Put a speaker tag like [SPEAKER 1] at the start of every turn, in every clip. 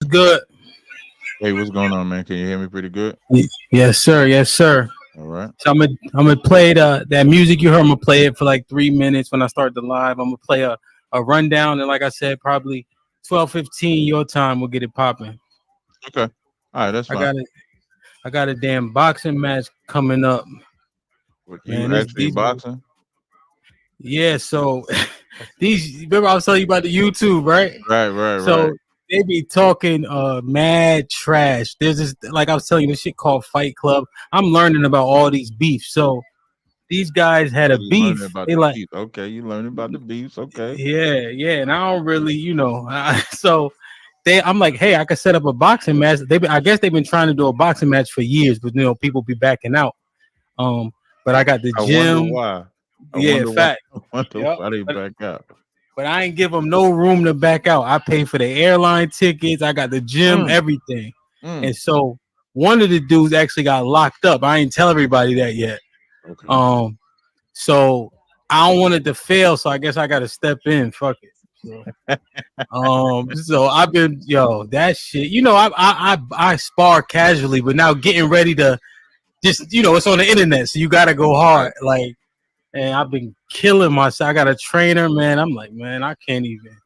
[SPEAKER 1] Good.
[SPEAKER 2] Hey, what's going on, man? Can you hear me pretty good?
[SPEAKER 1] Yes, sir. Yes, sir.
[SPEAKER 2] All right.
[SPEAKER 1] So I'm gonna play that music you heard. I'm gonna play it for like 3 minutes when I start the live. I'm gonna play a rundown, and like I said, probably 12:15 your time. We'll get it popping.
[SPEAKER 2] Okay. All right, that's
[SPEAKER 1] I
[SPEAKER 2] fine.
[SPEAKER 1] got it. I got a damn boxing match coming up,
[SPEAKER 2] What, you
[SPEAKER 1] man. This
[SPEAKER 2] actually
[SPEAKER 1] these
[SPEAKER 2] boxing?
[SPEAKER 1] yeah. So these remember I was telling you about the YouTube, right?
[SPEAKER 2] Right.
[SPEAKER 1] So they be talking mad trash. There's this like I was telling you this shit called Fight Club. I'm learning about all these beefs. So these guys had a
[SPEAKER 2] You learning
[SPEAKER 1] beef.
[SPEAKER 2] about
[SPEAKER 1] They
[SPEAKER 2] the
[SPEAKER 1] like
[SPEAKER 2] beef. Okay, you learning about the beefs. Okay.
[SPEAKER 1] yeah, and I don't really, so I'm like, hey, I could set up a boxing match. I guess they've been trying to do a boxing match for years, but people be backing out. But I got the
[SPEAKER 2] I wonder
[SPEAKER 1] gym.
[SPEAKER 2] why. I
[SPEAKER 1] Yeah,
[SPEAKER 2] wonder why.
[SPEAKER 1] fact.
[SPEAKER 2] I wonder
[SPEAKER 1] Yep.
[SPEAKER 2] why they back out.
[SPEAKER 1] But I ain't give them no room to back out. I pay for the airline tickets. I got the gym, everything. And so one of the dudes actually got locked up. I ain't tell everybody that yet.
[SPEAKER 2] Okay.
[SPEAKER 1] So I don't want it to fail. So I guess I got to step in. Fuck it. So I've been that shit. I spar casually, but now getting ready to just it's on the internet, so you got to go hard. Like, and I've been killing myself. I got a trainer, man. I'm like, man, I can't even.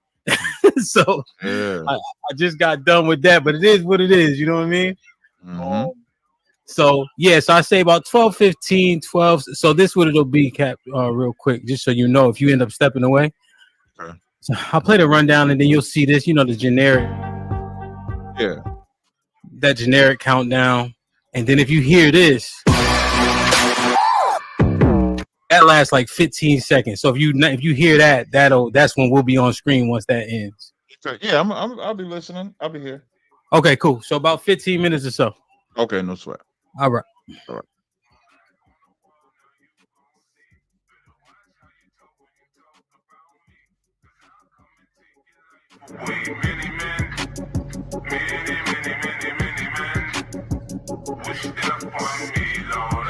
[SPEAKER 1] So
[SPEAKER 2] Yeah.
[SPEAKER 1] I just got done with that, but it is what it is. You know what I mean?
[SPEAKER 2] Mm-hmm.
[SPEAKER 1] So I say about 12:15, 12. So this what it'll be, Cap, real quick, just so you know if you end up stepping away.
[SPEAKER 2] Okay.
[SPEAKER 1] So I'll play the rundown and then you'll see this, the generic.
[SPEAKER 2] Yeah.
[SPEAKER 1] That generic countdown. And then if you hear this, that lasts like 15 seconds. So if you hear that, that's when we'll be on screen once that ends.
[SPEAKER 2] Okay. Yeah, I'll be listening. I'll be here.
[SPEAKER 1] Okay, cool. So about 15 minutes or so.
[SPEAKER 2] Okay, no sweat.
[SPEAKER 1] All right.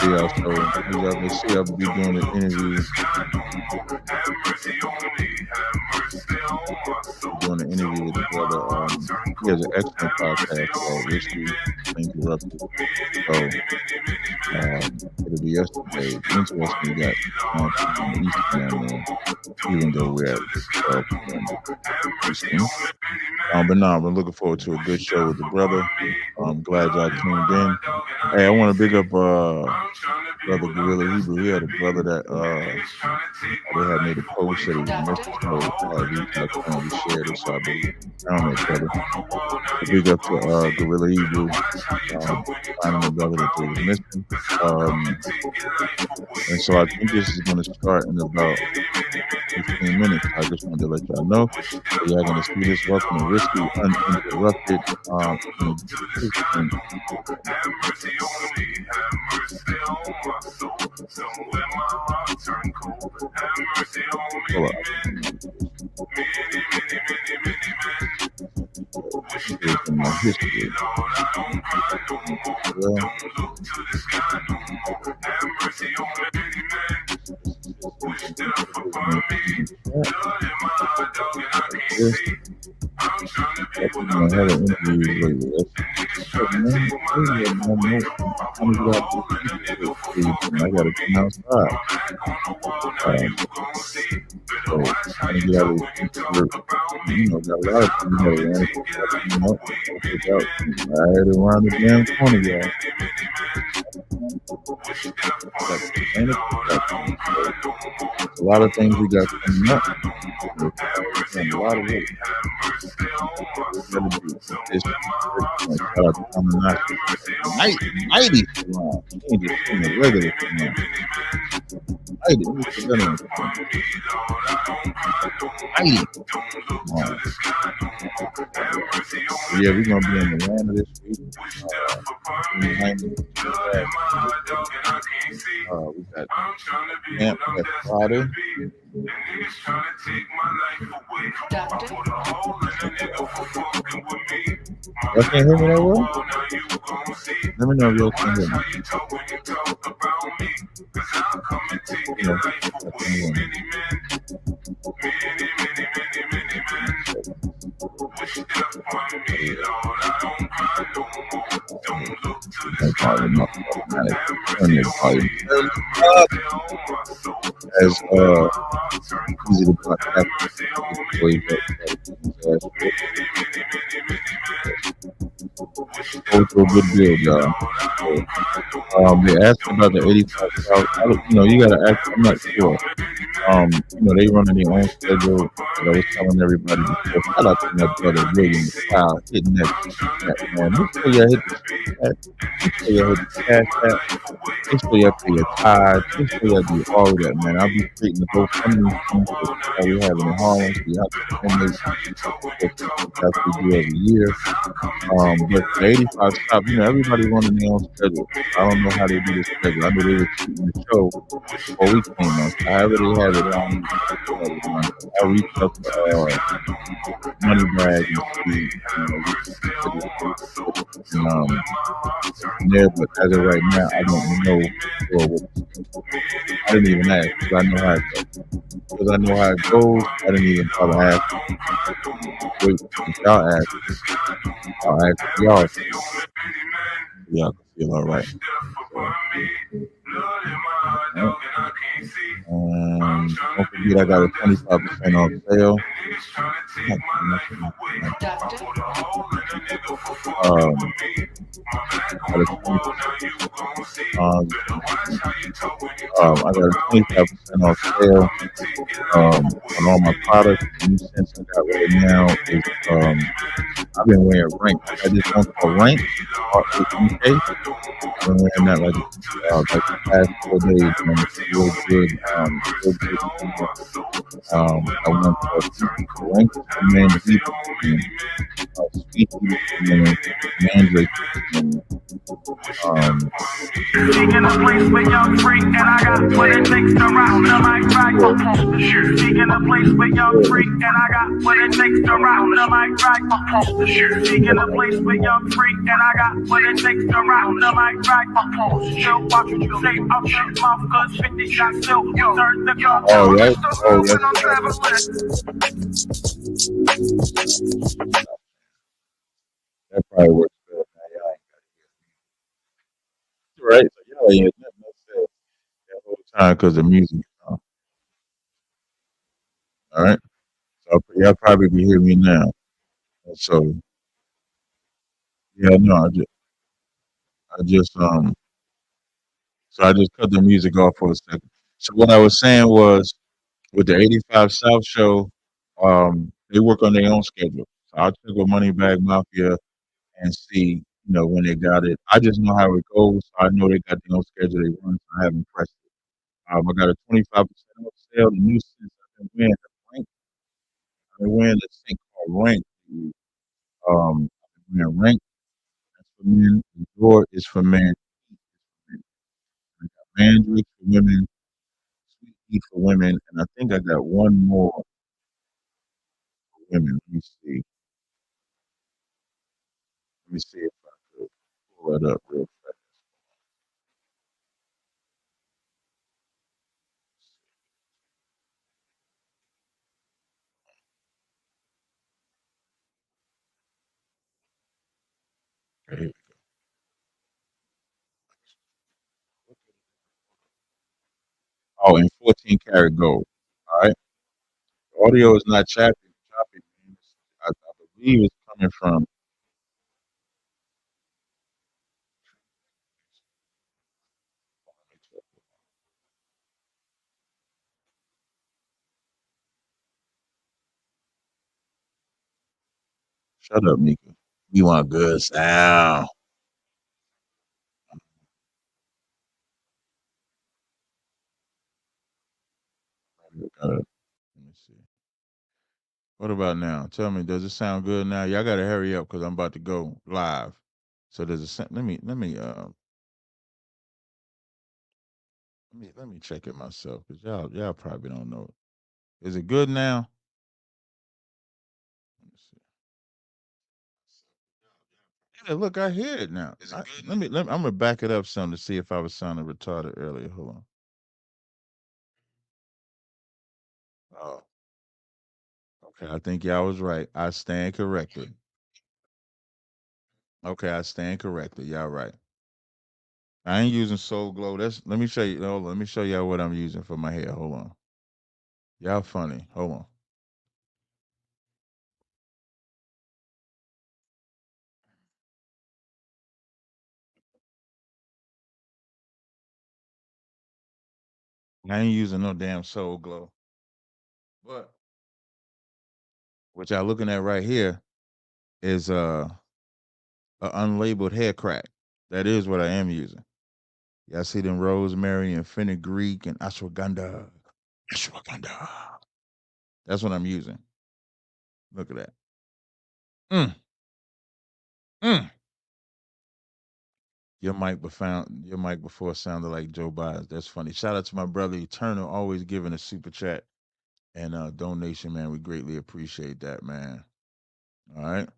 [SPEAKER 2] Yeah, so as y'all can see, I'll be doing an interview. Doing an interview with the brother. He has an excellent podcast called Interrupted. So it'll be yesterday. Interesting, we got on the Eastern now, even though we're at 12 Eastern. But no, I'm looking forward to a good show with the brother. I'm glad y'all tuned in. Hey, I want to big up brother Gorilla Hebrew. He had a brother that they had made a post that he missed his note. We shared it, so I believe found it, brother. A big up to Gorilla Hebrew, finding the brother that they was missing. And so I think this is going to start in about 15 minutes. I just wanted to let y'all know. So y'all going to see this. Welcome to Risky Uninterrupted. My history. I had an interview lately. I gotta come outside. So I get out of got a lot of things that I had to around the damn corner, y'all. A lot of things we got coming up. A lot of work. Shout out to Combination. Mighty strong. Ain't just in the regular strong. Mighty. Yeah, we're gonna be in Atlanta this week. We got Hamp that Friday. Y'all can't hear me that well? Let me know if y'all can hear me. volume up automatically. Turn your volume. Turn it up. As easy to block after the boys up. Try to keep his ass go through a good build, y'all. So, they asked about the 85 South. I don't, you gotta ask. I'm not sure. They running their own schedule. But I was telling everybody before. Shout out to my brother William McLeod hitting that super chat, man. Make sure y'all hit the super chat. Make sure y'all hit the cash app. Make sure y'all pay your tithes. Make sure y'all do all of that, man. I'll be creating the GoFundMe fee for that we having in Harlem for y'all to donate to the podcast we do every year. But the 85 South, everybody running their own schedule. I don't know how they do the schedule. I know they were shooting the show before we came on. So however they have it on, that's what they have it on. So I reached out to Moneybag and see, we can schedule so we can put something there. But as of right now, I don't know for what the schedule. I didn't even ask because I know how it goes. Because I know how it goes, I didn't even bother asking. Wait, since y'all asked, I'll ask y'all so y'all can feel all right. So, don't forget I got a 25% off sale. God damn, I cannot get my I got a 25% off sale on all my products. The new scents I got right now is I've been wearing Rank. I got this one called Rank RANK. I've been wearing that like the past 4 days, man. It's real good, real good smell. I went for Rank is for men, Heat is for men, Sweet Heat is for women, Mandrake is for women.
[SPEAKER 3] In a place where young freak and I got what it takes to rock the mic right. In a place where young freak and I got what it takes to rock the mic right. In a place where young freak and I got what it takes to rock the mic right. Still watch what you say out your mouth, cause 50 shots still turn the gun.
[SPEAKER 2] Oh, yes. Oh, yes. That probably works better now. Y'all ain't got to hear me. Right? So y'all ain't nothing else said that whole time because the music is on. All right? So y'all probably can hear me now. So, yeah, no, I just, so I just cut the music off for a second. So what I was saying was, with the 85 South show, they work on their own schedule. So I'll check with Moneybag Mafia and see, when they got it. I just know how it goes. So I know they got their own schedule they run, so I haven't pressed it. I got a 25% off sale. The new scents I've been wearing the scent called Rank. I've been wearing Rank. That's for men. The Door is for men. I got Mandrake for women. Sweet Heat for women. And I think I got one more for women. Let me see. Let me see if I could pull it up real fast. Okay. Oh, and 14 karat gold. All right. The audio is not choppy. I believe it's coming from. Shut up, Mika. You want good sound. Let me see. What about now? Tell me, does it sound good now? Y'all gotta hurry up because I'm about to go live. So does it sound, let me check it myself because y'all probably don't know it. Is it good now? Let me see. Yeah, look, I hear it now. I'm gonna back it up some to see if I was sounding retarded earlier. Hold on. Oh, okay. I think y'all was right. I stand corrected. Okay, I stand corrected. Y'all right. I ain't using Soul Glow. Let me show you. Hold on, let me show y'all what I'm using for my hair. Hold on. Y'all funny. Hold on. I ain't using no damn Soul Glow. But what y'all looking at right here is a unlabeled hair crack. That is what I am using. Y'all see them rosemary and fenugreek and ashwagandha. Ashwagandha. That's what I'm using. Look at that. Mm, mm. Your mic before sounded like Joe Biden. That's funny. Shout out to my brother Eternal, always giving a super chat and donation, man. We greatly appreciate that, man. All right.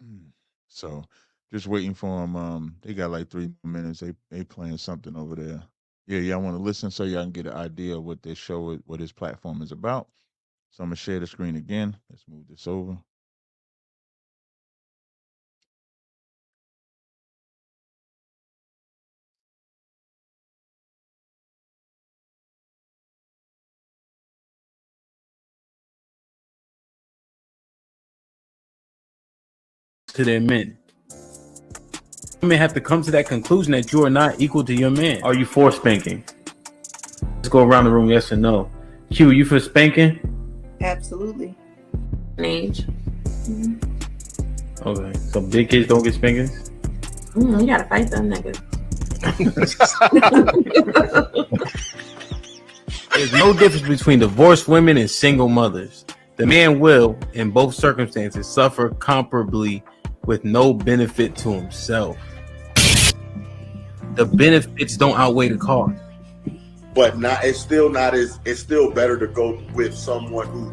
[SPEAKER 2] Mm. So just waiting for them. They got like 3 minutes. They playing something over there. Yeah, y'all want to listen so y'all can get an idea of what this show, what this platform is about. So I'm gonna share the screen again. Let's move this over.
[SPEAKER 1] To their men. Women have to come to that conclusion that you are not equal to your man. Are you for spanking? Let's go around the room, yes or no. Q, you for spanking?
[SPEAKER 4] Absolutely.
[SPEAKER 5] Lineage.
[SPEAKER 1] Okay, so big kids don't get spankings?
[SPEAKER 5] You gotta fight them niggas.
[SPEAKER 1] There's no difference between divorced women and single mothers. The man will, in both circumstances, suffer comparably with no benefit to himself. The benefits don't outweigh the cost.
[SPEAKER 6] But it's still better to go with someone who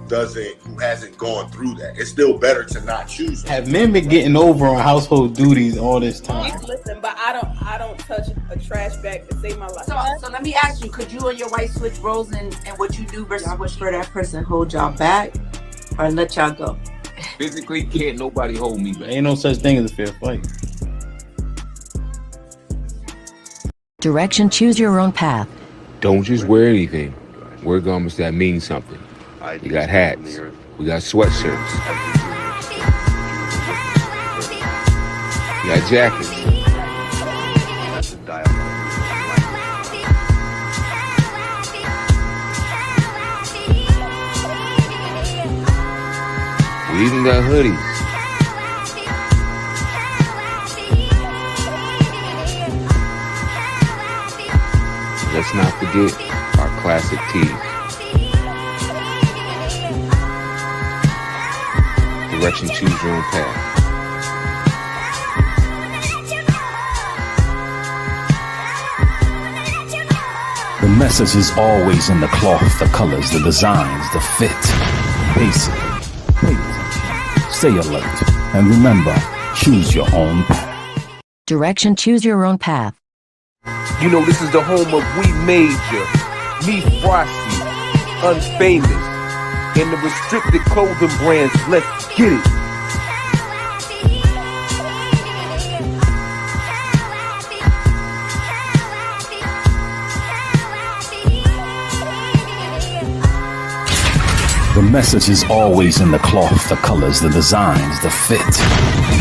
[SPEAKER 6] hasn't gone through that. It's still better to not choose them.
[SPEAKER 1] Have men been getting over on household duties all this time?
[SPEAKER 4] Listen, but I don't touch a trash bag to save my life.
[SPEAKER 7] So let me ask you, could you and your wife switch roles in what you do versus what for that person hold y'all back or let y'all go?
[SPEAKER 8] Physically, can't nobody hold me back.
[SPEAKER 1] Ain't no such thing as a fair fight.
[SPEAKER 9] Direction, choose your own path.
[SPEAKER 8] Don't just wear anything. Wear garments that mean something. You got hats. We got sweatshirts. You got jackets. We even got hoodies. Let's not forget our classic tees. Direction, choose your own path.
[SPEAKER 10] The message is always in the cloth, the colors, the designs, the fit. Basically, pay attention, stay alert, and remember, choose your own path.
[SPEAKER 9] Direction, choose your own path.
[SPEAKER 8] You know, this is the home of We Major, Me Frosty, Unfamous, and the restricted clothing brands. Let's get it.
[SPEAKER 10] The message is always in the cloth, the colors, the designs, the fit.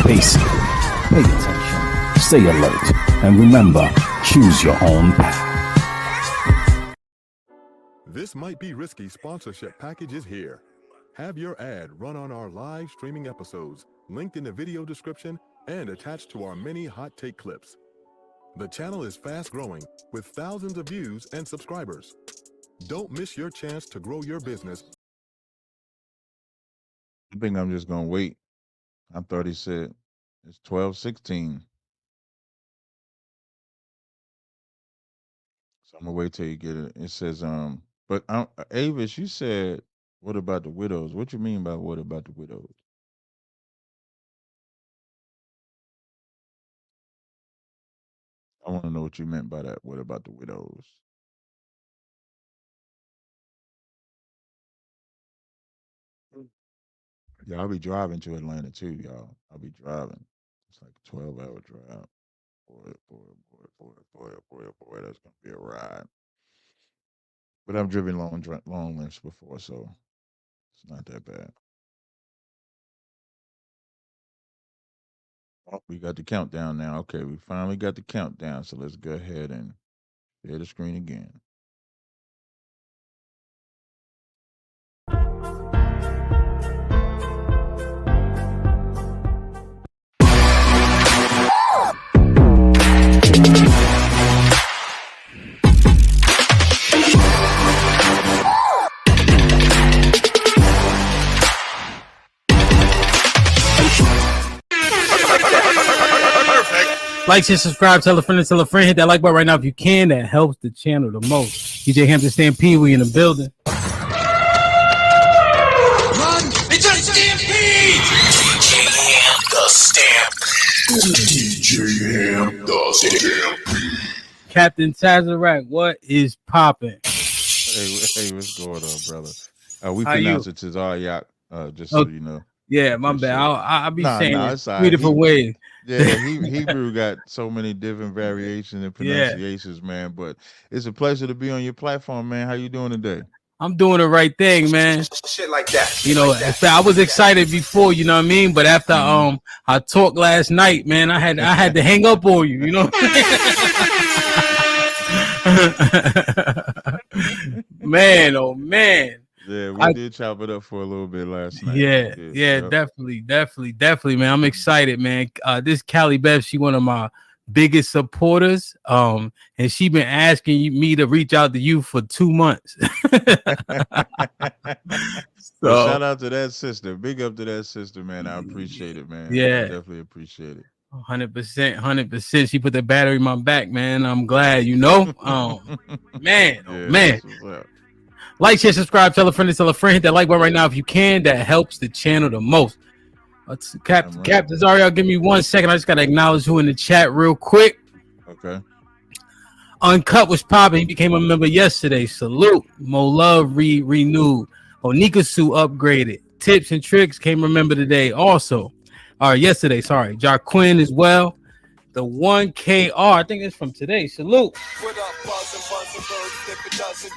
[SPEAKER 10] Basically, pay attention, stay alert, and remember, choose your own path.
[SPEAKER 11] This Might Be Risky sponsorship package is here. Have your ad run on our live streaming episodes, linked in the video description and attached to our many hot take clips. The channel is fast growing with thousands of views and subscribers. Don't miss your chance to grow your business.
[SPEAKER 2] I think I'm just gonna wait. I thought he said it's 12:16. So I'm gonna wait till you get it. It says, but Avis, you said, what about the widows? What you mean by what about the widows? I want to know what you meant by that. What about the widows? Yeah, I'll be driving to Atlanta too, y'all. I'll be driving. It's like a 12-hour drive. Boy, that's gonna be a ride. But I've driven long lengths before, so it's not that bad. Oh, we got the countdown now. Okay, we finally got the countdown. So let's go ahead and share the screen again.
[SPEAKER 1] Like, share, subscribe, tell a friend, and tell a friend. Hit that like button right now if you can. That helps the channel the most. DJ Hamp, Stampede, we in the building.
[SPEAKER 3] Run! It's a stampede!
[SPEAKER 12] DJ Hamp, the Stampede.
[SPEAKER 1] Captain Tazarac, what is popping?
[SPEAKER 2] Hey, what's going on, brother? We
[SPEAKER 1] How
[SPEAKER 2] pronounce
[SPEAKER 1] you?
[SPEAKER 2] it Tazaryak, just so you know.
[SPEAKER 1] Yeah, my bad. I'll be saying it
[SPEAKER 2] it's all
[SPEAKER 1] three
[SPEAKER 2] right.
[SPEAKER 1] different ways.
[SPEAKER 2] Yeah, Hebrew got so many different variations and pronunciations, man. But it's a pleasure to be on your platform, man. How you doing today?
[SPEAKER 1] I'm doing the right thing, man.
[SPEAKER 3] Shit like that.
[SPEAKER 1] You know, I was excited before, you know what I mean? But after I talked last night, man, I had to hang up on you, you know? Man, oh man.
[SPEAKER 2] Yeah, we did chop it up for a little bit last night.
[SPEAKER 1] Yeah, definitely, man. I'm excited, man. This Callie Bev, she one of my biggest supporters. And she been asking me to reach out to you for 2 months.
[SPEAKER 2] So shout out to that sister. Big up to that sister, man. I appreciate it, man.
[SPEAKER 1] Yeah,
[SPEAKER 2] I definitely appreciate it.
[SPEAKER 1] 100%. She put the battery in my back, man. I'm glad, you know. Man. Like, share, subscribe, tell a friend, hit that like button right now if you can. That helps the channel the most. Captain Zario, give me 1 second. I just gotta acknowledge who in the chat real quick.
[SPEAKER 2] Okay.
[SPEAKER 1] Uncut was popping. He became a member yesterday. Salute. Mo Love renewed. Onikasu upgraded. Tips and Tricks came remember today also. Yesterday, sorry. Jaquin as well. The 1KR, I think it's from today. Salute.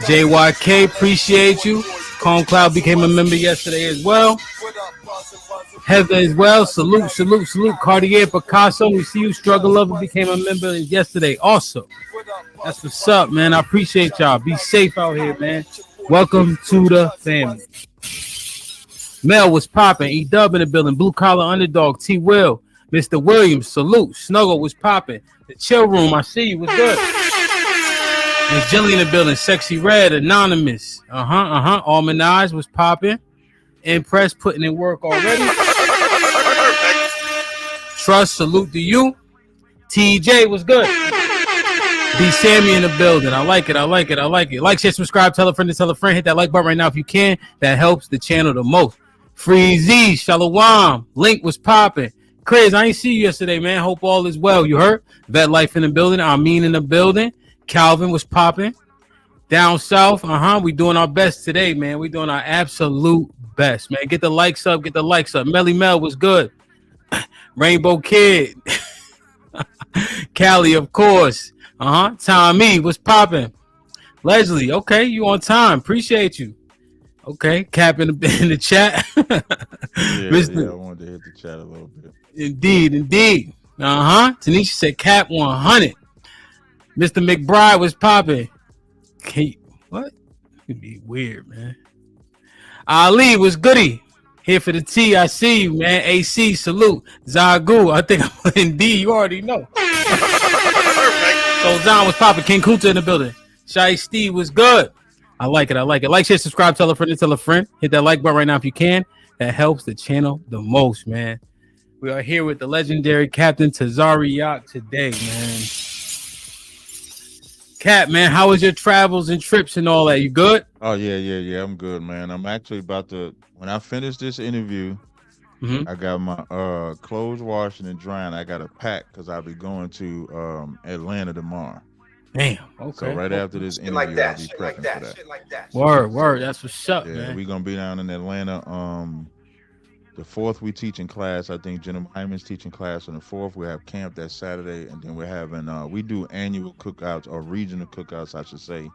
[SPEAKER 1] JYK, appreciate you. Calm Cloud became a member yesterday as well. Heather as well. Salute. Cartier Picasso, we see you. Struggle Lover became a member yesterday also. That's what's up, man. I appreciate y'all. Be safe out here, man. Welcome to the family. Mel was popping. E-Dub in the building. Blue Collar Underdog. T-Will. Mr. Williams, salute. Snuggle was popping. The Chill Room, I see you. What's good? And Jilly in the building. Sexy Red, Anonymous. Almond Eyes was popping. Impress putting in work already. Trust, salute to you. TJ was good. B Sammy in the building. I like it. Like, share, subscribe, tell a friend. Hit that like button right now if you can. That helps the channel the most. Freezy, Shalom. Link was popping. Chris, I ain't see you yesterday, man. Hope all is well. You heard? Vet Life in the building. Amin in the building. Calvin was popping. Down south, we doing our best today, man. We doing our absolute best, man. Get the likes up. Melly Mel was good. Rainbow Kid. Callie, of course. Tommy was popping. Leslie, okay, you on time. Appreciate you. Okay, Cap in the chat.
[SPEAKER 2] Yeah, I wanted to hit the chat a little bit.
[SPEAKER 1] Indeed. Tanisha said Cap 100. Mr. McBride was popping. What? It'd be weird, man. Ali was goody. Here for the T. I see you, man. AC, salute. Zagu, I think I'm in D. You already know. So John was popping. King Kuta in the building. Shy Steve was good. I like it. Like, share, subscribe, tell a friend. Hit that like button right now if you can. That helps the channel the most, man. We are here with the legendary Captain Tazariak today, man. Cap, man, how was your travels and trips and all that? You good?
[SPEAKER 2] Oh, yeah. I'm good, man. I'm actually about to, when I finish this interview, I got my clothes washing and drying. I got to pack because I'll be going to Atlanta tomorrow.
[SPEAKER 1] Damn. Okay.
[SPEAKER 2] So right after this interview, I'll be prepping for that.
[SPEAKER 1] Word. That's what's up, man.
[SPEAKER 2] We're gonna be down in Atlanta The 4th we teach in class. I think Jenna Hyman's teaching class on the 4th. We have camp that Saturday, and then we're having we do annual cookouts or regional cookouts, I should say,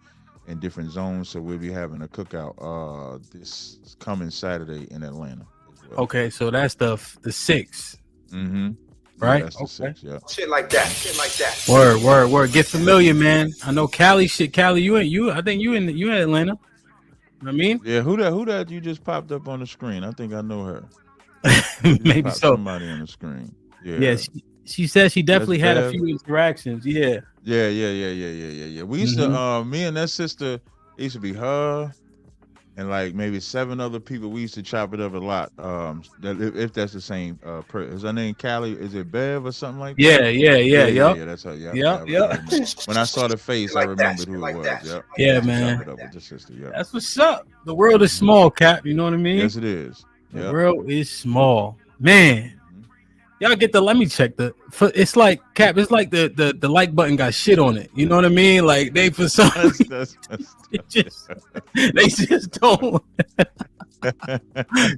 [SPEAKER 2] in different zones. So we'll be having a cookout this coming Saturday in Atlanta as well.
[SPEAKER 1] Okay, so that's the 6th.
[SPEAKER 2] Mm-hmm.
[SPEAKER 1] Right?
[SPEAKER 2] Yeah, that's the 6th, yeah.
[SPEAKER 3] Shit like that.
[SPEAKER 1] Word. Get familiar, man. I know Cali shit. Cali, I think you in Atlanta. You know what I mean?
[SPEAKER 2] Yeah, who that you just popped up on the screen? I think I know her.
[SPEAKER 1] Maybe so.
[SPEAKER 2] Somebody on the screen.
[SPEAKER 1] Yeah, she said she definitely had a few interactions. Yeah.
[SPEAKER 2] We used to me and that sister, it used to be her and like maybe 7 other people. We used to chop it up a lot. If that's the same is her name Callie? Is it Bev or something like that?
[SPEAKER 1] Yeah.
[SPEAKER 2] That's her.
[SPEAKER 1] Yeah.
[SPEAKER 2] When I saw the face, I remembered who it was. Yep.
[SPEAKER 1] Yeah, man.
[SPEAKER 2] Chop it up with the sister. Yep.
[SPEAKER 1] That's what's up. The world is small, Cap. You know what I mean?
[SPEAKER 2] Yes, it is.
[SPEAKER 1] The world is small, man. Y'all get let me check it's like Cap. It's like the like button got shit on it. You know what I mean? Like they for some they just don't.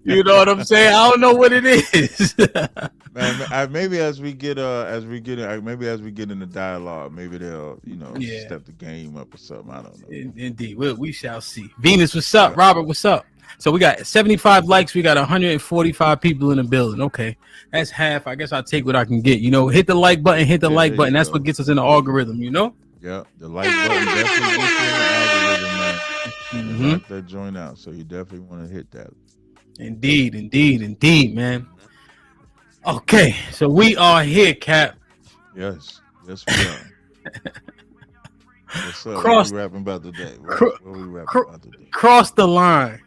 [SPEAKER 1] You know what I'm saying? I don't know what it is.
[SPEAKER 2] Man, maybe as we get in the dialogue, maybe they'll step the game up or something. I don't know.
[SPEAKER 1] Indeed, we shall see. Venus, what's up? Robert, what's up? So we got 75 likes. We got 145 people in the building. Okay, that's half. I guess I'll take what I can get. Hit the like button. Hit the like button. That's what gets us in the algorithm.
[SPEAKER 2] Yeah, the like button definitely gets you in the algorithm, man. Knock that joint out. So you definitely want to hit that.
[SPEAKER 1] Indeed, man. Okay, so we are here, Cap.
[SPEAKER 2] Yes, we are. What's up? What we rapping about today? What we rapping about today?
[SPEAKER 1] Cross the line.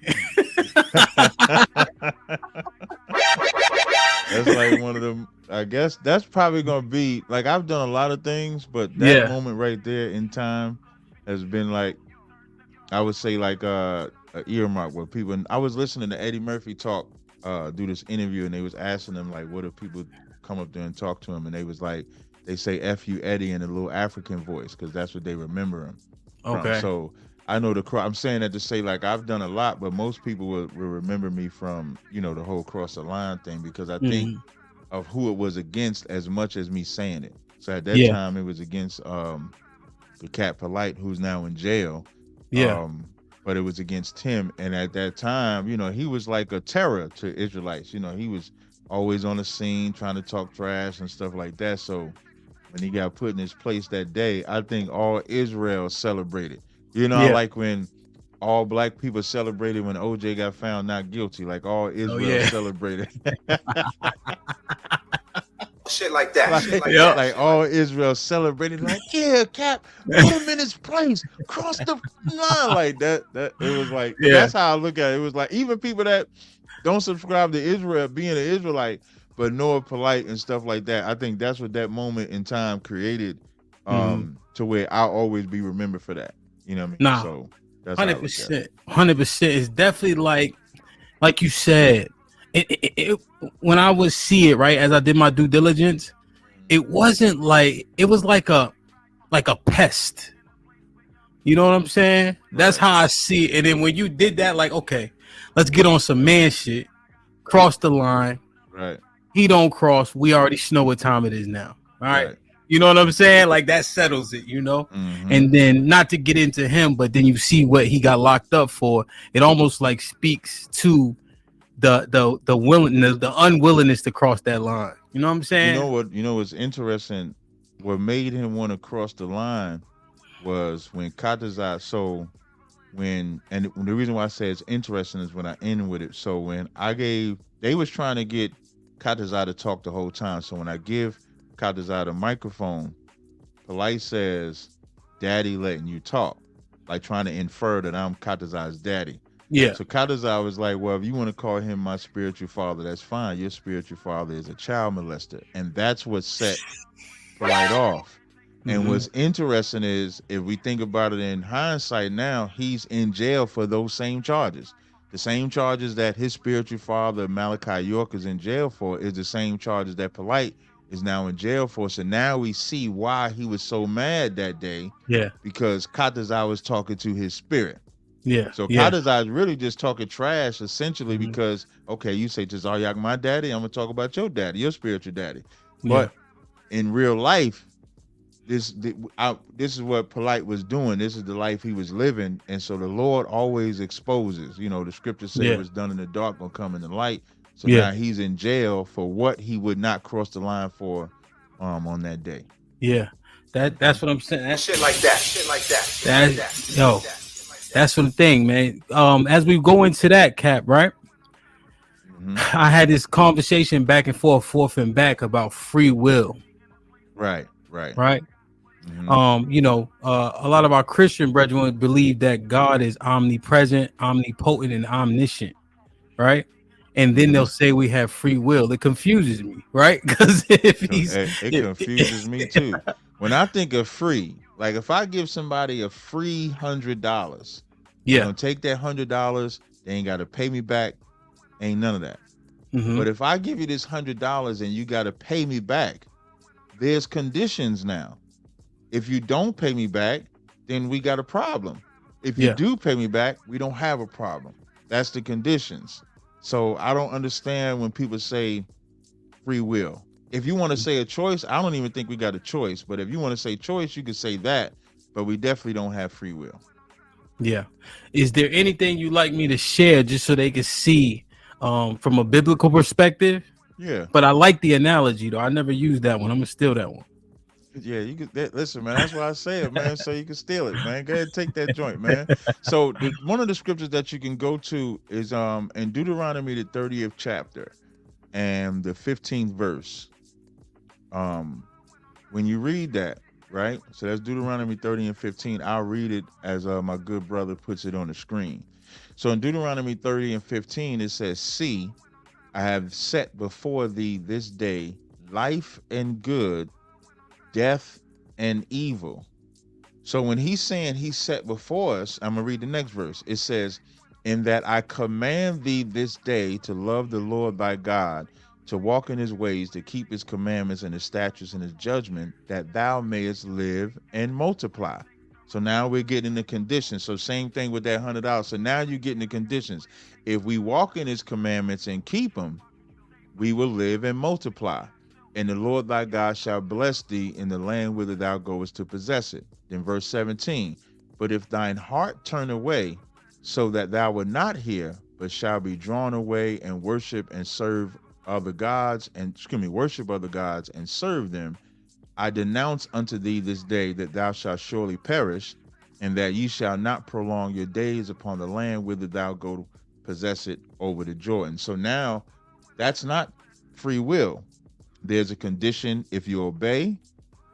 [SPEAKER 2] That's like one of them. I guess that's probably gonna be like I've done a lot of things, but that moment right there in time has been like I would say like a earmark where people. I was listening to Eddie Murphy talk, do this interview, and they was asking him like, what if people come up there and talk to him, and they was like. They say "F you, Eddie" in a little African voice because that's what they remember him.
[SPEAKER 1] Okay.
[SPEAKER 2] So I know I'm saying that to say like I've done a lot, but most people will remember me from the whole cross the line thing because I think of who it was against as much as me saying it. So at that time it was against the cat Polite who's now in jail.
[SPEAKER 1] Yeah.
[SPEAKER 2] But it was against him, and at that time, he was like a terror to Israelites. He was always on the scene trying to talk trash and stuff like that. So. When he got put in his place that day, I think all Israel celebrated. Like when all black people celebrated when OJ got found not guilty, like all Israel celebrated.
[SPEAKER 3] Shit like that.
[SPEAKER 2] Like all Israel celebrated, like, yeah, Cap, put him in his place, cross the line like that. That it was like that's how I look at it. It was like even people that don't subscribe to Israel, being an Israelite. But Noah Polite and stuff like that, I think that's what that moment in time created to where I'll always be remembered for that. You know what I mean?
[SPEAKER 1] Nah,
[SPEAKER 2] so that's
[SPEAKER 1] 100%. 100%. It's definitely like you said, when I would see it, right, as I did my due diligence, it wasn't like, it was like a pest. You know what I'm saying? Right. That's how I see it. And then when you did that, like, okay, let's get on some man shit, cross the line.
[SPEAKER 2] Right.
[SPEAKER 1] He don't cross. We already know what time it is now. All right. You know what I'm saying? Like that settles it, And then not to get into him, but then you see what he got locked up for. It almost like speaks to the willingness, the unwillingness to cross that line. You know what I'm saying?
[SPEAKER 2] You know what's interesting? What made him want to cross the line was when Katazai. So and the reason why I say it's interesting is when I end with it. So when they was trying to get Katazai to talk the whole time. So when I give Katazai the microphone, Polite says, "Daddy letting you talk," like trying to infer that I'm Katazai's daddy.
[SPEAKER 1] Yeah.
[SPEAKER 2] So Katazai was like, "Well, if you want to call him my spiritual father, that's fine. Your spiritual father is a child molester," and that's what set Polite off. And what's interesting is, if we think about it in hindsight now, he's in jail for those same charges. The same charges that his spiritual father, Malachi York, is in jail for is the same charges that Polite is now in jail for. So now we see why he was so mad that day.
[SPEAKER 1] Yeah.
[SPEAKER 2] Because Katazai was talking to his spirit.
[SPEAKER 1] Yeah.
[SPEAKER 2] So
[SPEAKER 1] Yeah.
[SPEAKER 2] Kadazai is really just talking trash, essentially, because okay, you say Tazaryak my daddy, I'm gonna talk about your daddy, your spiritual daddy. But in real life, this is what Polite was doing. This is the life he was living, and so the Lord always exposes. You know, the scriptures say what's done in the dark gonna come in the light. So now he's in jail for what he would not cross the line for, on that day.
[SPEAKER 1] Yeah, that's what I'm saying. That
[SPEAKER 12] Shit like that. Shit like that.
[SPEAKER 1] Yo, that's the thing, man. As we go into that, Cap, right? I had this conversation back and forth and back about free will.
[SPEAKER 2] Right.
[SPEAKER 1] You know, a lot of our Christian brethren believe that God is omnipresent, omnipotent, and omniscient, right? And then they'll say we have free will. It confuses me, right? Because
[SPEAKER 2] it confuses me too. When I think of free, like if I give somebody a free $100, you know, take that $100, they ain't got to pay me back, ain't none of that. But if I give you this $100 and you got to pay me back, there's conditions now. If you don't pay me back, then we got a problem. If you do pay me back, we don't have a problem. That's the conditions. So I don't understand when people say free will. If you want to say a choice, I don't even think we got a choice. But if you want to say choice, you could say that. But we definitely don't have free will.
[SPEAKER 1] Yeah. Is there anything you'd like me to share just so they can see from a biblical perspective?
[SPEAKER 2] Yeah.
[SPEAKER 1] But I like the analogy, though. I never used that one. I'm going to steal that one.
[SPEAKER 2] Yeah, you could listen, man. That's why I say it, man. So you can steal it, man. Go ahead and take that joint, man. So one of the scriptures that you can go to is in Deuteronomy, the 30th chapter and the 15th verse. When you read that, right? So that's Deuteronomy 30 and 15. I'll read it as my good brother puts it on the screen. So in Deuteronomy 30 and 15, it says, "See, I have set before thee this day life and good, death and evil." So when he's saying he set before us, I'm gonna read the next verse. It says, "In that I command thee this day to love the Lord thy God, to walk in his ways, to keep his commandments and his statutes and his judgment, that thou mayest live and multiply." So now we're getting the conditions. So same thing with that $100. So now you're getting the conditions. If we walk in his commandments and keep them, we will live and multiply. And the Lord thy God shall bless thee in the land whither thou goest to possess it. Then verse 17, "But if thine heart turn away, so that thou wilt not hear, but shall be drawn away and worship other gods and serve them, I denounce unto thee this day that thou shalt surely perish, and that ye shall not prolong your days upon the land whither thou go to possess it over the Jordan." So now that's not free will. There's a condition if you obey.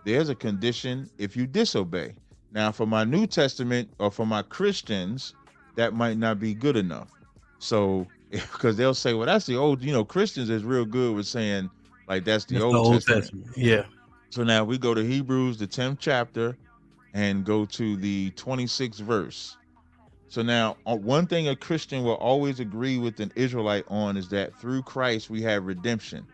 [SPEAKER 2] There's a condition if you disobey. Now, for my New Testament or for my Christians, that might not be good enough. So, because they'll say, well, that's the old, Christians is real good with saying, like, that's the Old Testament.
[SPEAKER 1] Yeah.
[SPEAKER 2] So now we go to Hebrews, the 10th chapter, and go to the 26th verse. So now, one thing a Christian will always agree with an Israelite on is that through Christ we have redemption.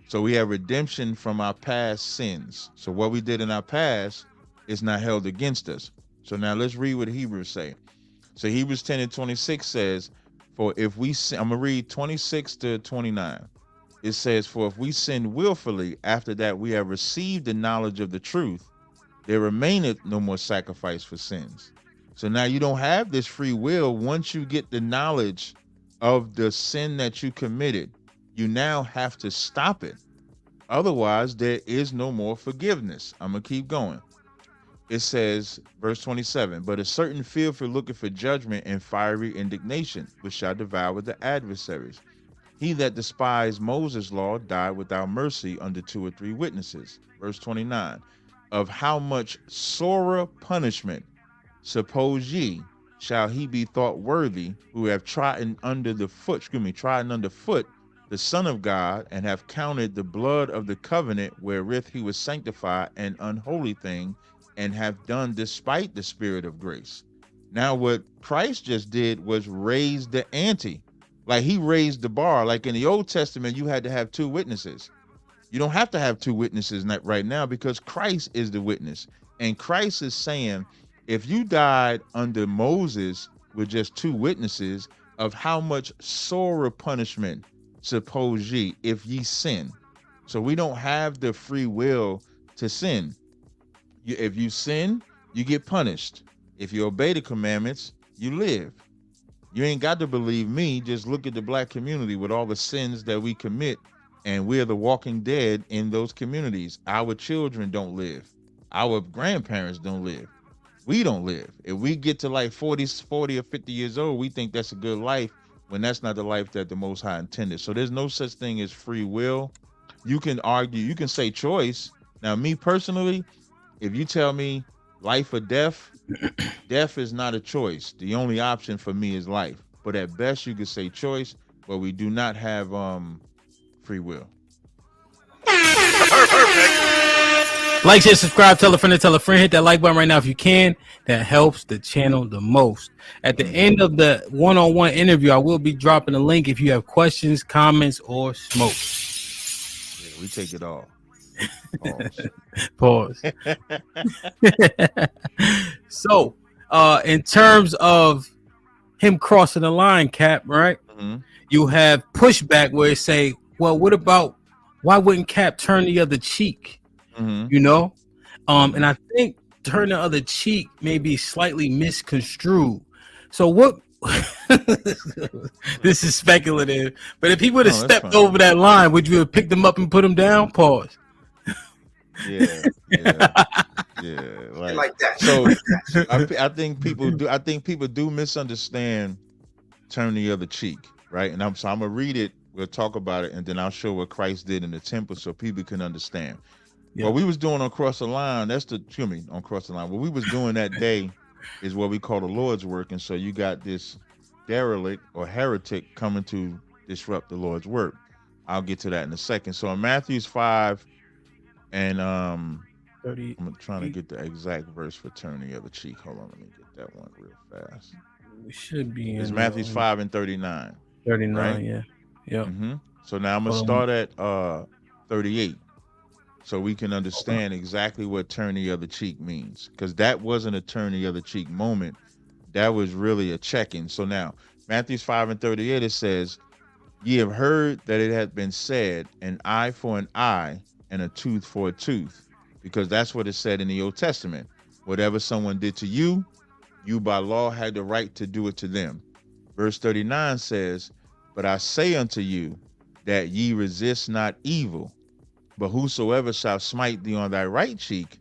[SPEAKER 2] So we have redemption from our past sins. So what we did in our past is not held against us. So now let's read what Hebrews say. So Hebrews 10 and 26 says, "For if we sin," I'm going to read 26 to 29. It says, "For if we sin willfully after that we have received the knowledge of the truth, there remaineth no more sacrifice for sins." So now you don't have this free will. Once you get the knowledge of the sin that you committed, you now have to stop it. Otherwise, there is no more forgiveness. I'm going to keep going. It says, verse 27, "But a certain fearful looketh for judgment and fiery indignation, which shall devour the adversaries. He that despised Moses' law died without mercy under 2 or 3 witnesses." Verse 29, "Of how much sorer punishment, suppose ye, shall he be thought worthy, who have trodden under foot the Son of God, and have counted the blood of the covenant wherewith he was sanctified an unholy thing, and have done despite the Spirit of grace." Now what Christ just did was raise the ante. Like he raised the bar. Like in the Old Testament, you had to have 2 witnesses. You don't have to have 2 witnesses right now because Christ is the witness. And Christ is saying, if you died under Moses, with just two witnesses of how much sorer punishment suppose ye if ye sin. So we don't have the free will to sin. If you sin, you get punished. If you obey the commandments, you live. You ain't got to believe me. Just look at the black community with all the sins that we commit, and we're the walking dead in those communities. Our children don't live. Our grandparents don't live. We don't live. If we get to like 40 or 50 years old, we think that's a good life when that's not the life that the Most High intended. So there's no such thing as free will. You can argue, you can say choice. Now, me personally, if you tell me life or death, death is not a choice. The only option for me is life. But at best, you could say choice, but we do not have free will.
[SPEAKER 1] Like, share, subscribe, tell a friend, hit that like button right now if you can. That helps the channel the most. At the end of the one-on-one interview, I will be dropping a link if you have questions, comments, or smoke.
[SPEAKER 2] Yeah, we take it all.
[SPEAKER 1] Pause. So, in terms of him crossing the line, Cap, right?
[SPEAKER 2] Mm-hmm.
[SPEAKER 1] You have pushback where it say, well, what about, why wouldn't Cap turn the other cheek?
[SPEAKER 2] Mm-hmm.
[SPEAKER 1] You know? And I think turn the other cheek may be slightly misconstrued. So what this is speculative, but if he would have stepped over that line, would you have picked him up and put him down? Pause.
[SPEAKER 2] Yeah. Like
[SPEAKER 12] that.
[SPEAKER 2] So I think people do misunderstand turn the other cheek, right? And I'm gonna read it, we'll talk about it, and then I'll show what Christ did in the temple so people can understand.
[SPEAKER 1] Yeah.
[SPEAKER 2] What we was doing on Cross the Line, on Cross the Line, what we was doing that day is what we call the Lord's work. And so you got this derelict or heretic coming to disrupt the Lord's work. I'll get to that in a second. So in Matthew's 5 and
[SPEAKER 1] 30,
[SPEAKER 2] I'm trying to get the exact verse for turn the other cheek. Hold on, let me get that one real fast.
[SPEAKER 1] We should be
[SPEAKER 2] It's
[SPEAKER 1] in
[SPEAKER 2] Matthew's 5 and 39.
[SPEAKER 1] 39,
[SPEAKER 2] right?
[SPEAKER 1] yeah. Yep.
[SPEAKER 2] Mm-hmm. So now I'm gonna start at 38. So we can understand exactly what turn the other cheek means. Because that wasn't a turn the other cheek moment. That was really a check-in. So now, Matthew's 5 and 38, it says, ye have heard that it hath been said, an eye for an eye and a tooth for a tooth. Because that's what it said in the Old Testament. Whatever someone did to you, you by law had the right to do it to them. Verse 39 says, but I say unto you that ye resist not evil, but whosoever shall smite thee on thy right cheek,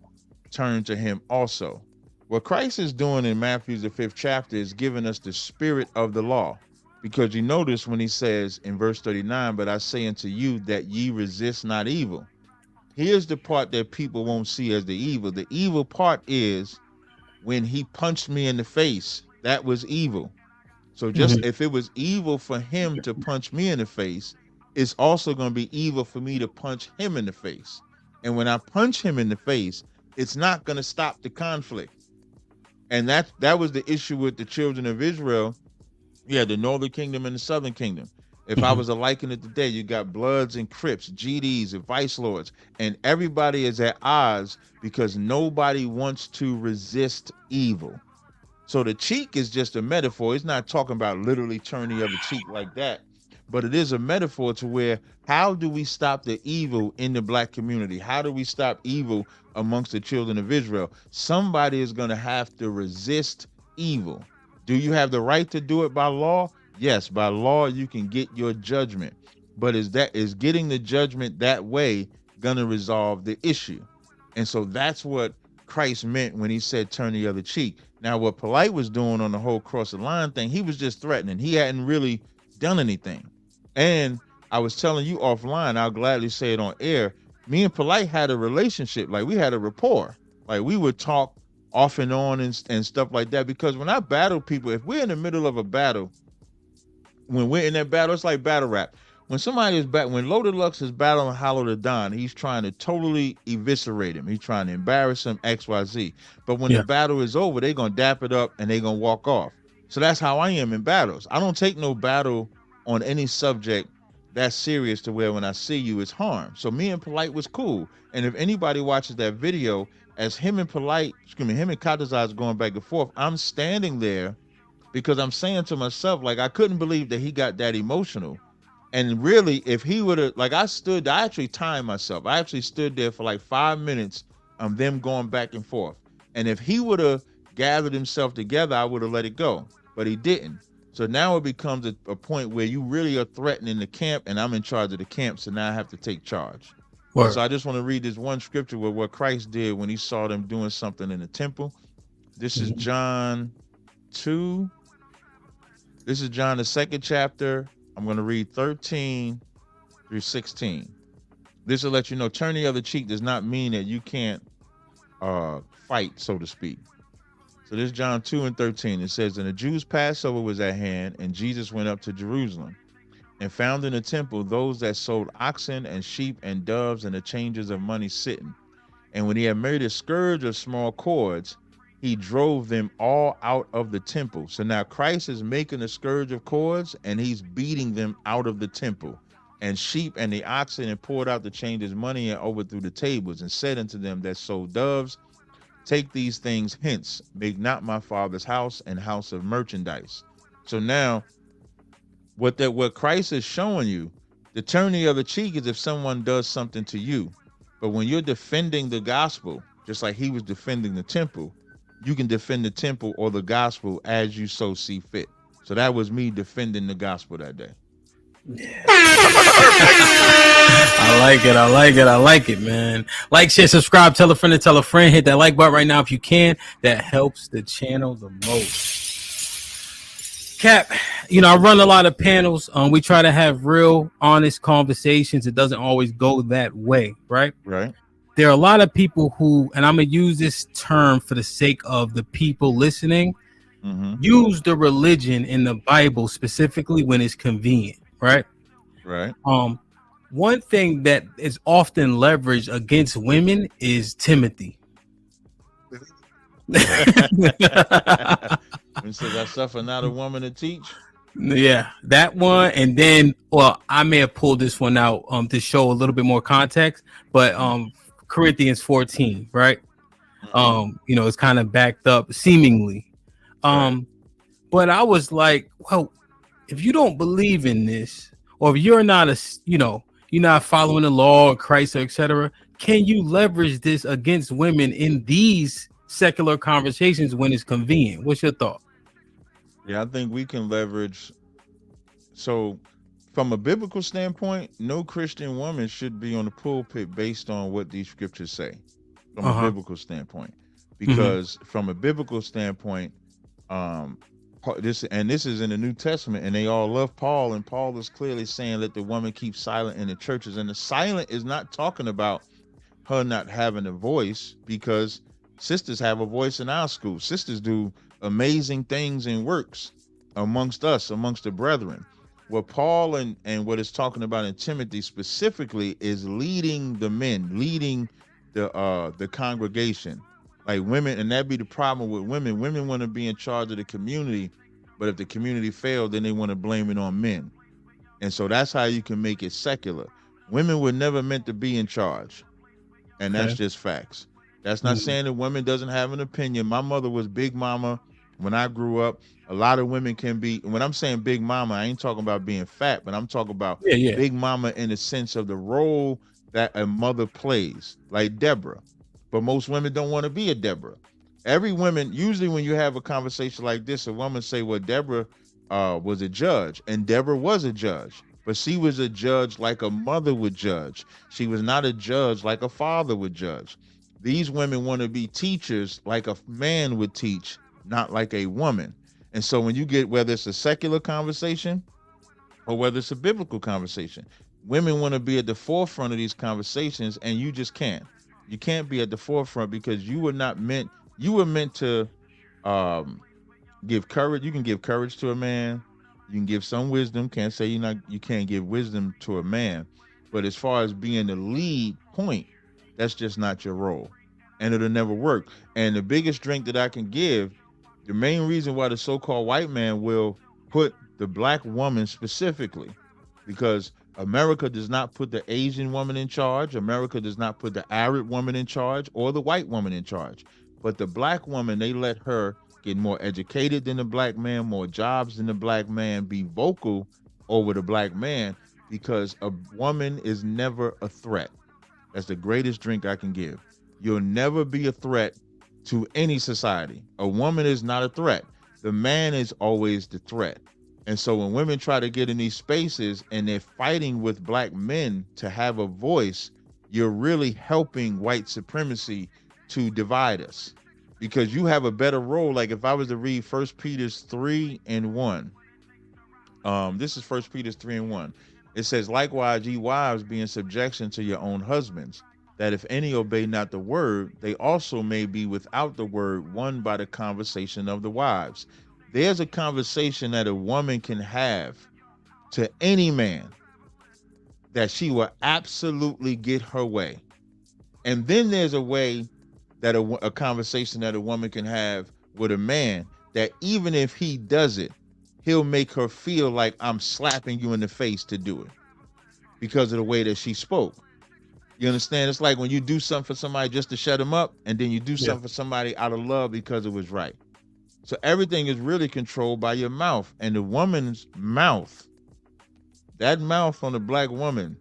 [SPEAKER 2] turn to him also. What Christ is doing in Matthew, the 5th chapter, is giving us the spirit of the law. Because you notice when he says in verse 39, but I say unto you that ye resist not evil. Here's the part that people won't see as the evil. The evil part is when he punched me in the face, that was evil. So just if it was evil for him to punch me in the face, it's also going to be evil for me to punch him in the face. And when I punch him in the face, it's not going to stop the conflict. And that was the issue with the children of Israel. Yeah, the northern kingdom and the southern kingdom. If I was to liken it today, you got Bloods and Crips, GDs and Vice Lords, and everybody is at odds because nobody wants to resist evil. So the cheek is just a metaphor. It's not talking about literally turn the other cheek like that. But it is a metaphor to where, how do we stop the evil in the black community? How do we stop evil amongst the children of Israel? Somebody is going to have to resist evil. Do you have the right to do it by law? Yes, by law, you can get your judgment. But is getting the judgment that way going to resolve the issue? And so that's what Christ meant when he said, turn the other cheek. Now, what Polite was doing on the whole cross the line thing, he was just threatening. He hadn't really done anything. And I was telling you offline, I'll gladly say it on air, me and Polite had a relationship, like we had a rapport. Like we would talk off and on and stuff like that. Because when I battle people, if we're in the middle of a battle, when we're in that battle, it's like battle rap. When somebody is when Loaded Lux is battling Hollow the Don, he's trying to totally eviscerate him. He's trying to embarrass him, XYZ. But when the battle is over, they're going to dap it up and they're going to walk off. So that's how I am in battles. I don't take no battle on any subject that's serious to where when I see you, it's harm. So me and Polite was cool. And if anybody watches that video, as him and Polite, him and Katazai is going back and forth, I'm standing there because I'm saying to myself, like, I couldn't believe that he got that emotional. And really, if he would have, like, I actually timed myself. I actually stood there for like 5 minutes of them going back and forth. And if he would have gathered himself together, I would have let it go. But he didn't. So now it becomes a point where you really are threatening the camp, and I'm in charge of the camp. So now I have to take charge. So I just want to read this one scripture with what Christ did when he saw them doing something in the temple. This is John 2. This is John, the 2nd chapter. I'm going to read 13 through 16. This will let you know, turn the other cheek does not mean that you can't fight, so to speak. So this is John 2 and 13. It says, and the Jews' Passover was at hand, and Jesus went up to Jerusalem and found in the temple those that sold oxen and sheep and doves and the changers of money sitting. And when he had made a scourge of small cords, he drove them all out of the temple. So now Christ is making a scourge of cords, and he's beating them out of the temple. And sheep and the oxen, and poured out the changers' money and overthrew the tables, and said unto them that sold doves, take these things hence, make not my Father's house an house of merchandise. So now what Christ is showing you, the turn the other cheek is if someone does something to you. But when you're defending the gospel, just like he was defending the temple, you can defend the temple or the gospel as you so see fit. So that was me defending the gospel that day.
[SPEAKER 1] Yeah. I like it, man. Like, share, subscribe, tell a friend to tell a friend. Hit that like button right now if you can. That helps the channel the most. Cap, I run a lot of panels. We try to have real, honest conversations. It doesn't always go that way, right?
[SPEAKER 2] Right.
[SPEAKER 1] There are a lot of people who, and I'm going to use this term for the sake of the people listening, use the religion in the Bible specifically when it's convenient, right?
[SPEAKER 2] Right.
[SPEAKER 1] One thing that is often leveraged against women is Timothy.
[SPEAKER 2] When says I suffer not a woman to teach.
[SPEAKER 1] Yeah, that one. And then, well, I may have pulled this one out to show a little bit more context, but Corinthians 14, right? It's kind of backed up seemingly. But I was like, well, if you don't believe in this, or if you're not you're not following the law or Christ, or etc., can you leverage this against women in these secular conversations when it's convenient? What's your thought?
[SPEAKER 2] Yeah, I think we can leverage. So from a biblical standpoint, no Christian woman should be on the pulpit based on what these scriptures say from a biblical standpoint. Because from a biblical standpoint, this is in the New Testament, and they all love Paul, and Paul is clearly saying let the woman keep silent in the churches. And the silent is not talking about her not having a voice, because sisters have a voice in our school. Sisters do amazing things and works amongst us, amongst the brethren. What Paul and what it's talking about in Timothy specifically is leading the men, leading the congregation. Like women, and that'd be the problem with women. Women want to be in charge of the community, but if the community failed, then they want to blame it on men. And so that's how you can make it secular. Women were never meant to be in charge. And that's just facts. That's not saying that women doesn't have an opinion. My mother was Big Mama when I grew up. A lot of women can be, when I'm saying Big Mama, I ain't talking about being fat, but I'm talking about Big Mama in the sense of the role that a mother plays, like Deborah. But most women don't want to be a Deborah. Every woman, usually when you have a conversation like this, a woman say, well, Deborah was a judge, and Deborah was a judge, but she was a judge like a mother would judge. She was not a judge like a father would judge. These women want to be teachers like a man would teach, not like a woman. And so when you get, whether it's a secular conversation or whether it's a biblical conversation, women want to be at the forefront of these conversations, and you just can't. You can't be at the forefront because you were meant to give courage. You can give courage to a man. You can give some wisdom. Can't say you can't give wisdom to a man. But as far as being the lead point, that's just not your role. And it'll never work. And the biggest drink that I can give, the main reason why the so-called white man will put the black woman specifically, because America does not put the Asian woman in charge. America does not put the Arab woman in charge or the white woman in charge. But the black woman, they let her get more educated than the black man, more jobs than the black man, be vocal over the black man, because a woman is never a threat. That's the greatest drink I can give. You'll never be a threat to any society. A woman is not a threat. The man is always the threat. And so when women try to get in these spaces and they're fighting with black men to have a voice, you're really helping white supremacy to divide us, because you have a better role. Like if I was to read 1 Peter 3:1, this is 1 Peter 3:1. It says, likewise, ye wives, be in subjection to your own husbands, that if any obey not the word, they also may be without the word, won by the conversation of the wives. There's a conversation that a woman can have to any man that she will absolutely get her way. And then there's a way that a conversation that a woman can have with a man that even if he does it, he'll make her feel like I'm slapping you in the face to do it because of the way that she spoke. You understand? It's like when you do something for somebody just to shut them up, and then you do something for somebody out of love because it was right. So everything is really controlled by your mouth. And the woman's mouth, that mouth on a black woman,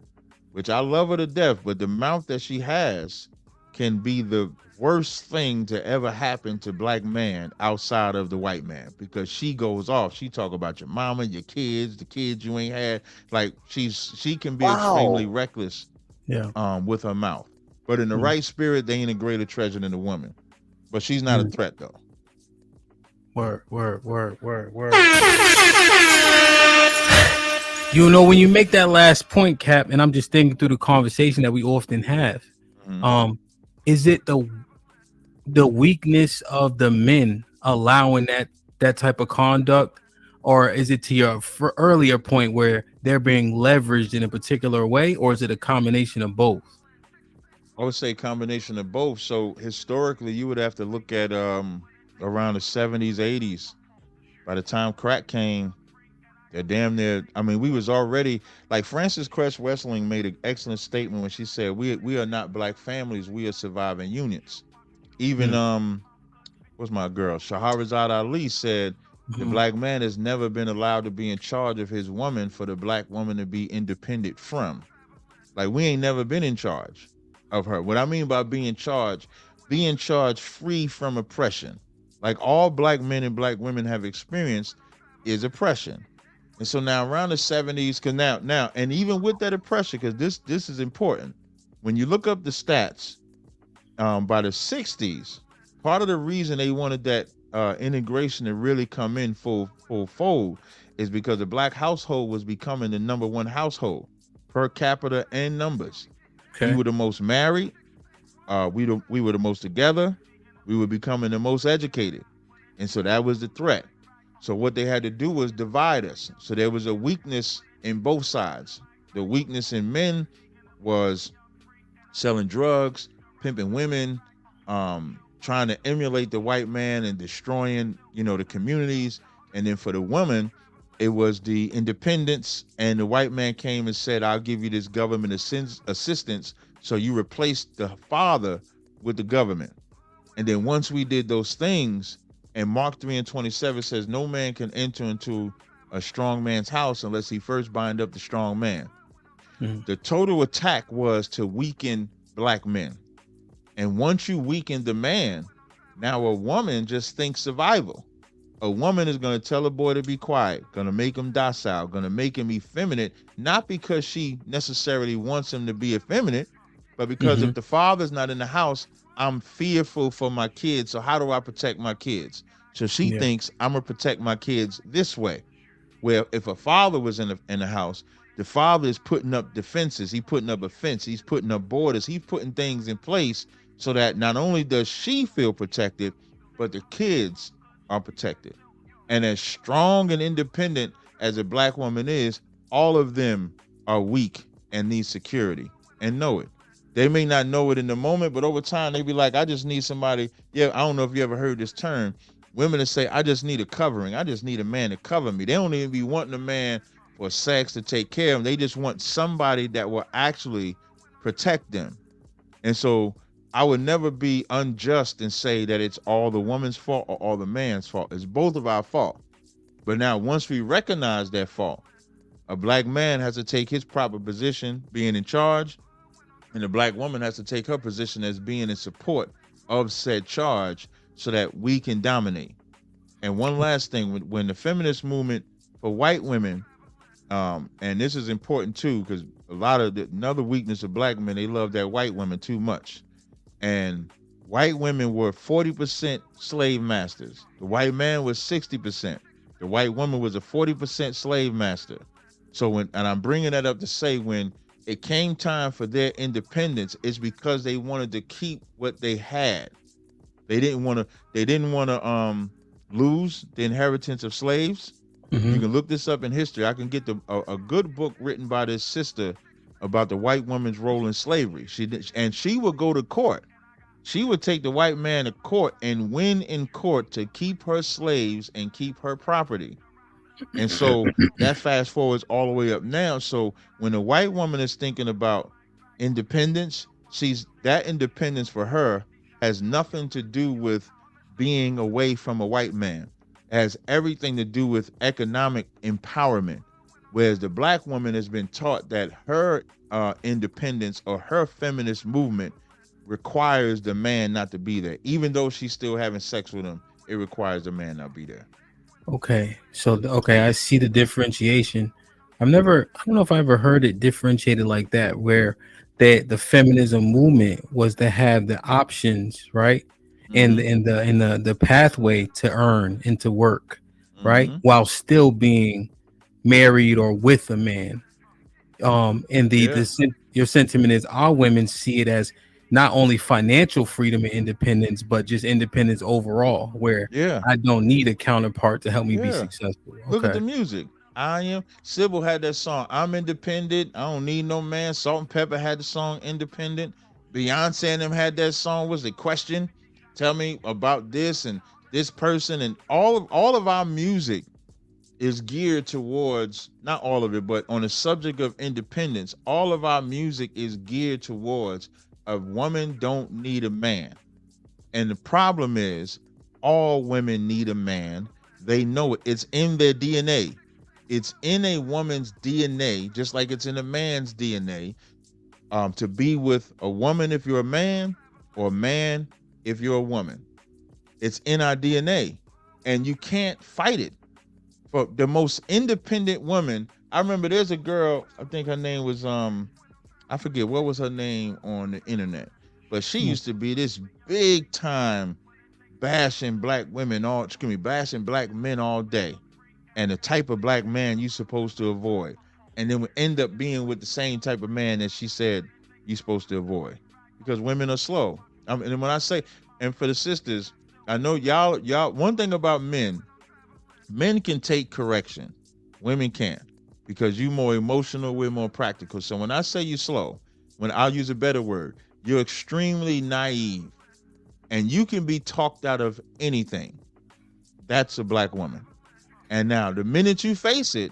[SPEAKER 2] which I love her to death, but the mouth that she has can be the worst thing to ever happen to black man outside of the white man, because she goes off. She talk about your mama, your kids, the kids you ain't had. Like she can be extremely reckless with her mouth. But in the right spirit, they ain't a greater treasure than the woman. But she's not a threat though.
[SPEAKER 1] Word. You know, when you make that last point, Cap, and I'm just thinking through the conversation that we often have, is it the weakness of the men allowing that type of conduct, or is it to your earlier point where they're being leveraged in a particular way, or is it a combination of both?
[SPEAKER 2] I would say combination of both. So historically, you would have to look at around the 70s, 80s. By the time crack came, they're damn near. I mean, we was already, like Frances Cress Wessling made an excellent statement when she said, "We are not black families. We are surviving units." Even what's my girl Shahrazad Ali said, "The black man has never been allowed to be in charge of his woman for the black woman to be independent from." Like we ain't never been in charge of her. What I mean by be in charge free from oppression. Like all black men and black women have experienced is oppression. And so now around the 70s, because now, and even with that oppression, because this is important. When you look up the stats, by the 60s, part of the reason they wanted that integration to really come in full fold is because the black household was becoming the #1 household per capita and numbers. Okay. We were the most married. We were the most together. We were becoming the most educated. And so that was the threat. So what they had to do was divide us. So there was a weakness in both sides. The weakness in men was selling drugs, pimping women, trying to emulate the white man and destroying, the communities. And then for the woman, it was the independence, and the white man came and said, "I'll give you this government assistance." So you replaced the father with the government. And then once we did those things, and Mark 3:27 says, "No man can enter into a strong man's house unless he first bind up the strong man." The total attack was to weaken black men. And once you weaken the man, now a woman just thinks survival. A woman is going to tell a boy to be quiet, going to make him docile, going to make him effeminate, not because she necessarily wants him to be effeminate, but because if the father's not in the house, I'm fearful for my kids. So how do I protect my kids? So she thinks I'm going to protect my kids this way. Where if a father was in the house, the father is putting up defenses. He's putting up a fence. He's putting up borders. He's putting things in place so that not only does she feel protected, but the kids are protected. And as strong and independent as a black woman is, all of them are weak and need security and know it. They may not know it in the moment, but over time they be like, "I just need somebody." Yeah, I don't know if you ever heard this term. Women that say, "I just need a covering. I just need a man to cover me." They don't even be wanting a man for sex to take care of them. They just want somebody that will actually protect them. And so I would never be unjust and say that it's all the woman's fault or all the man's fault. It's both of our fault. But now, once we recognize that fault, a black man has to take his proper position, being in charge, and the black woman has to take her position as being in support of said charge so that we can dominate. And one last thing, when the feminist movement for white women, and this is important too, because a lot of another weakness of black men, they love that white women too much. And white women were 40% slave masters. The white man was 60%. The white woman was a 40% slave master. So and I'm bringing that up to say, when it came time for their independence, it's because they wanted to keep what they had. They didn't want to lose the inheritance of slaves.
[SPEAKER 1] Mm-hmm.
[SPEAKER 2] You can look this up in history. I can get a good book written by this sister about the white woman's role in slavery. She would go to court. She would take the white man to court and win in court to keep her slaves and keep her property. And so that fast forwards all the way up now. So when a white woman is thinking about independence, that independence for her has nothing to do with being away from a white man. It has everything to do with economic empowerment. Whereas the black woman has been taught that her independence or her feminist movement requires the man not to be there. Even though she's still having sex with him, it requires the man not be there.
[SPEAKER 1] Okay, so I see the differentiation. I don't know if I ever heard it differentiated like that, where the feminism movement was to have the options, right, and the pathway to earn and to work, right, while still being married or with a man. And your sentiment is our women see it as not only financial freedom and independence, but just independence overall, where I don't need a counterpart to help me be successful. Okay.
[SPEAKER 2] Look at the music. Sybil had that song, I'm independent, I don't need no man. Salt and Pepper had the song Independent. Beyonce and them had that song, was the question? Tell me about this and this person. And all of our music is geared towards, not all of it, but on the subject of independence, all of our music is geared towards a woman don't need a man. And the problem is all women need a man. They know it. It's in their DNA. It's in a woman's DNA, just like it's in a man's DNA, to be with a woman if you're a man, or a man if you're a woman. It's in our DNA, and you can't fight it. For the most independent woman, I remember there's a girl, I think her name was I forget what was her name on the internet, but she used to be this big time bashing black men all day, and the type of black man you're supposed to avoid, and then would end up being with the same type of man that she said you're supposed to avoid, because women are slow. And when I say, and for the sisters, I know y'all, one thing about men can take correction, women can't. Because you're more emotional, we're more practical. So when I say you're slow, when I'll use a better word, you're extremely naive, and you can be talked out of anything. That's a black woman. And now the minute you face it,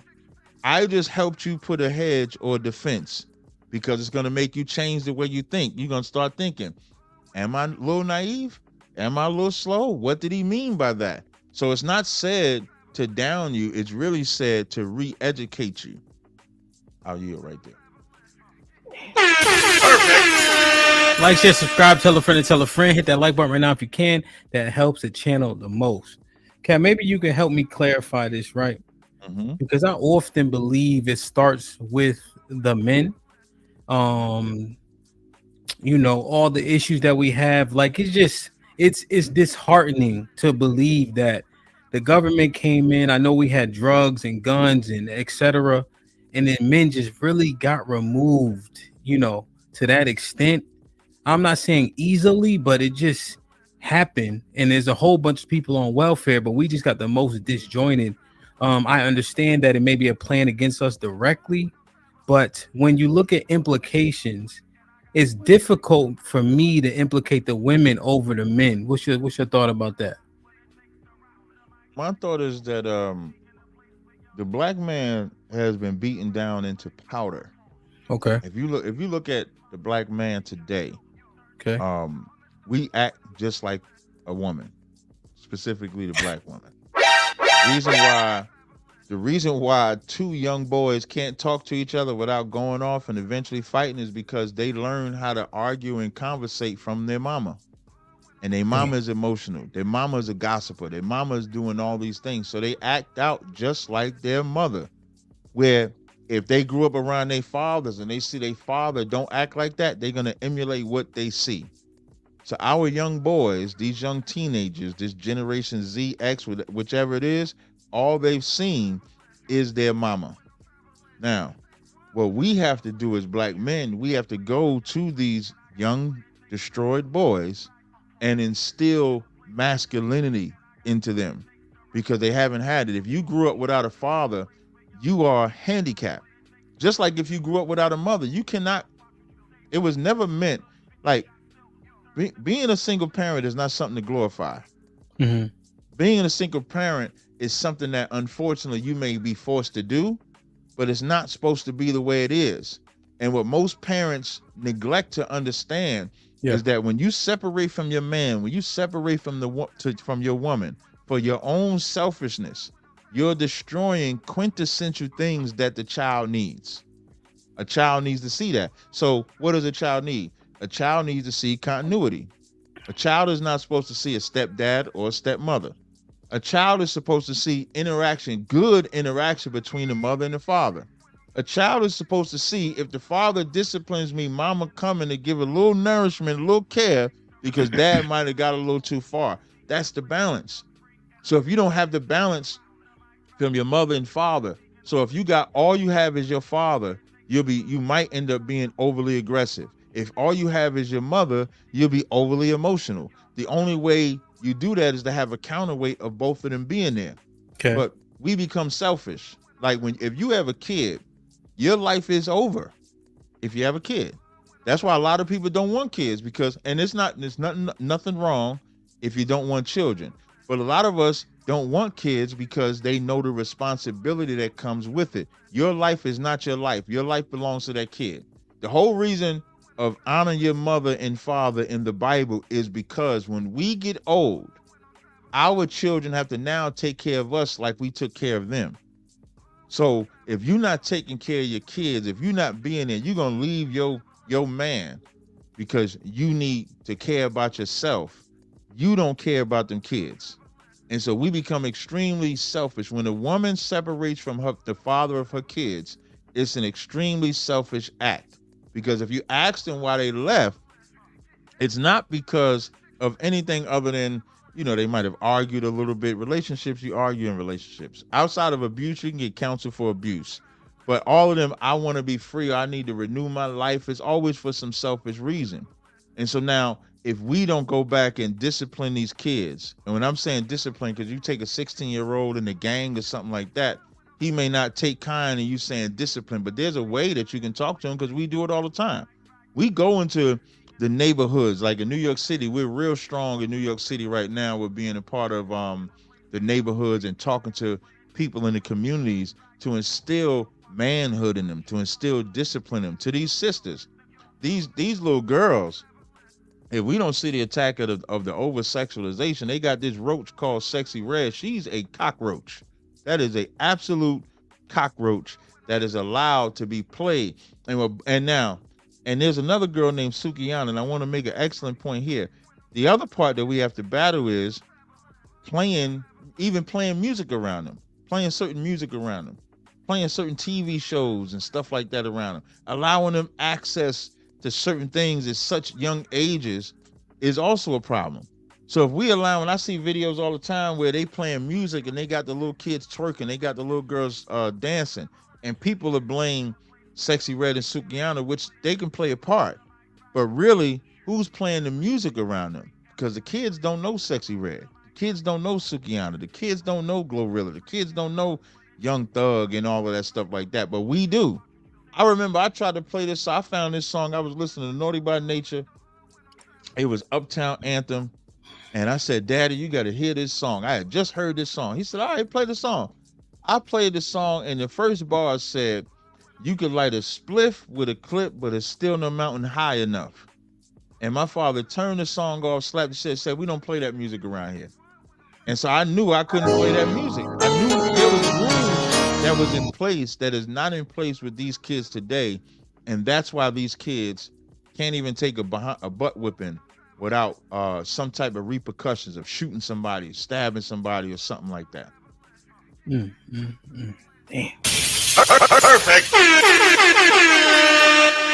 [SPEAKER 2] I just helped you put a hedge or a defense, because it's going to make you change the way you think. You're going to start thinking, am I a little naive? Am I a little slow? What did he mean by that? So it's not said to down you, it's really said to re-educate you. I'll yield right there.
[SPEAKER 1] Perfect. Like, share, subscribe, tell a friend and tell a friend. Hit that like button right now if you can. That helps the channel the most. Kat, maybe you can help me clarify this, right? Because I often believe it starts with the men. You know, all the issues that we have, like, it's disheartening to believe that the government came in. I know we had drugs and guns and etc. And then men just really got removed, you know, to that extent. I'm not saying easily, but it just happened. And there's a whole bunch of people on welfare, but we just got the most disjointed. I understand that it may be a plan against us directly, but when you look at implications, it's difficult for me to implicate the women over the men. What's your thought about that?
[SPEAKER 2] My thought is that the black man has been beaten down into powder.
[SPEAKER 1] Okay.
[SPEAKER 2] If you look at the black man today,
[SPEAKER 1] Okay.
[SPEAKER 2] We act just like a woman, specifically the black woman. The reason why two young boys can't talk to each other without going off and eventually fighting is because they learn how to argue and conversate from their mama. And their mama is emotional. Their mama is a gossiper. Their mama is doing all these things. So they act out just like their mother. Where if they grew up around their fathers and they see their father don't act like that, they're going to emulate what they see. So our young boys, these young teenagers, this Generation Z, X, whichever it is, all they've seen is their mama. Now, what we have to do as black men, we have to go to these young destroyed boys and instill masculinity into them because they haven't had it. If you grew up without a father, you are handicapped. Just like if you grew up without a mother, you cannot, it was never meant, like being a single parent is not something to glorify.
[SPEAKER 1] Mm-hmm.
[SPEAKER 2] Being a single parent is something that unfortunately you may be forced to do, but it's not supposed to be the way it is. And what most parents neglect to understand is that when you separate from your man, when you separate from from your woman for your own selfishness, you're destroying quintessential things that the child needs. A child needs to see that. So what does a child need? A child needs to see continuity. A child is not supposed to see a stepdad or a stepmother. A child is supposed to see interaction, good interaction between the mother and the father. A child is supposed to see if the father disciplines me, mama coming to give a little nourishment, a little care, because dad might have got a little too far. That's the balance. So if you don't have the balance from your mother and father, so if you got all you have is your father, you might end up being overly aggressive. If all you have is your mother, you'll be overly emotional. The only way you do that is to have a counterweight of both of them being there.
[SPEAKER 1] Okay.
[SPEAKER 2] But we become selfish. Like if you have a kid, your life is over if you have a kid. That's why a lot of people don't want kids because, and there's nothing wrong if you don't want children. But a lot of us don't want kids because they know the responsibility that comes with it. Your life is not your life. Your life belongs to that kid. The whole reason of honoring your mother and father in the Bible is because when we get old, our children have to now take care of us like we took care of them. So if you're not taking care of your kids, if you're not being there, you're going to leave your man because you need to care about yourself. You don't care about them kids. And so we become extremely selfish. When a woman separates from the father of her kids, it's an extremely selfish act. Because if you ask them why they left, it's not because of anything other than, they might have argued a little bit. Relationships, you argue in relationships. Outside of abuse, you can get counsel for abuse. But all of them, I want to be free. I need to renew my life. It's always for some selfish reason. And so now, if we don't go back and discipline these kids, and when I'm saying discipline, because you take a 16-year-old in a gang or something like that, he may not take kind of you saying discipline, but there's a way that you can talk to him because we do it all the time. We go into the neighborhoods, like in New York City, we're real strong in New York City right now. We're being a part of the neighborhoods and talking to people in the communities to instill manhood in them, to instill discipline in them. To these sisters, these little girls, if we don't see the attack of the over-sexualization, they got this roach called Sexy Red. She's a cockroach. That is a absolute cockroach that is allowed to be played. And there's another girl named Sukiyana, and I want to make an excellent point here. The other part that we have to battle is playing music around them, playing certain music around them, playing certain TV shows and stuff like that around them, allowing them access to certain things at such young ages is also a problem. So if we allow, and I see videos all the time where they playing music and they got the little kids twerking, they got the little girls dancing, and people are blaming Sexy Red and Sukiyana, which they can play a part. But really, who's playing the music around them? Because the kids don't know Sexy Red. The kids don't know Sukiyana. The kids don't know Glorilla. The kids don't know Young Thug and all of that stuff like that. But we do. I remember I tried to play this. So I found this song. I was listening to Naughty by Nature. It was Uptown Anthem. And I said, Daddy, you got to hear this song. I had just heard this song. He said, all right, play the song. I played the song, and the first bar said, you could light a spliff with a clip, but it's still no mountain high enough. And my father turned the song off, slapped the shit, said, "We don't play that music around here." And so I knew I couldn't play that music. I knew there was rules that was in place that is not in place with these kids today. And that's why these kids can't even take a butt whipping without some type of repercussions of shooting somebody, stabbing somebody, or something like that.
[SPEAKER 1] Damn.
[SPEAKER 3] Perfect.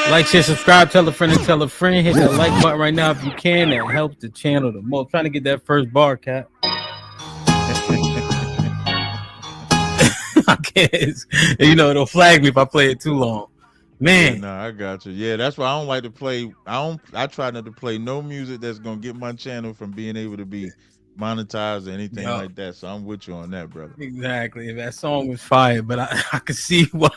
[SPEAKER 1] Like, share, subscribe, tell a friend, and tell a friend. Hit that like button right now if you can. That helps the channel the most. Trying to get that first bar, Cap. I can't. You know, it'll flag me if I play it too long. Man.
[SPEAKER 2] Yeah, no, I got you. Yeah, that's why I don't like to play. I try not to play no music that's gonna get my channel from being able to be monetized or anything like that. So I'm with you on that, brother.
[SPEAKER 1] Exactly. That song was fire, but I could see why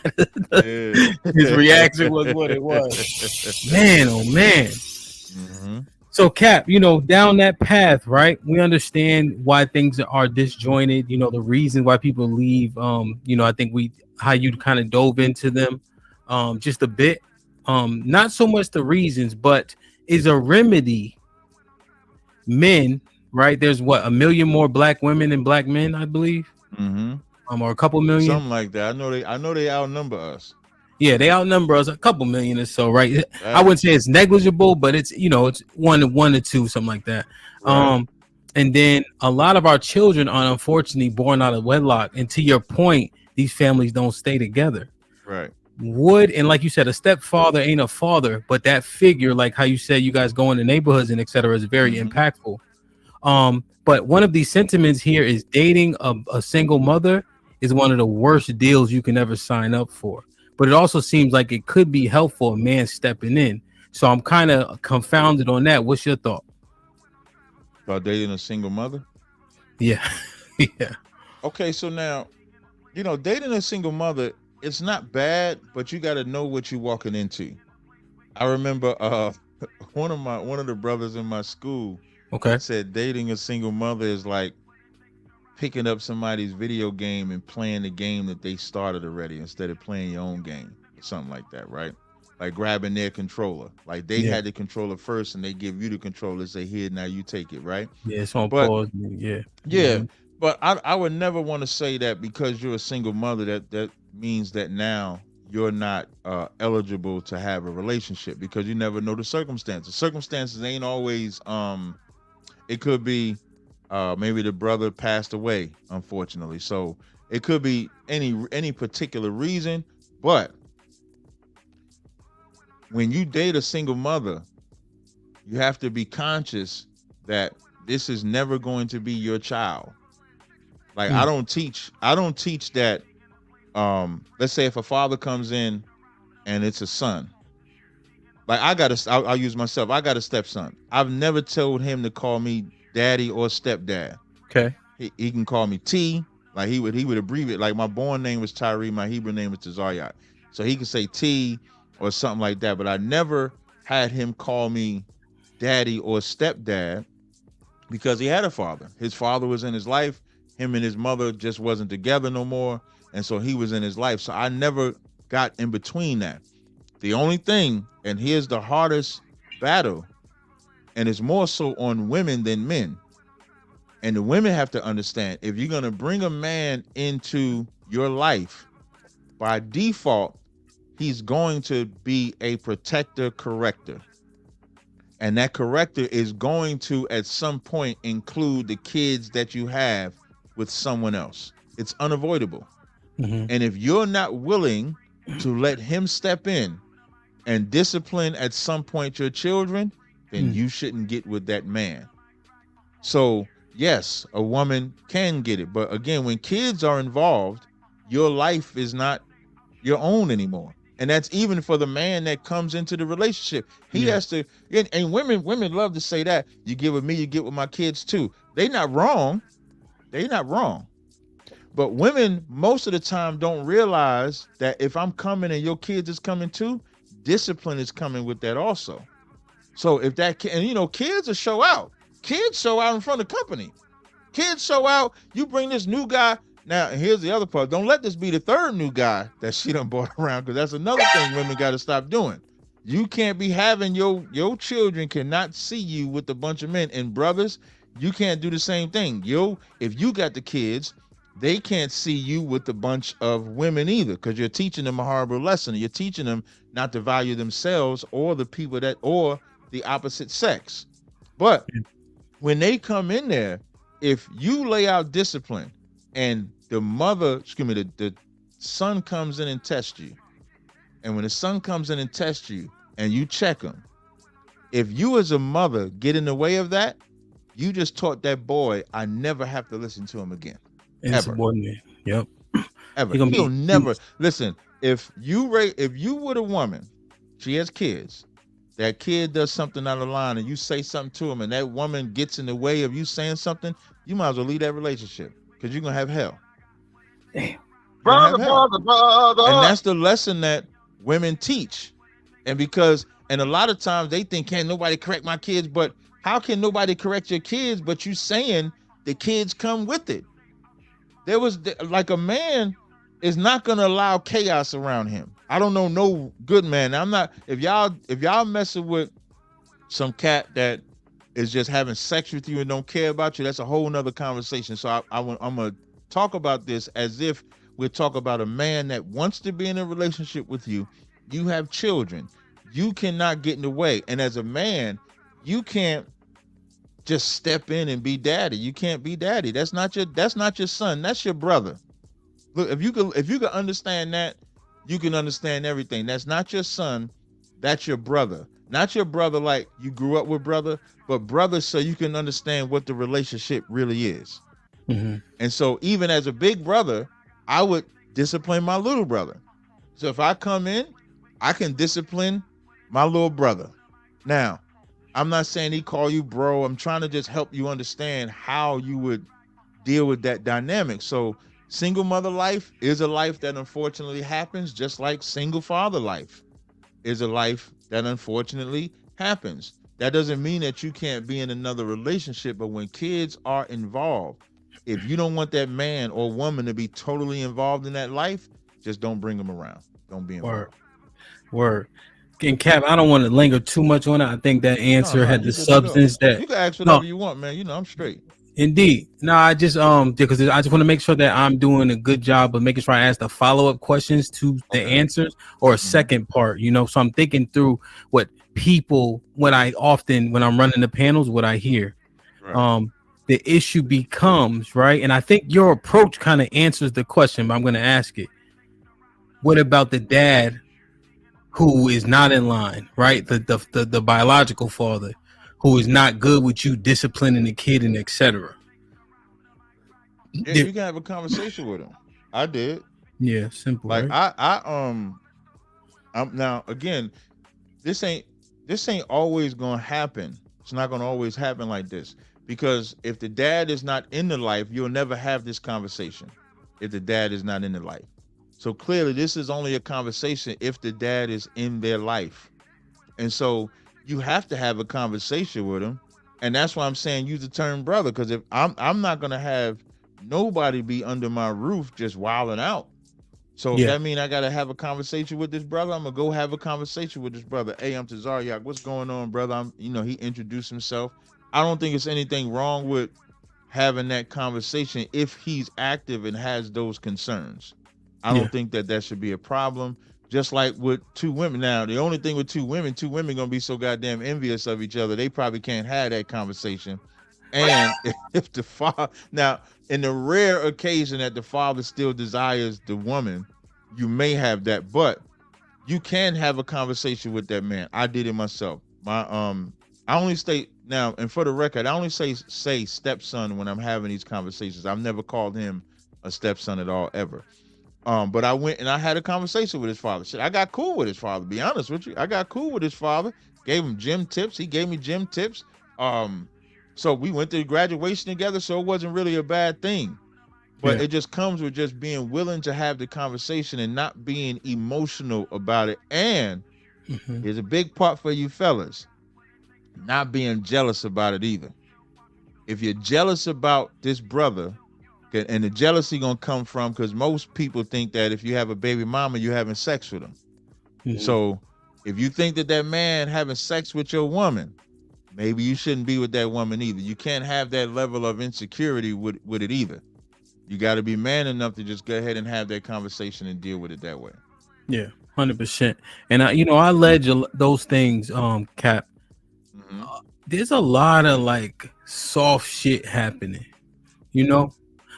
[SPEAKER 1] his reaction was what it was. Man, oh man.
[SPEAKER 2] Mm-hmm.
[SPEAKER 1] So, Cap, you know, down that path, right? We understand why things are disjointed. You know, the reason why people leave. You know, I think how you kind of dove into them, just a bit. Not so much the reasons, but is a remedy. Men, right? There's what, 1 million more black women than black men, I believe.
[SPEAKER 2] Mm-hmm.
[SPEAKER 1] Or a couple million,
[SPEAKER 2] something like that. I know they outnumber us.
[SPEAKER 1] Yeah, they outnumber us a couple million or so, right? I wouldn't say it's negligible, but it's, you know, it's one to two, something like that. Right. And then a lot of our children are unfortunately born out of wedlock. And to your point, these families don't stay together.
[SPEAKER 2] Right.
[SPEAKER 1] And like you said, a stepfather ain't a father, but that figure, like how you said, you guys go in the neighborhoods and etc., is very impactful. But one of these sentiments here is dating a single mother is one of the worst deals you can ever sign up for. But it also seems like it could be helpful, a man stepping in. So I'm kind of confounded on that. What's your thought?
[SPEAKER 2] About dating a single mother?
[SPEAKER 1] Yeah. Yeah. Okay,
[SPEAKER 2] so now, you know, dating a single mother, it's not bad, but you got to know what you're walking into. I remember one of the brothers in my school said dating a single mother is like picking up somebody's video game and playing the game that they started already instead of playing your own game or something like that, right? Like grabbing their controller. Like they had the controller first and they give you the controller, say, "Here, now you take it," right?
[SPEAKER 1] Yeah, it's on pause. Yeah.
[SPEAKER 2] Yeah. But I would never want to say that because you're a single mother, that means that now you're not eligible to have a relationship, because you never know the circumstances. Circumstances ain't always it could be maybe the brother passed away, unfortunately. So it could be any particular reason. But when you date a single mother, you have to be conscious that this is never going to be your child. Like I don't teach that. Let's say if a father comes in and it's a son. Like I'll use myself. I got a stepson. I've never told him to call me daddy or stepdad.
[SPEAKER 1] Okay.
[SPEAKER 2] He can call me T. Like he would abbreviate. Like my born name was Tyree, my Hebrew name was Tazariot. So he could say T or something like that. But I never had him call me daddy or stepdad because he had a father. His father was in his life. Him and his mother just wasn't together no more. And so he was in his life. So I never got in between that. The only thing, and here's the hardest battle, and it's more so on women than men. And the women have to understand, if you're going to bring a man into your life, by default, he's going to be a protector, corrector. And that corrector is going to, at some point, include the kids that you have with someone else. It's unavoidable. And if you're not willing to let him step in and discipline at some point your children, then you shouldn't get with that man. So yes, a woman can get it. But again, when kids are involved, your life is not your own anymore. And that's even for the man that comes into the relationship. He has to, and women love to say that. You get with me, you get with my kids too. They're not wrong. They're not wrong. But women, most of the time, don't realize that if I'm coming and your kids is coming too, discipline is coming with that also. So if that, and you know, kids will show out. Kids show out in front of company. Kids show out. You bring this new guy. Now, here's the other part. Don't let this be the third new guy that she done brought around, because that's another thing women got to stop doing.
[SPEAKER 13] You can't be having your children cannot see you with a bunch of men. And brothers, you can't do the same thing. If you got the kids, they can't see you with a bunch of women either, because you're teaching them a horrible lesson. You're teaching them not to value themselves or the people or the opposite sex. But when they come in there, if you lay out discipline and the son comes in and tests you, and when the son comes in and tests you and you check him, if you as a mother get in the way of that, you just taught that boy, I never have to listen to him again.
[SPEAKER 1] Insubordinate. Yep.
[SPEAKER 13] Ever. He'll never listen. If you with a woman, she has kids, that kid does something out of line and you say something to him and that woman gets in the way of you saying something, you might as well leave that relationship, because you're gonna have hell.
[SPEAKER 1] Damn.
[SPEAKER 2] Brother.
[SPEAKER 13] And that's the lesson that women teach. And a lot of times they think, can't nobody correct my kids? But how can nobody correct your kids? But you saying the kids come with it. There was like, a man is not going to allow chaos around him. I don't know no good man. I'm not, if y'all messing with some cat that is just having sex with you and don't care about you, that's a whole nother conversation. So I'm going to talk about this as if we're talking about a man that wants to be in a relationship with you. You have children. You cannot get in the way. And as a man, you can't just step in and be daddy. You can't be daddy. That's not your son. That's your brother. Look, if you can understand that, you can understand everything. That's not your son. That's your brother. Not your brother like you grew up with brother, but brother so you can understand what the relationship really is.
[SPEAKER 1] Mm-hmm.
[SPEAKER 13] And so even as a big brother, I would discipline my little brother. So if I come in, I can discipline my little brother. Now, I'm not saying he call you bro. I'm trying to just help you understand how you would deal with that dynamic. So single mother life is a life that unfortunately happens, just like single father life is a life that unfortunately happens. That doesn't mean that you can't be in another relationship, but when kids are involved, if you don't want that man or woman to be totally involved in that life, just don't bring them around. Don't be involved.
[SPEAKER 1] Word. And Cap, I don't want to linger too much on it. I think that answer had the substance that
[SPEAKER 13] you can ask whatever you want, man. You know, I'm straight.
[SPEAKER 1] Indeed. No, I just because I just want to make sure that I'm doing a good job of making sure I ask the follow-up questions to the answers, or a second part, you know. So I'm thinking through what I often when I'm running the panels, what I hear. Right. The issue becomes, right, and I think your approach kind of answers the question, but I'm going to ask it. What about the dad who is not in line, right? The biological father who is not good with you disciplining the kid and etc.
[SPEAKER 13] Yeah, you can have a conversation with him. I did.
[SPEAKER 1] Yeah, simple.
[SPEAKER 13] Like
[SPEAKER 1] right?
[SPEAKER 13] I'm now again, this ain't always gonna happen. It's not gonna always happen like this, because if the dad is not in the life, you'll never have this conversation. If the dad is not in the life. So clearly this is only a conversation if the dad is in their life. And so you have to have a conversation with him. And that's why I'm saying use the term brother, because if I'm not gonna have nobody be under my roof just wilding out. So if that means I gotta have a conversation with this brother, I'm gonna go have a conversation with this brother. Hey, I'm Tazaryak. What's going on, brother? He introduced himself. I don't think it's anything wrong with having that conversation if he's active and has those concerns. I don't think that should be a problem. Just like with two women. Now, the only thing with two women gonna be so goddamn envious of each other, they probably can't have that conversation. And if the father, now, in the rare occasion that the father still desires the woman, you may have that, but you can have a conversation with that man. I did it myself. I only state now, and for the record, I only say stepson when I'm having these conversations. I've never called him a stepson at all, ever. But I went and I had a conversation with his father. Shit, I got cool with his father, to be honest with you. I got cool with his father, gave him gym tips. He gave me gym tips. So we went to graduation together, so it wasn't really a bad thing. But it just comes with just being willing to have the conversation and not being emotional about it. And here's a big part for you fellas, not being jealous about it either. If you're jealous about this brother, and the jealousy gonna come from, because most people think that if you have a baby mama, you're having sex with them. So If you think that man having sex with your woman, maybe you shouldn't be with that woman either. You can't have that level of insecurity with it either. You got to be man enough to just go ahead and have that conversation and deal with it that way.
[SPEAKER 1] Yeah, 100%. And I allege those things, Cap. There's a lot of like soft shit happening,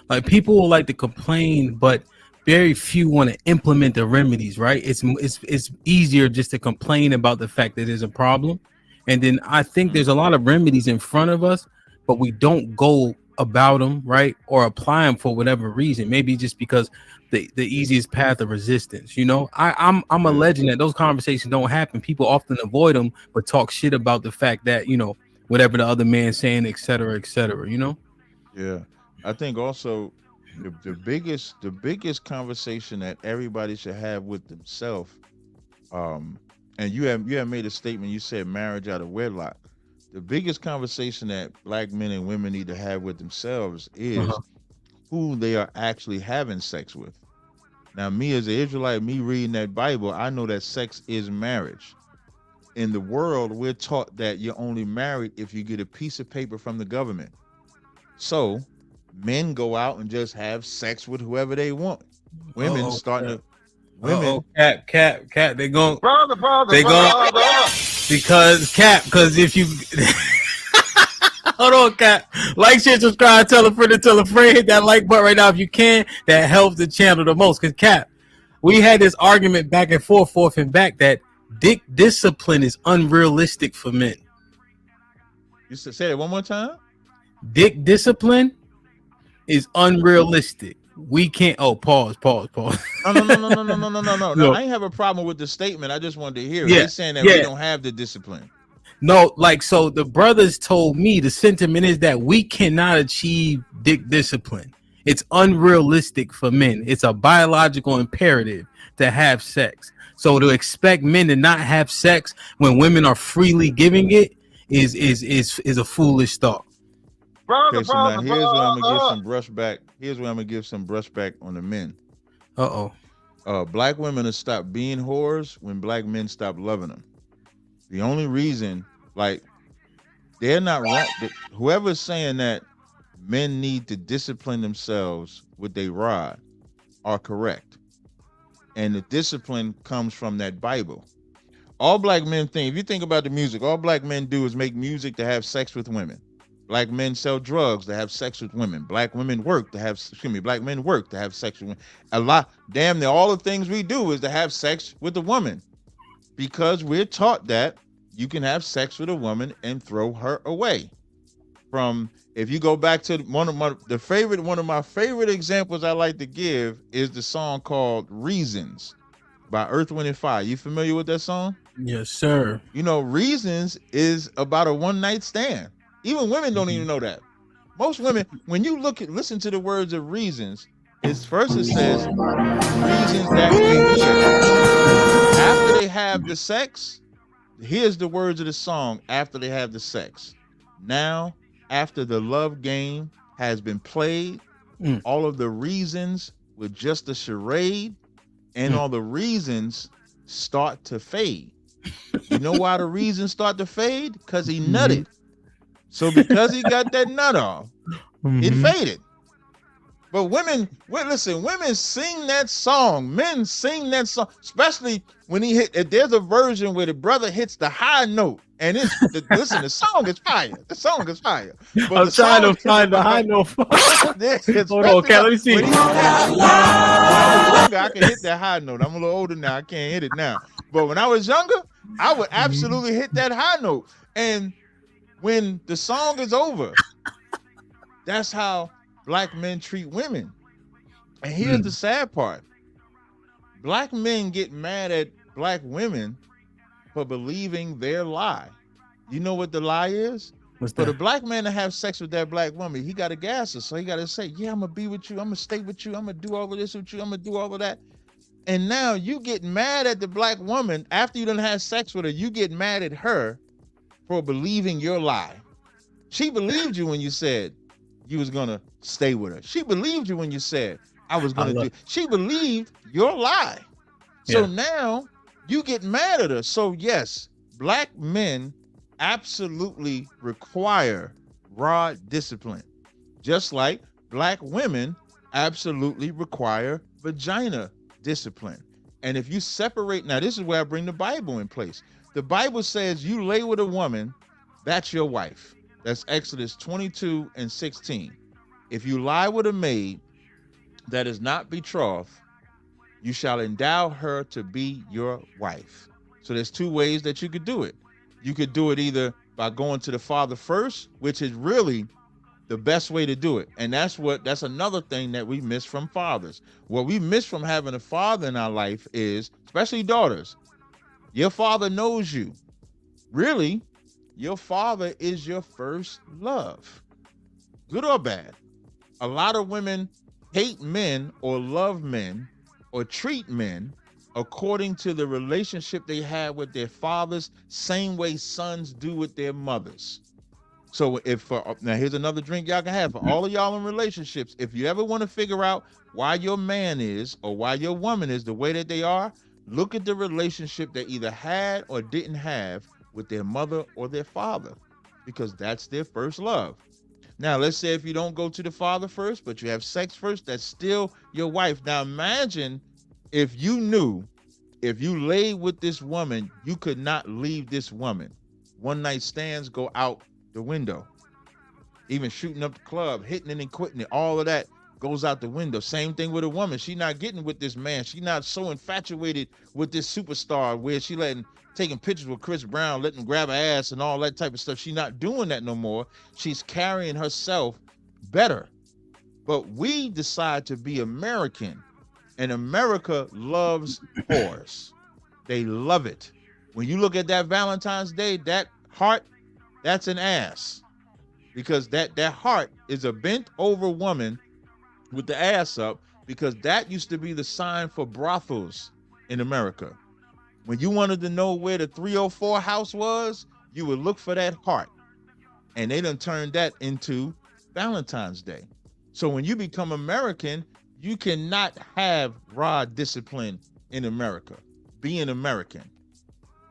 [SPEAKER 1] like people will like to complain, but very few want to implement the remedies, right? It's easier just to complain about the fact that there's a problem. And then I think there's a lot of remedies in front of us, but we don't go about them, right? Or apply them for whatever reason. Maybe just because the easiest path of resistance, I'm alleging that those conversations don't happen. People often avoid them, but talk shit about the fact that, whatever the other man's saying, et cetera,
[SPEAKER 13] Yeah. I think also the biggest conversation that everybody should have with themselves, and you have made a statement, you said marriage out of wedlock. The biggest conversation that black men and women need to have with themselves is who they are actually having sex with. Now, me as an Israelite, me reading that Bible, I know that sex is marriage. In the world, we're taught that you're only married if you get a piece of paper from the government. So men go out and just have sex with whoever they want. Women
[SPEAKER 1] Cap, they going
[SPEAKER 3] Brother.
[SPEAKER 1] because if you hold on, Cap, like, share, subscribe, tell a friend, hit that like button right now if you can. That helps the channel the most. Because Cap, we had this argument back and forth and back that dick discipline is unrealistic for men.
[SPEAKER 13] You say it one more time.
[SPEAKER 1] Dick discipline is unrealistic. We can't. Oh, pause.
[SPEAKER 13] No. I ain't have a problem with the statement. I just wanted to hear it. They're saying that we don't have the discipline.
[SPEAKER 1] No, like, so the brothers told me the sentiment is that we cannot achieve dick discipline. It's unrealistic for men. It's a biological imperative to have sex. So to expect men to not have sex when women are freely giving it is a foolish thought.
[SPEAKER 13] Okay, so now here's where I'm gonna give some brushback. Here's where I'm gonna give some brushback on the men. Black women will stop being whores when black men stop loving them. The only reason, like, they're not wrong. Whoever's saying that men need to discipline themselves with their rod are correct. And the discipline comes from that Bible. All black men think, if you think about the music, all black men do is make music to have sex with women. Black men sell drugs to have sex with women. Black men work to have sex with women. Damn near all the things we do is to have sex with a woman. Because we're taught that you can have sex with a woman and throw her away. If you go back to one of my favorite examples I like to give is the song called Reasons by Earth, Wind & Fire. You familiar with that song?
[SPEAKER 1] Yes, sir.
[SPEAKER 13] Reasons is about a one-night stand. Even women don't even know that. Most women, when you listen to the words of Reasons, it says reasons that we give. After they have the sex, here's the words of the song after they have the sex. Now, after the love game has been played, all of the reasons were just a charade, and all the reasons start to fade. You know why the reasons start to fade? Because he nutted. So because he got that nut off, it faded. But women sing that song. Men sing that song, especially when if there's a version where the brother hits the high note, and listen, the song is fire. The song is fire. But
[SPEAKER 1] I'm trying to find the high note. Hold on, okay, let me see.
[SPEAKER 13] When I was younger, I could hit that high note. I'm a little older now. I can't hit it now. But when I was younger, I would absolutely hit that high note. And when the song is over, that's how black men treat women. And here's the sad part. Black men get mad at black women for believing their lie. You know what the lie is? For the black man to have sex with that black woman, he got to gas her. So he got to say, yeah, I'm going to be with you. I'm going to stay with you. I'm going to do all of this with you. I'm going to do all of that. And now you get mad at the black woman after you done had sex with her. You get mad at her for believing your lie. She believed you when you said you was going to stay with her. She believed you when you said I was going to do. She believed your lie. So now you get mad at her. So yes, black men absolutely require raw discipline, just like black women absolutely require vagina discipline. And if you separate, now this is where I bring the Bible in place. The Bible says you lay with a woman, that's your wife. That's Exodus 22:16. If you lie with a maid that is not betrothed, you shall endow her to be your wife. So there's two ways that you could do it. You could do it either by going to the father first, which is really the best way to do it. And that's another thing that we miss from fathers. What we miss from having a father in our life is, especially daughters, your father knows you. Really, your father is your first love, good or bad. A lot of women hate men or love men or treat men according to the relationship they had with their fathers, same way sons do with their mothers. So now here's another drink y'all can have for all of y'all in relationships. If you ever want to figure out why your man is or why your woman is the way that they are, look at the relationship they either had or didn't have with their mother or their father, because that's their first love. Now, let's say if you don't go to the father first, but you have sex first, that's still your wife. Now, imagine if you knew if you laid with this woman, you could not leave this woman. One night stands go out the window. Even shooting up the club, hitting it and quitting it, all of that goes out the window. Same thing with a woman. She not getting with this man. She not so infatuated with this superstar where she taking pictures with Chris Brown, letting him grab her ass and all that type of stuff. She's not doing that no more. She's carrying herself better. But we decide to be American, and America loves whores. They love it. When you look at that Valentine's Day, that heart, that's an ass, because that heart is a bent over woman with the ass up, because that used to be the sign for brothels in America. When you wanted to know where the 304 house was, you would look for that heart, and they done turned that into Valentine's Day. So when you become American, you cannot have raw discipline in America. Be an American.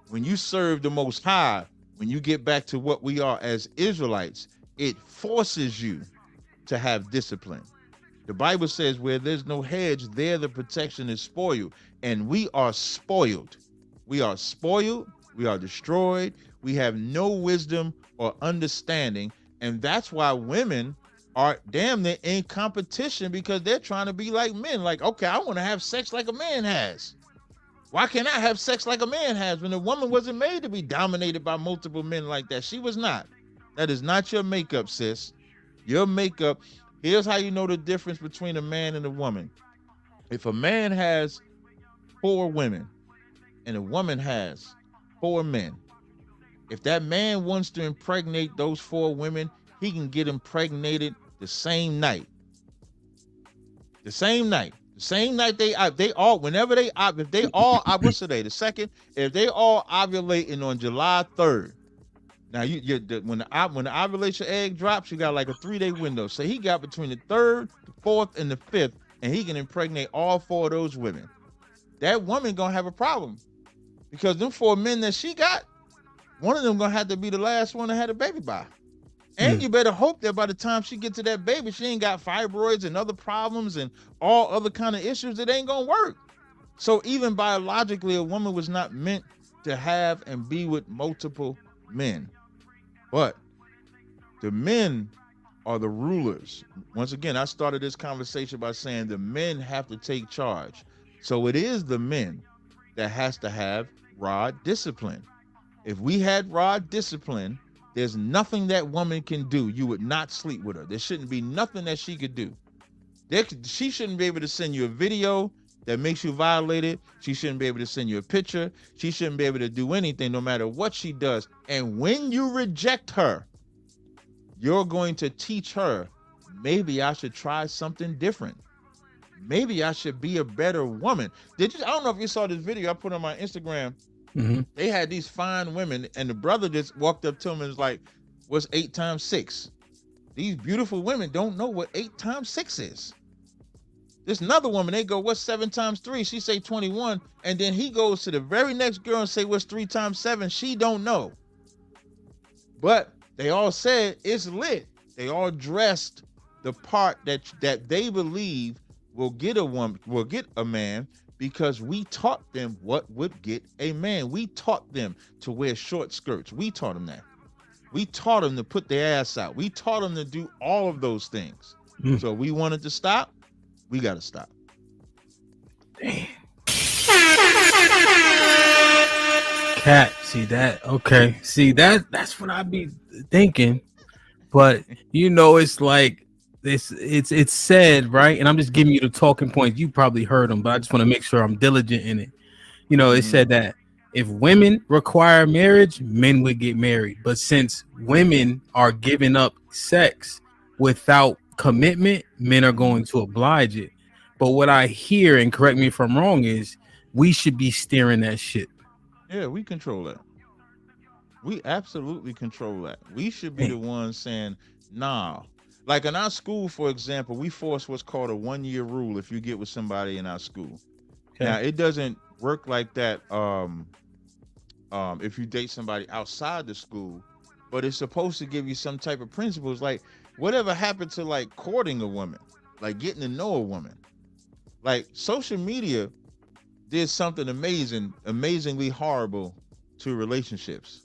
[SPEAKER 13] When you serve the Most High, when you get back to what we are as Israelites, it forces you to have discipline. The Bible says where there's no hedge, there the protection is spoiled. And we are spoiled. We are spoiled. We are destroyed. We have no wisdom or understanding. And that's why women are damn near in competition, because they're trying to be like men. Like, okay, I want to have sex like a man has. Why can't I have sex like a man has when a woman wasn't made to be dominated by multiple men like that? She was not. That is not your makeup, sis. Your makeup, here's how you know the difference between a man and a woman. If a man has 4 women and a woman has 4 men, if that man wants to impregnate those 4 women, he can get impregnated the same night. The same night. Same night if they all what's today, the 2nd, if they all ovulating on July 3rd. Now when the ovulation egg drops, you got like a 3-day window. So he got between the 3rd, the 4th, and the 5th, and he can impregnate all 4 of those women. That woman gonna have a problem, because them 4 men that she got, one of them gonna have to be the last one to have a baby by. And you better hope that by the time she get to that baby, she ain't got fibroids and other problems and all other kind of issues that ain't gonna work. So even biologically, a woman was not meant to have and be with multiple men. But the men are the rulers. Once again, I started this conversation by saying the men have to take charge. So it is the men that has to have raw discipline. If we had raw discipline, there's nothing that woman can do. You would not sleep with her. There shouldn't be nothing that she could do. She shouldn't be able to send you a video that makes you violate it. She shouldn't be able to send you a picture. She shouldn't be able to do anything, no matter what she does. And when you reject her, you're going to teach her, maybe I should try something different. Maybe I should be a better woman. I don't know if you saw this video I put on my Instagram. Mm-hmm. They had these fine women, and the brother just walked up to him and was like, what's 8 times 6? These beautiful women don't know what 8 times 6 is. This another woman, they go, what's 7 times 3? She say 21. And then he goes to the very next girl and say, what's 3 times 7? She don't know. But they all said it's lit. They all dressed the part that they believe will get a woman, will get a man, because we taught them what would get a man. We taught them to wear short skirts. We taught them that. We taught them to put their ass out. We taught them to do all of those things. So we wanted to stop. We got to stop.
[SPEAKER 1] Damn. Cat, see that? Okay. See that's what I be thinking. But you know, it's like it's said, right? And I'm just giving you the talking points. You probably heard them, but I just want to make sure I'm diligent in it. You know, it said that if women require marriage, men would get married. But since women are giving up sex without commitment, men are going to oblige it. But what I hear, and correct me if I'm wrong, is we should be steering that ship.
[SPEAKER 13] Yeah, we control that. We absolutely control that. We should be the ones saying, nah. Like in our school, for example, we force what's called a 1-year rule if you get with somebody in our school. Okay. Now, it doesn't work like that if you date somebody outside the school, but it's supposed to give you some type of principles. Like, whatever happened to like courting a woman, like getting to know a woman? Like, social media did something amazingly horrible to relationships.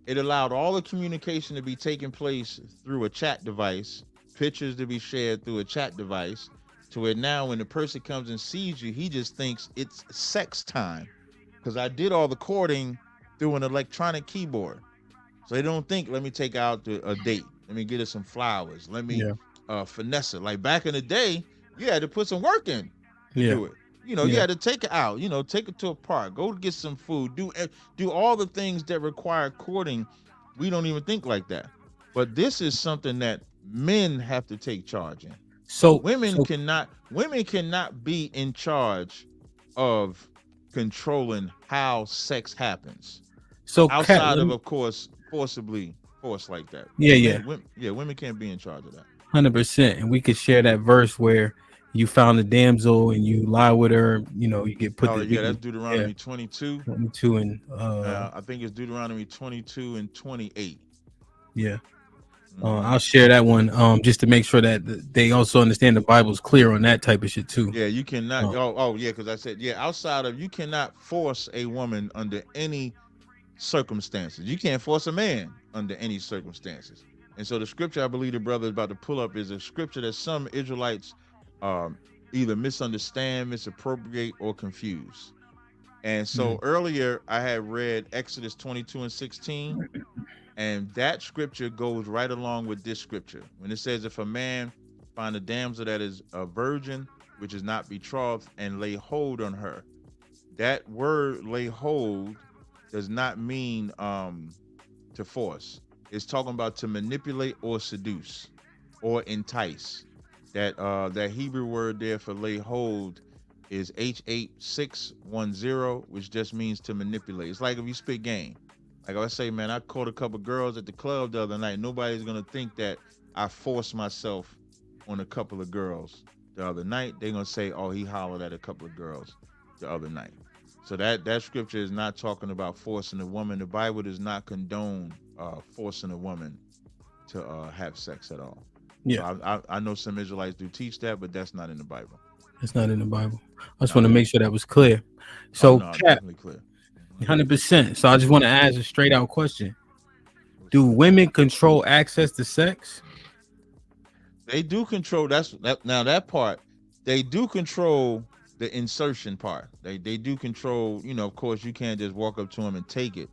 [SPEAKER 13] It allowed all the communication to be taking place through a chat device, pictures to be shared through a chat device, to where now when the person comes and sees you, he just thinks it's sex time. Because I did all the courting through an electronic keyboard. So they don't think, let me take out a date. Let me get her some flowers. Let me finesse her. Like back in the day, you had to put some work in to do it. You know, you had to take it out, you know, take it to a park, go get some food, do all the things that require courting. We don't even think like that. But this is something that men have to take charge in.
[SPEAKER 1] So
[SPEAKER 13] women cannot be in charge of controlling how sex happens.
[SPEAKER 1] So
[SPEAKER 13] outside of course, forced like that. Women can't be in charge of that.
[SPEAKER 1] 100%. And we could share that verse where you found a damsel and you lie with her, you know, you get put.
[SPEAKER 13] That's Deuteronomy 22.
[SPEAKER 1] 22 and
[SPEAKER 13] I think it's Deuteronomy 22 and 28.
[SPEAKER 1] Yeah. I'll share that one just to make sure that they also understand the Bible's clear on that type of shit too.
[SPEAKER 13] Yeah, you cannot. Because I said, outside of, you cannot force a woman under any circumstances. You can't force a man under any circumstances. And so the scripture I believe the brother is about to pull up is a scripture that some Israelites either misunderstand, misappropriate, or confuse. And so earlier I had read Exodus 22 and 16, and that scripture goes right along with this scripture. When it says, if a man find a damsel that is a virgin, which is not betrothed, and lay hold on her, that word lay hold does not mean to force. It's talking about to manipulate or seduce or entice. That Hebrew word there for lay hold is H8610, which just means to manipulate. It's like if you spit game. Like I say, man, I caught a couple girls at the club the other night. Nobody's gonna think that I forced myself on a couple of girls the other night. They're gonna say, oh, he hollered at a couple of girls the other night. So that scripture is not talking about forcing a woman. The Bible does not condone forcing a woman to have sex at all.
[SPEAKER 1] Yeah,
[SPEAKER 13] so I know some Israelites do teach that, but that's not in the Bible.
[SPEAKER 1] It's not in the Bible. I just want to make sure that was clear. So,
[SPEAKER 13] definitely clear.
[SPEAKER 1] 100%. So I just want to ask a straight out question: do women control access to sex?
[SPEAKER 13] They do control. Now that part, they do control the insertion part. They do control. You know, of course, you can't just walk up to them and take it.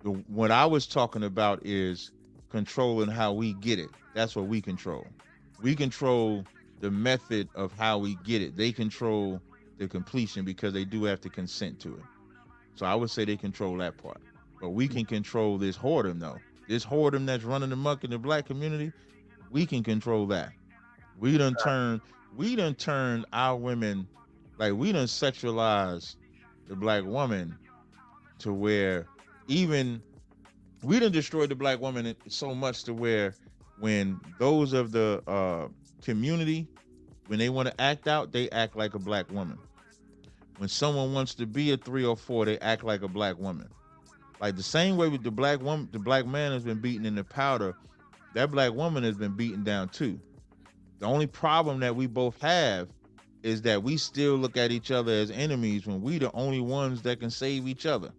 [SPEAKER 13] What I was talking about is controlling how we get it. That's what we control. We control the method of how we get it. They control the completion because they do have to consent to it. So I would say they control that part. But we can control this whoredom though. This whoredom that's running amok in the black community, we can control that. We done turned our women, like we done sexualized the black woman to where even we done destroyed the black woman so much to where when those of the community When they want to act out, they act like a black woman. When someone wants to be a 3 or 4, they act like a black woman. Like the same way with the black woman, the black man has been beaten in the powder, that black woman has been beaten down too. The only problem that we both have is that we still look at each other as enemies when we the only ones that can save each other.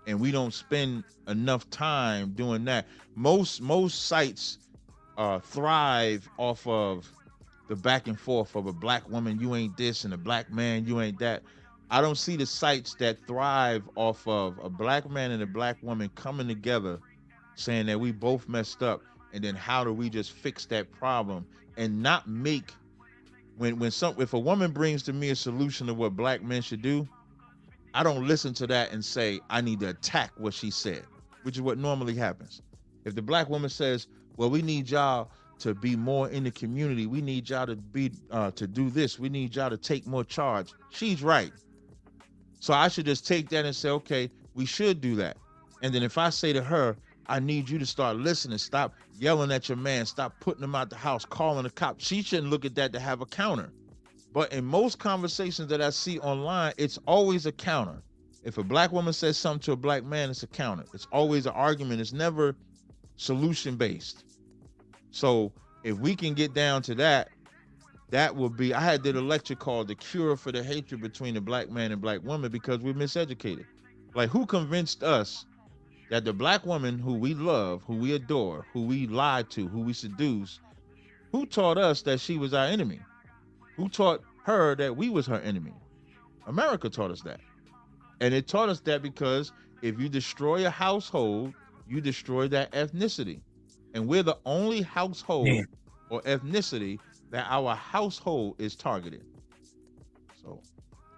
[SPEAKER 13] And we don't spend enough time doing that. Most sites thrive off of the back and forth of a black woman, you ain't this, and a black man, you ain't that. I don't see the sites that thrive off of a black man and a black woman coming together saying that we both messed up, and then how do we just fix that problem and not make if a woman brings to me a solution to what black men should do, I don't listen to that and say I need to attack what she said, which is what normally happens. If the black woman says, well, we need y'all to be more in the community, we need y'all to be to do this, we need y'all to take more charge, she's right. So I should just take that and say, okay, we should do that. And then if I say to her, I need you to start listening, stop yelling at your man, stop putting him out the house, calling the cops, she shouldn't look at that to have a counter. But in most conversations that I see online, it's always a counter. If a black woman says something to a black man, it's a counter. It's always an argument. It's never solution-based. So if we can get down to that, that will be, I did a lecture called The Cure for the Hatred Between the Black Man and Black Woman, because we're miseducated. Like, who convinced us that the black woman who we love, who we adore, who we lied to, who we seduce, who taught us that she was our enemy? Who taught her that we was her enemy? America taught us that. And it taught us that because if you destroy a household, you destroy that ethnicity. And we're the only household or ethnicity that our household is targeted. So,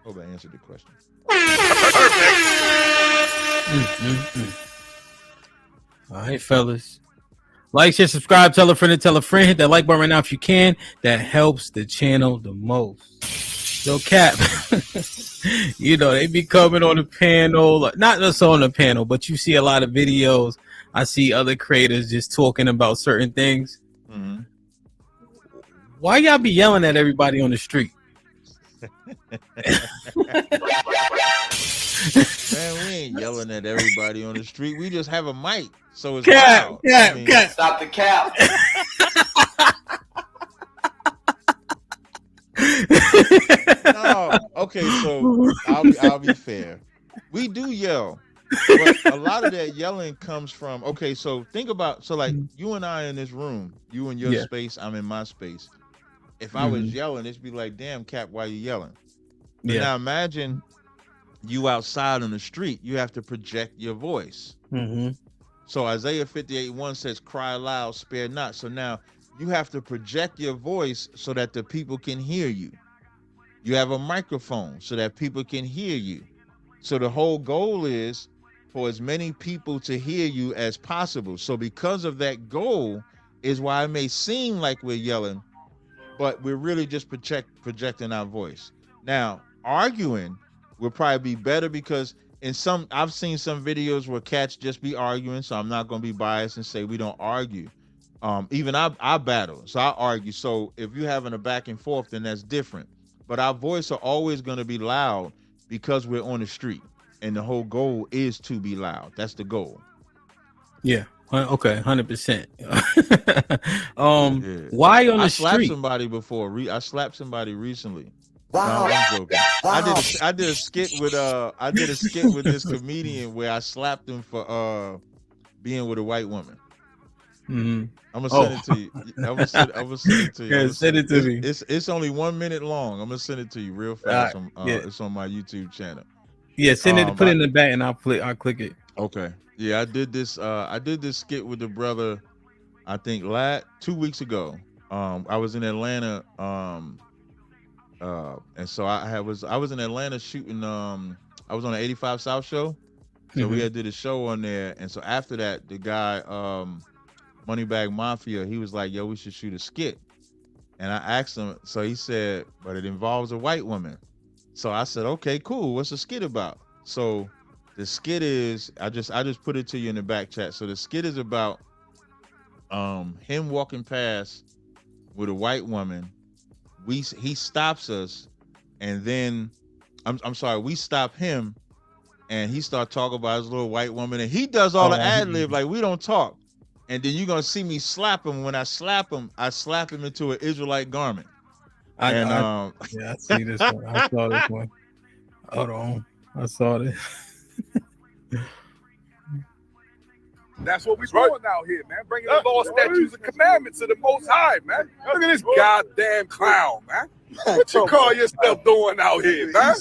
[SPEAKER 13] hope I answered the question.
[SPEAKER 1] All right, fellas. Like, share, subscribe, tell a friend and tell a friend. Hit that like button right now if you can. That helps the channel the most. Yo, Cap, you know, they be coming on the panel, not just on the panel, but you see a lot of videos. I see other creators just talking about certain things.
[SPEAKER 13] Mm-hmm.
[SPEAKER 1] Why y'all be yelling at everybody on the street?
[SPEAKER 13] Man, we ain't yelling at everybody on the street. We just have a mic, so it's
[SPEAKER 1] Cap,
[SPEAKER 13] loud.
[SPEAKER 1] Cap.
[SPEAKER 12] Stop the cap.
[SPEAKER 13] No, okay, so I'll be fair. We do yell, but a lot of that yelling comes from, okay, so think about, so like you and I in this room, you in your space, I'm in my space. If I was yelling, it'd be like, damn, Cap, why you yelling? But now imagine you outside on the street, you have to project your voice. So Isaiah 58:1 says, cry loud, spare not. So now you have to project your voice so that the people can hear you. You have a microphone so that people can hear you. So the whole goal is for as many people to hear you as possible. So because of that goal is why it may seem like we're yelling, but we're really just projecting our voice. Now, arguing will probably be better because I've seen some videos where cats just be arguing, so I'm not going to be biased and say we don't argue. Even I battle, so I argue. So if you're having a back and forth, then that's different. But our voice are always going to be loud because we're on the street, and the whole goal is to be loud. That's the goal.
[SPEAKER 1] Yeah. Okay. 100%. Why on the street?
[SPEAKER 13] I slapped somebody before. I slapped somebody recently. Wow. No, I'm joking. Wow. I did a skit with this comedian where I slapped him for being with a white woman. I'm gonna send it to you. I'm gonna send it to you.
[SPEAKER 1] Yeah, send it to me.
[SPEAKER 13] It's only 1 minute long. I'm gonna send it to you real fast. It's on my YouTube channel.
[SPEAKER 1] Yeah, send it. Put it in the back, and I'll click it.
[SPEAKER 13] Okay. Yeah, I did this skit with the brother. I think 2 weeks ago. I was in Atlanta. And so I was in Atlanta shooting. I was on the 85 South show, so we had did a show on there. And so after that, the guy Moneybag Mafia, he was like, "Yo, we should shoot a skit." And I asked him, so he said, "But it involves a white woman." So I said, "Okay, cool. What's the skit about?" So the skit is, I just put it to you in the back chat. So the skit is about him walking past with a white woman, he stops us, and then I'm sorry, we stop him, and he start talking about his little white woman, and he does all the ad lib like we don't talk, and then you're gonna see me slap him. When I slap him into an Israelite garment.
[SPEAKER 1] I see this one. I saw this one. Hold on, I saw this.
[SPEAKER 14] That's what we're doing out here, man. Bringing the law, statutes, and commandments to the Most High, man. Look at this goddamn clown, man. What you call yourself doing out here, man?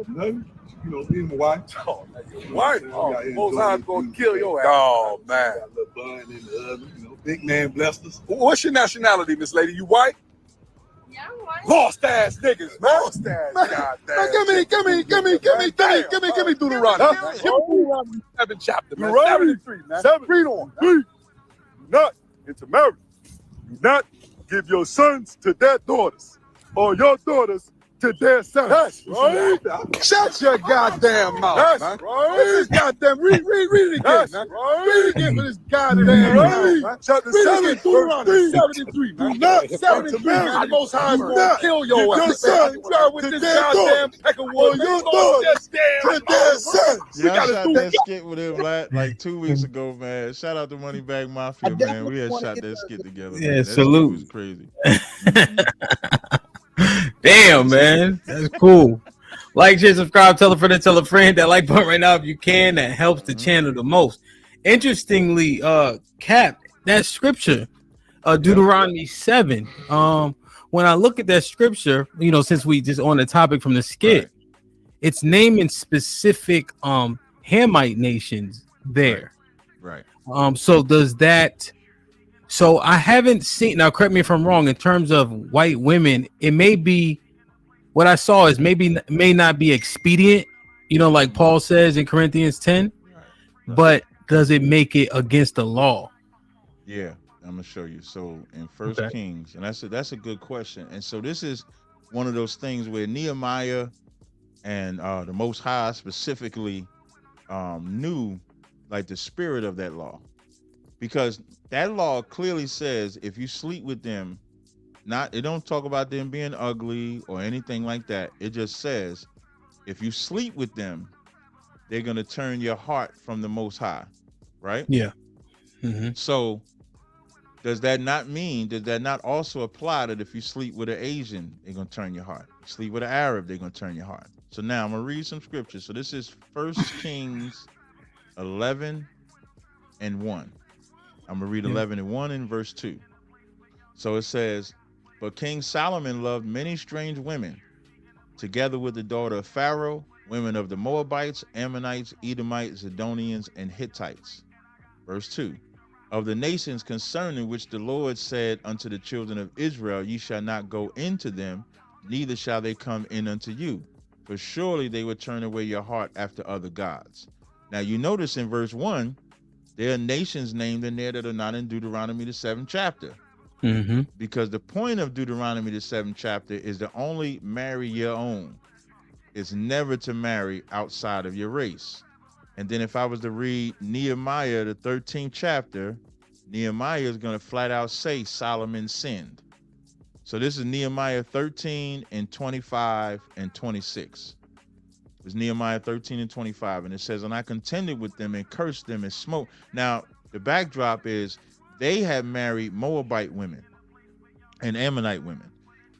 [SPEAKER 15] Nothing. You know, me and my wife.
[SPEAKER 14] Oh, wife? Oh, Most High's gonna kill your ass. Oh, man.
[SPEAKER 15] Got a little bun in the oven. You know, big man blessed us.
[SPEAKER 14] What's your nationality, Miss Lady? You white?
[SPEAKER 3] Yeah, I'm white.
[SPEAKER 14] Lost ass niggas, man. Lost ass. Goddamn. Give me Deuteronomy. Give me Deuteronomy 7 chapter, man. 73, man. Read on.
[SPEAKER 16] Do not intermarry. Do not give your sons to their daughters, or your daughters to their sons.
[SPEAKER 14] That's right. Shut your goddamn mouth,
[SPEAKER 16] That's
[SPEAKER 14] man.
[SPEAKER 16] right.
[SPEAKER 14] This goddamn read it again,
[SPEAKER 16] That's
[SPEAKER 14] man.
[SPEAKER 16] right.
[SPEAKER 14] Read it again for this goddamn mouth, man.
[SPEAKER 16] Chapter
[SPEAKER 14] Read
[SPEAKER 16] 7,
[SPEAKER 14] it again, Deuteronomy
[SPEAKER 16] verse
[SPEAKER 14] 73, man.
[SPEAKER 16] Do not
[SPEAKER 14] 73, man. The Most High is gonna kill your
[SPEAKER 16] give
[SPEAKER 14] ass.
[SPEAKER 16] your
[SPEAKER 14] Man.
[SPEAKER 16] sons
[SPEAKER 14] You got with
[SPEAKER 16] to
[SPEAKER 14] this
[SPEAKER 16] their
[SPEAKER 14] goddamn
[SPEAKER 16] daughters,
[SPEAKER 14] peck of
[SPEAKER 16] or
[SPEAKER 14] wood.
[SPEAKER 16] your
[SPEAKER 14] Man.
[SPEAKER 16] daughters
[SPEAKER 14] This damn
[SPEAKER 16] to their sons.
[SPEAKER 14] We
[SPEAKER 13] Yeah, I
[SPEAKER 14] gotta
[SPEAKER 13] shot
[SPEAKER 14] do
[SPEAKER 13] that skit with him like 2 weeks ago, man. Shout out to Moneybag Mafia, man. We had shot that skit together.
[SPEAKER 1] Yeah,
[SPEAKER 13] man. That
[SPEAKER 1] salute.
[SPEAKER 13] shit was crazy.
[SPEAKER 1] Damn, man, that's cool. Like, share, subscribe, tell a friend. That like button right now if you can. That helps the channel the most. Interestingly, Cap, that scripture, Deuteronomy 7. When I look at that scripture, you know, since we just on the topic from the skit, it's naming specific Hamite nations there.
[SPEAKER 13] Right.
[SPEAKER 1] So does that? So I haven't seen. Now, correct me if I'm wrong. In terms of white women, it may be. What I saw is may not be expedient, you know, like Paul says in Corinthians 10, but does it make it against the law?
[SPEAKER 13] Yeah, I'm gonna show you. So in First Kings, and that's a good question. And so this is one of those things where Nehemiah and the Most High specifically knew like the spirit of that law, because that law clearly says if you sleep with them. It don't talk about them being ugly or anything like that. It just says if you sleep with them, they're gonna turn your heart from the Most High, right?
[SPEAKER 1] Yeah.
[SPEAKER 13] So does that not also apply that if you sleep with an Asian, they're gonna turn your heart? Sleep with an Arab, they're gonna turn your heart. So now I'm gonna read some scriptures. So this is 1 Kings 11 and 1. I'm gonna read 11 and 1 in verse 2. So it says, but King Solomon loved many strange women, together with the daughter of Pharaoh, women of the Moabites, Ammonites, Edomites, Zidonians, and Hittites. Verse 2. Of the nations concerning which the Lord said unto the children of Israel, ye shall not go into them, neither shall they come in unto you, for surely they would turn away your heart after other gods. Now you notice in verse 1, there are nations named in there that are not in Deuteronomy the 7th chapter. Because the point of Deuteronomy the 7th chapter is to only marry your own. It's never to marry outside of your race. And then if I was to read Nehemiah the 13th chapter, Nehemiah is going to flat out say Solomon sinned. So this is Nehemiah 13 and 25 and 26. It's Nehemiah 13 and 25, and it says, and I contended with them and cursed them and smote. Now the backdrop is they had married Moabite women and Ammonite women.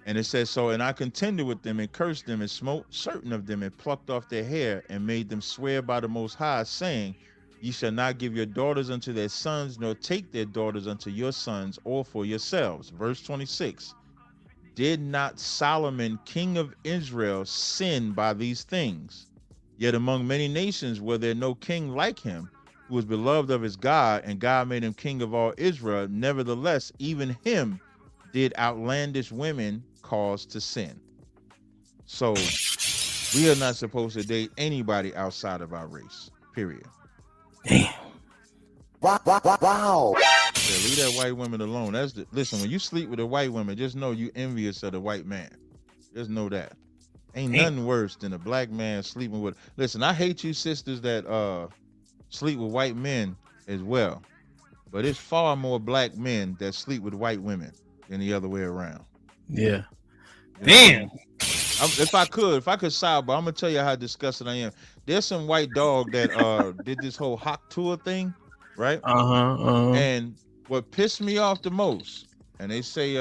[SPEAKER 13] And it says, so, and I contended with them and cursed them and smote certain of them and plucked off their hair and made them swear by the Most High, saying, ye shall not give your daughters unto their sons, nor take their daughters unto your sons or for yourselves. Verse 26, did not Solomon, king of Israel, sin by these things? Yet among many nations were there no king like him, who was beloved of his God, and God made him king of all Israel. Nevertheless, even him did outlandish women cause to sin. So we are not supposed to date anybody outside of our race, period.
[SPEAKER 1] Damn.
[SPEAKER 13] Wow. Yeah, leave that white woman alone. Listen, when you sleep with a white woman, just know you envious of the white man. Just know that. Ain't nothing worse than a black man sleeping with. Listen, I hate you sisters that sleep with white men as well, but it's far more black men that sleep with white women than the other way around.
[SPEAKER 1] Yeah. Damn.
[SPEAKER 13] If I could sidebar, I'm gonna tell you how disgusted I am. There's some white dog that did this whole hawk tour thing, right? And what pissed me off the most, and they say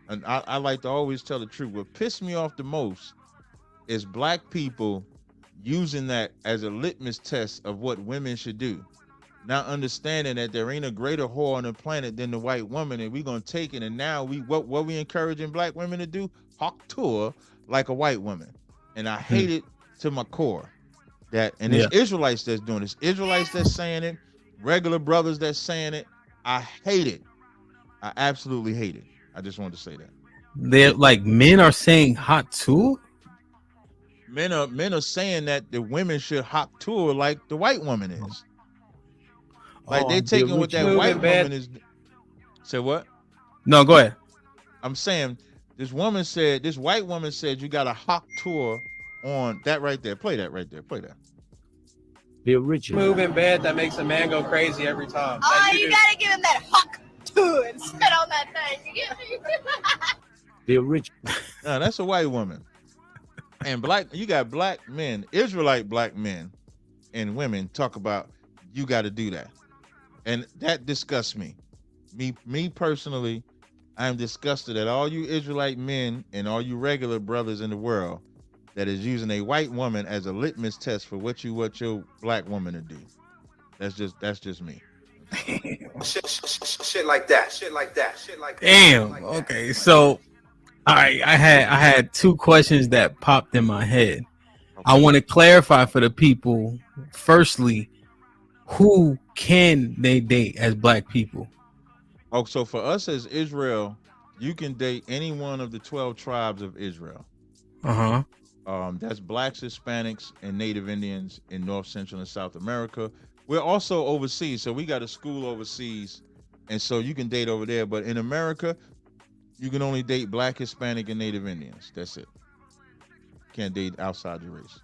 [SPEAKER 13] and I like to always tell the truth, what pissed me off the most is black people using that as a litmus test of what women should do. Not understanding that there ain't a greater whore on the planet than the white woman, and we're gonna take it. And now what we encouraging black women to do? Hawk tour like a white woman. And I hate it to my core. That and it's Israelites that's doing this. Israelites that's saying it, regular brothers that's saying it. I hate it. I absolutely hate it. I just wanted to say that.
[SPEAKER 1] They're like men are saying hot tour?
[SPEAKER 13] Men are saying that the women should hawk tour like the white woman is. Like they taking what that white woman is. Say what?
[SPEAKER 1] No, go ahead.
[SPEAKER 13] I'm saying this white woman said you got a hawk tour on that right there. Play that right there. Play that.
[SPEAKER 10] The original.
[SPEAKER 17] Move in bed that makes a man go crazy every time.
[SPEAKER 18] Oh, you gotta give him that hawk tour and sit on that thing. You get me?
[SPEAKER 10] The original.
[SPEAKER 13] No, that's a white woman. And you got black men, Israelite black men and women talk about you got to do that. And that disgusts me. Me personally, I am disgusted at all you Israelite men and all you regular brothers in the world that is using a white woman as a litmus test for what your black woman to do. That's just me.
[SPEAKER 12] Shit like that.
[SPEAKER 1] Damn. Okay, so all right, I had two questions that popped in my head. I want to clarify for the people. Firstly, who can they date as black people?
[SPEAKER 13] Oh, so for us as Israel, you can date any one of the 12 tribes of Israel. That's blacks, Hispanics, and Native Indians in North, Central, and South America. We're also overseas, so we got a school overseas, and so you can date over there. But in America, you can only date black, Hispanic, and Native Indians. That's it. Can't date outside your race.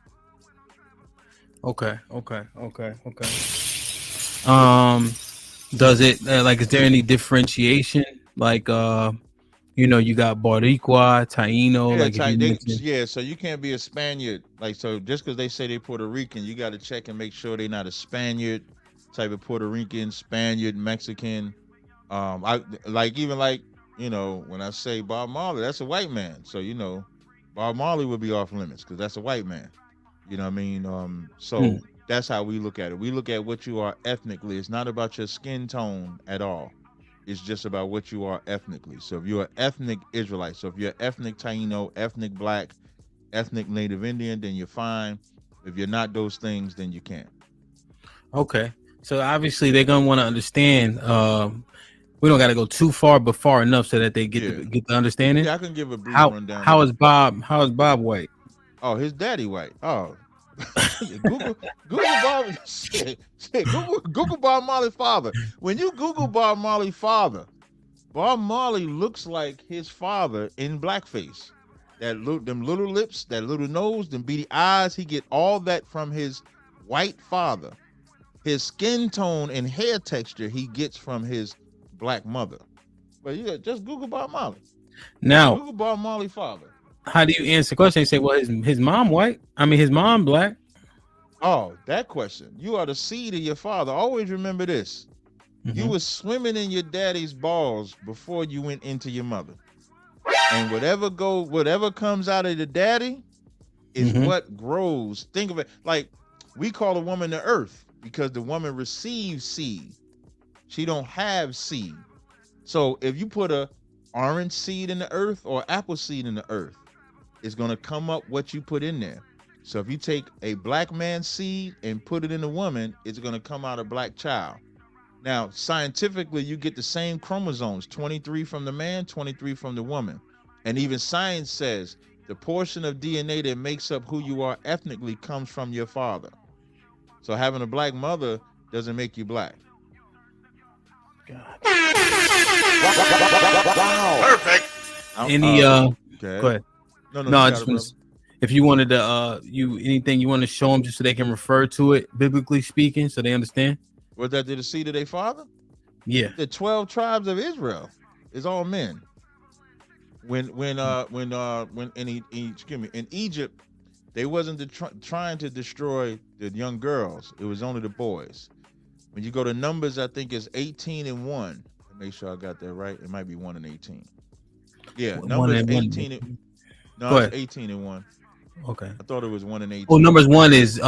[SPEAKER 1] Okay. Does it like, is there any differentiation? Like, you got Boricua, Taino,
[SPEAKER 13] so you can't be a Spaniard. Like, so just because they say they Puerto Rican, you got to check and make sure they're not a Spaniard type of Puerto Rican, Spaniard, Mexican. When I say Bob Marley, that's a white man. So, Bob Marley would be off limits because that's a white man. You know what I mean? That's how we look at it. We look at what you are ethnically. It's not about your skin tone at all. It's just about what you are ethnically. So if you're an ethnic Israelite, so if you're ethnic Taino, ethnic black, ethnic Native Indian, then you're fine. If you're not those things, then you can't.
[SPEAKER 1] Okay. So obviously they're gonna want to understand. We don't got to go too far, but far enough so that they get the understanding.
[SPEAKER 13] Yeah, I can give a brief rundown.
[SPEAKER 1] How is Bob white?
[SPEAKER 13] Oh, his daddy white. Oh, Google Bob. Shit, Google Bob Marley's father. When you Google Bob Marley's father, Bob Marley looks like his father in blackface. Them little lips, that little nose, them beady eyes. He get all that from his white father. His skin tone and hair texture he gets from his black mother. But you just Google Bob Marley.
[SPEAKER 1] Now,
[SPEAKER 13] Google Bob Marley's father.
[SPEAKER 1] How do you answer the question? You say, well, his mom white? I mean, his mom black?
[SPEAKER 13] Oh, that question. You are the seed of your father. Always remember this. You were swimming in your daddy's balls before you went into your mother. And whatever comes out of the daddy is what grows. Think of it like we call a woman the earth because the woman receives seed. She don't have seed. So if you put a orange seed in the earth or apple seed in the earth, it's going to come up what you put in there. So if you take a black man's seed and put it in a woman, it's going to come out a black child. Now, scientifically, you get the same chromosomes, 23 from the man, 23 from the woman. And even science says the portion of DNA that makes up who you are ethnically comes from your father. So having a black mother doesn't make you black.
[SPEAKER 12] Wow. Perfect.
[SPEAKER 1] Go ahead. No, I just want to, if you wanted to, anything you want to show them just so they can refer to it, biblically speaking, so they understand.
[SPEAKER 13] Was that the seed of their father?
[SPEAKER 1] Yeah.
[SPEAKER 13] The 12 tribes of Israel is all men. when in Egypt, they wasn't trying to destroy the young girls. It was only the boys. When you go to Numbers, I think it's 18:1. Make sure I got that right. It might be 1 and 18. Yeah, Numbers 18. No, it's 18:1.
[SPEAKER 1] Okay.
[SPEAKER 13] I thought it was 1 and 18.
[SPEAKER 1] Oh, Numbers 1 is
[SPEAKER 13] they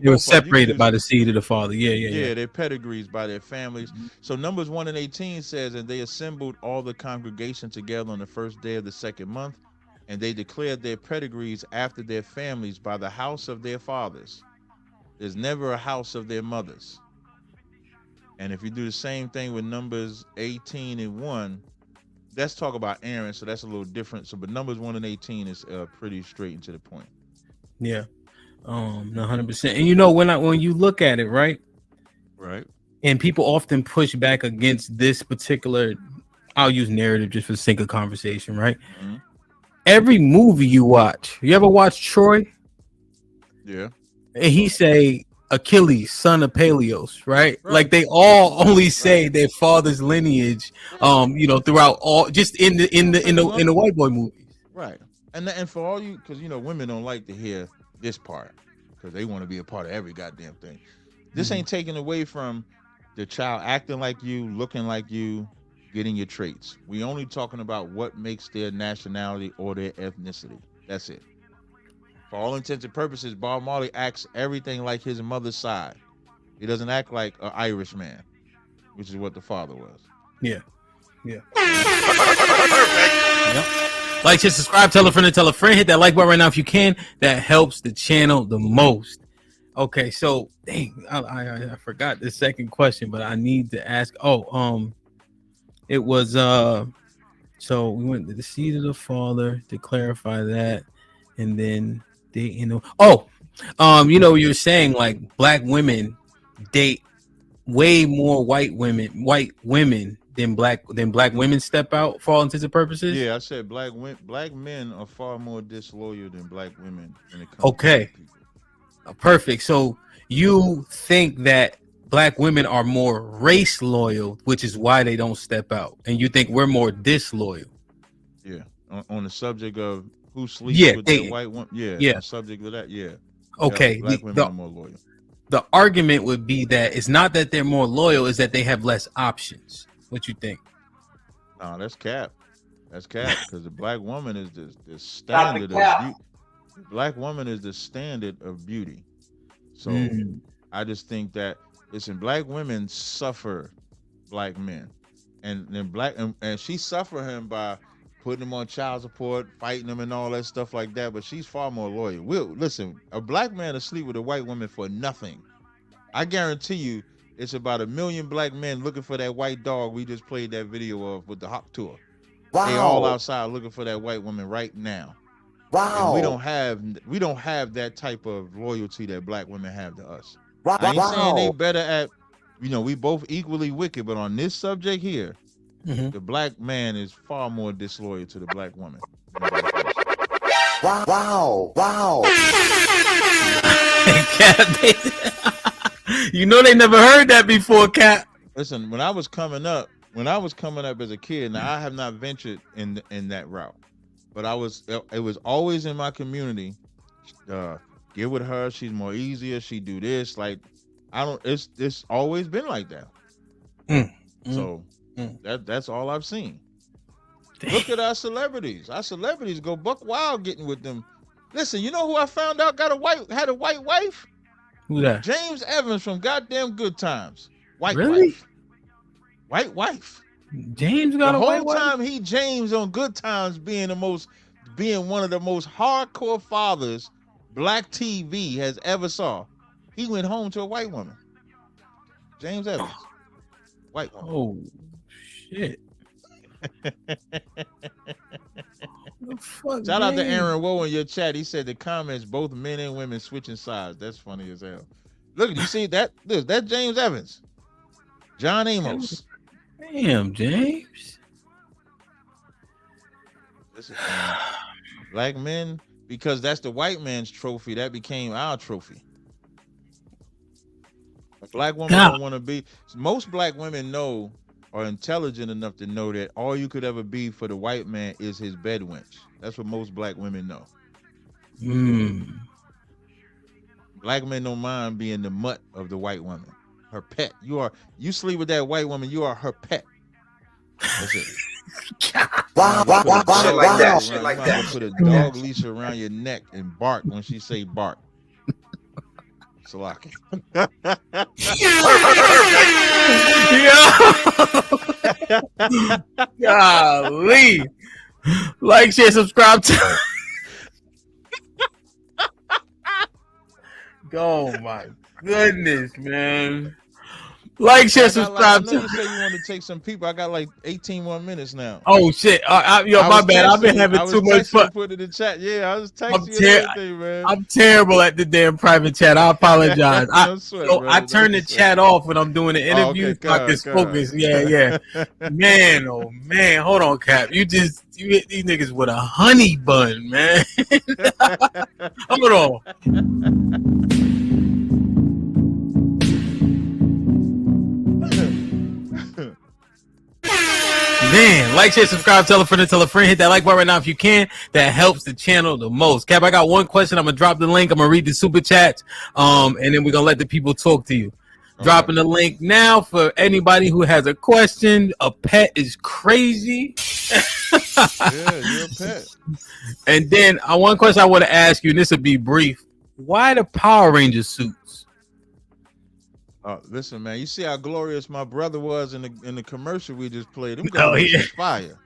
[SPEAKER 1] were separated by the seed of the father. Yeah.
[SPEAKER 13] Their pedigrees by their families. So Numbers 1 and 18 says, and they assembled all the congregation together on the first day of the second month, and they declared their pedigrees after their families by the house of their fathers. There's never a house of their mothers. And if you do the same thing with Numbers 18:1, let's talk about Aaron, so that's a little different. So, but Numbers 1 and 18 is pretty straight and to the point.
[SPEAKER 1] Yeah, 100%. And you know, when you look at it, right, and people often push back against this particular, I'll use narrative just for the sake of conversation, right?
[SPEAKER 13] Mm-hmm.
[SPEAKER 1] Every movie you watch, you ever watch Troy?
[SPEAKER 13] Yeah.
[SPEAKER 1] And he say Achilles, son of Peleus, right? Like they all only say their father's lineage, throughout all, just in the white boy movies,
[SPEAKER 13] right? And for all you, because women don't like to hear this part because they want to be a part of every goddamn thing. This ain't taken away from the child acting like you, looking like you, getting your traits. We only talking about what makes their nationality or their ethnicity. That's it. For all intents and purposes, Bob Marley acts everything like his mother's side. He doesn't act like an Irish man, which is what the father was.
[SPEAKER 1] Yeah. Like, share, subscribe, tell a friend, hit that like button right now if you can. That helps the channel the most. Okay, so dang, I forgot the second question, but I need to ask. It was so we went to the seed of the father to clarify that, and then you're saying like black women date way more white women than black women step out for all intents and purposes.
[SPEAKER 13] Yeah, I said black men are far more disloyal than black women when it comes
[SPEAKER 1] okay to perfect. So you think that black women are more race loyal, which is why they don't step out, and you think we're more disloyal?
[SPEAKER 13] Yeah, on the subject of who sleeps with their white woman. Yeah. On the subject of that. Yeah.
[SPEAKER 1] Okay.
[SPEAKER 13] Black women are more loyal.
[SPEAKER 1] The argument would be that it's not that they're more loyal, is that they have less options. What you think?
[SPEAKER 13] No, that's cap. That's cap, because the black woman is the standard of beauty. Black woman is the standard of beauty. So I just think that, listen, black women suffer black men, and then and she suffer him by putting him on child support, fighting him, and all that stuff like that. But she's far more loyal. Listen, a black man asleep with a white woman for nothing. I guarantee you, it's about 1 million black men looking for that white dog we just played that video of with the Hawk Tour. Wow. They all outside looking for that white woman right now. Wow. And we don't have that type of loyalty that black women have to us. Wow. I ain't saying they better at, we both equally wicked, but on this subject here, the black man is far more disloyal to the black woman.
[SPEAKER 3] Wow.
[SPEAKER 1] You know they never heard that before, Cap.
[SPEAKER 13] Listen, when I was coming up as a kid, now I have not ventured in that route, but it was always in my community. Get with her, she's more easier, she do this. Like, it's always been like that. So that's all I've seen. Damn. Look at our celebrities. Our celebrities go buck wild getting with them. Listen, you know who I found out had a white wife?
[SPEAKER 1] Who that?
[SPEAKER 13] James Evans from goddamn Good Times. White wife.
[SPEAKER 1] James got a white wife?
[SPEAKER 13] The whole time James on Good Times being one of the most hardcore fathers black TV has ever saw. He went home to a white woman. James Evans. White woman.
[SPEAKER 1] Oh shit.
[SPEAKER 13] Shout out to Aaron Woe in your chat. He said the comments, both men and women switching sides. That's funny as hell. Look, you see that? That's James Evans. John Amos.
[SPEAKER 1] Damn, James.
[SPEAKER 13] Listen, black men, because that's the white man's trophy, that became our trophy. A black woman don't want to be. Most black women know are intelligent enough to know that all you could ever be for the white man is his bed wench. That's what most black women know. Black men don't mind being the mutt of the white woman, her pet. You sleep with that white woman, you are her pet. That's it.
[SPEAKER 12] Wow. Shit like that. Shit like that.
[SPEAKER 13] Put a dog leash around your neck and bark when she say bark. Salaki.
[SPEAKER 1] Golly. Like, share, subscribe to. Oh my goodness, man. Like, share, subscribe.
[SPEAKER 13] I know you say you want to take some people. I got like 18 more minutes now.
[SPEAKER 1] Oh shit! My bad. I've been having too much fun.
[SPEAKER 13] Put it in the chat. Yeah, I was texting you everything, man.
[SPEAKER 1] I'm terrible at the damn private chat. I apologize. I turn the chat off when I'm doing the interview. So I can focus. Yeah. Man, oh man. Hold on, Cap. You hit these niggas with a honey bun, man. Hold on. Man, like, share, subscribe, tell a friend, hit that like button right now if you can. That helps the channel the most. Cap, I got one question. I'm gonna drop the link. I'm gonna read the super chats, and then we're gonna let the people talk to you. Okay. Dropping the link now for anybody who has a question. A pet is crazy.
[SPEAKER 13] Yeah, you're a pet.
[SPEAKER 1] And then one question I want to ask you, and this will be brief. Why the Power Ranger suits?
[SPEAKER 13] Listen, man, you see how glorious my brother was in the commercial we just played. Them guys was fire.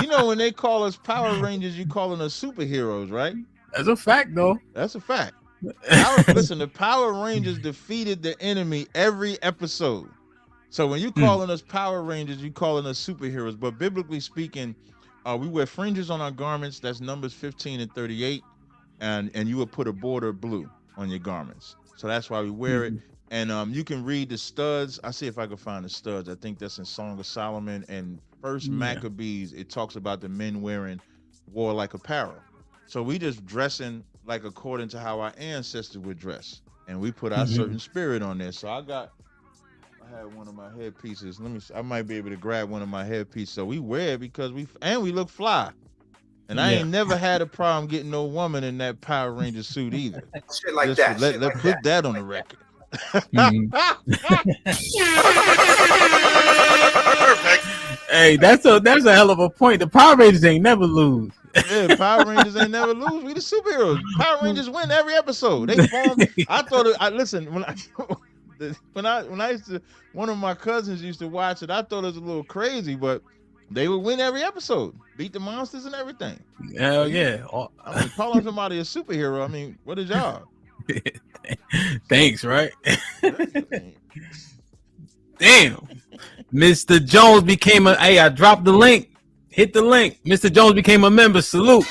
[SPEAKER 13] You know, when they call us Power Rangers, you calling us superheroes, right?
[SPEAKER 1] That's a fact, though.
[SPEAKER 13] That's a fact. Listen, the Power Rangers defeated the enemy every episode. So when you calling us Power Rangers, you calling us superheroes. But biblically speaking, we wear fringes on our garments. That's Numbers 15 and 38. And you would put a border of blue on your garments. So that's why we wear it. And you can read the studs. I see if I can find the studs. I think that's in Song of Solomon and First Maccabees. It talks about the men wearing warlike apparel. So we just dressing like according to how our ancestors would dress, and we put our certain spirit on there. So I had one of my headpieces. Let me see. I might be able to grab one of my headpieces. So we wear it because we look fly. And I ain't never had a problem getting no woman in that Power Ranger suit either.
[SPEAKER 12] Shit like that.
[SPEAKER 13] Let's put that on the record.
[SPEAKER 12] Perfect.
[SPEAKER 1] Hey, that's a hell of a point. The Power Rangers ain't never lose.
[SPEAKER 13] Yeah, Power Rangers ain't never lose. We the superheroes. Power Rangers win every episode. They form. I thought listen, when I used to, one of my cousins used to watch it. I thought it was a little crazy, but they would win every episode, beat the monsters and everything.
[SPEAKER 1] Hell yeah.
[SPEAKER 13] I mean, calling somebody a superhero. I mean, what is y'all?
[SPEAKER 1] Thanks, right? Damn. Mr. Jones became I dropped the link. Hit the link. Mr. Jones became a member. Salute.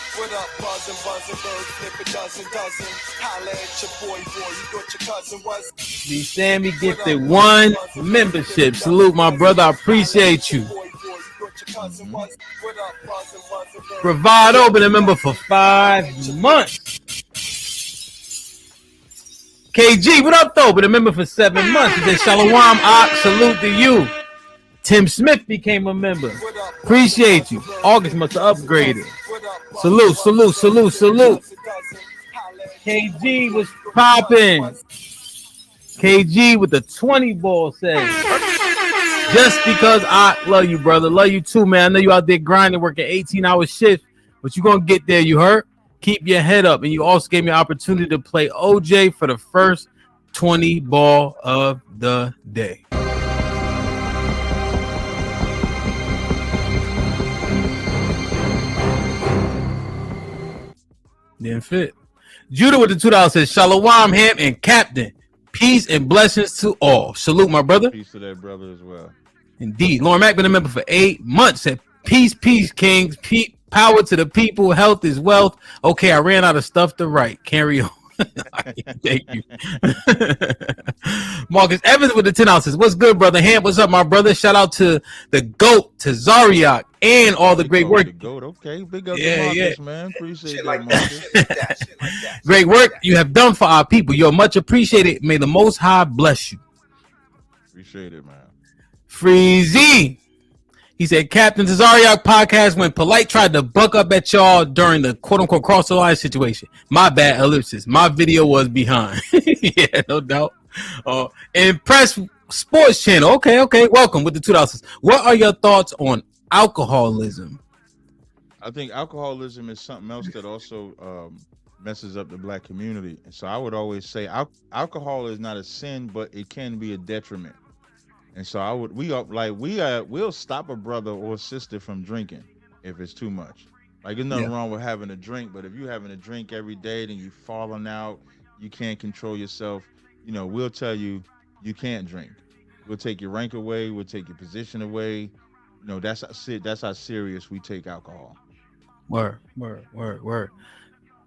[SPEAKER 1] The Sammy gifted 1 membership. Salute, my brother. I appreciate you. Bravado, been a member for 5 months. KG, what up, though? Been a member for 7 months. He said, Shalom, salute to you. Tim Smith became a member. Appreciate you. August must have upgraded. Salute. KG was popping. KG with the 20 ball says, just because I love you, brother. Love you too, man. I know you out there grinding, working 18-hour shifts, but you're going to get there. You heard? Keep your head up. And you also gave me an opportunity to play OJ for the first 20 ball of the day. Didn't fit. Judah with the $2 says, Shalom, Hamp, and Captain. Peace and blessings to all. Salute, my brother.
[SPEAKER 13] Peace to that brother as well.
[SPEAKER 1] Indeed. Lauren Mack been a member for 8 months. Said, peace, kings. Power to the people. Health is wealth. Okay, I ran out of stuff to write. Carry on. Thank you. Marcus Evans with the 10 ounces. What's good, brother? Hamp, what's up, my brother? Shout out to the GOAT, to Zariak, and all the great work.
[SPEAKER 13] The GOAT. Okay, big up to Marcus, man. Appreciate it, Marcus.
[SPEAKER 1] Great work you have done for our people. You're much appreciated. May the Most High bless you.
[SPEAKER 13] Appreciate it, man.
[SPEAKER 1] Freezy. He said, Captain Tazariak podcast when Polite tried to buck up at y'all during the quote-unquote cross the line situation. My bad, ellipsis. My video was behind. Yeah, no doubt. Impress Sports Channel. Okay. Welcome with the $2. What are your thoughts on alcoholism?
[SPEAKER 13] I think alcoholism is something else that also messes up the black community. And so I would always say alcohol is not a sin, but it can be a detriment. And so we'll stop a brother or sister from drinking if it's too much. Like there's nothing wrong with having a drink, but if you're having a drink every day, then you falling out, you can't control yourself. You know, we'll tell you can't drink. We'll take your rank away. We'll take your position away. You know, that's how serious we take alcohol.
[SPEAKER 1] Word.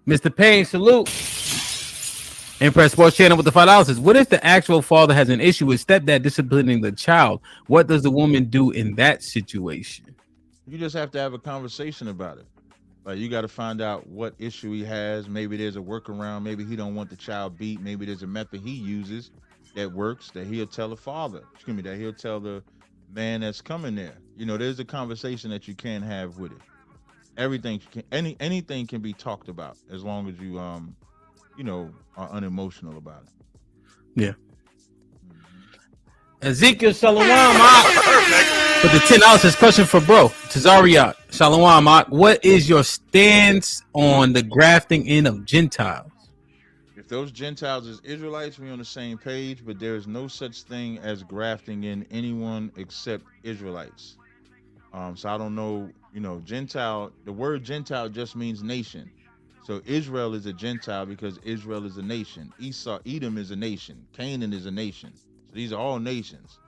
[SPEAKER 1] Mr. Payne, salute. Impress Sports Channel with the $5. What if the actual father has an issue with stepdad disciplining the child? What does the woman do in that situation?
[SPEAKER 13] You just have to have a conversation about it. Like you got to find out what issue he has. Maybe there's a workaround. Maybe he don't want the child beat. Maybe there's a method he uses that works that he'll tell the father. That he'll tell the man that's coming there. You know, there's a conversation that you can have with it. Anything can be talked about as long as you are unemotional about it.
[SPEAKER 1] Yeah. Ezekiel Shalom for the $10 says question for bro Tazariak Shalom. What is your stance on the grafting in of Gentiles?
[SPEAKER 13] If those Gentiles is Israelites, we're on the same page, but there is no such thing as grafting in anyone except Israelites. So I don't know, Gentile, the word Gentile just means nation. So Israel is a Gentile because Israel is a nation. Edom is a nation. Canaan is a nation. So these are all nations.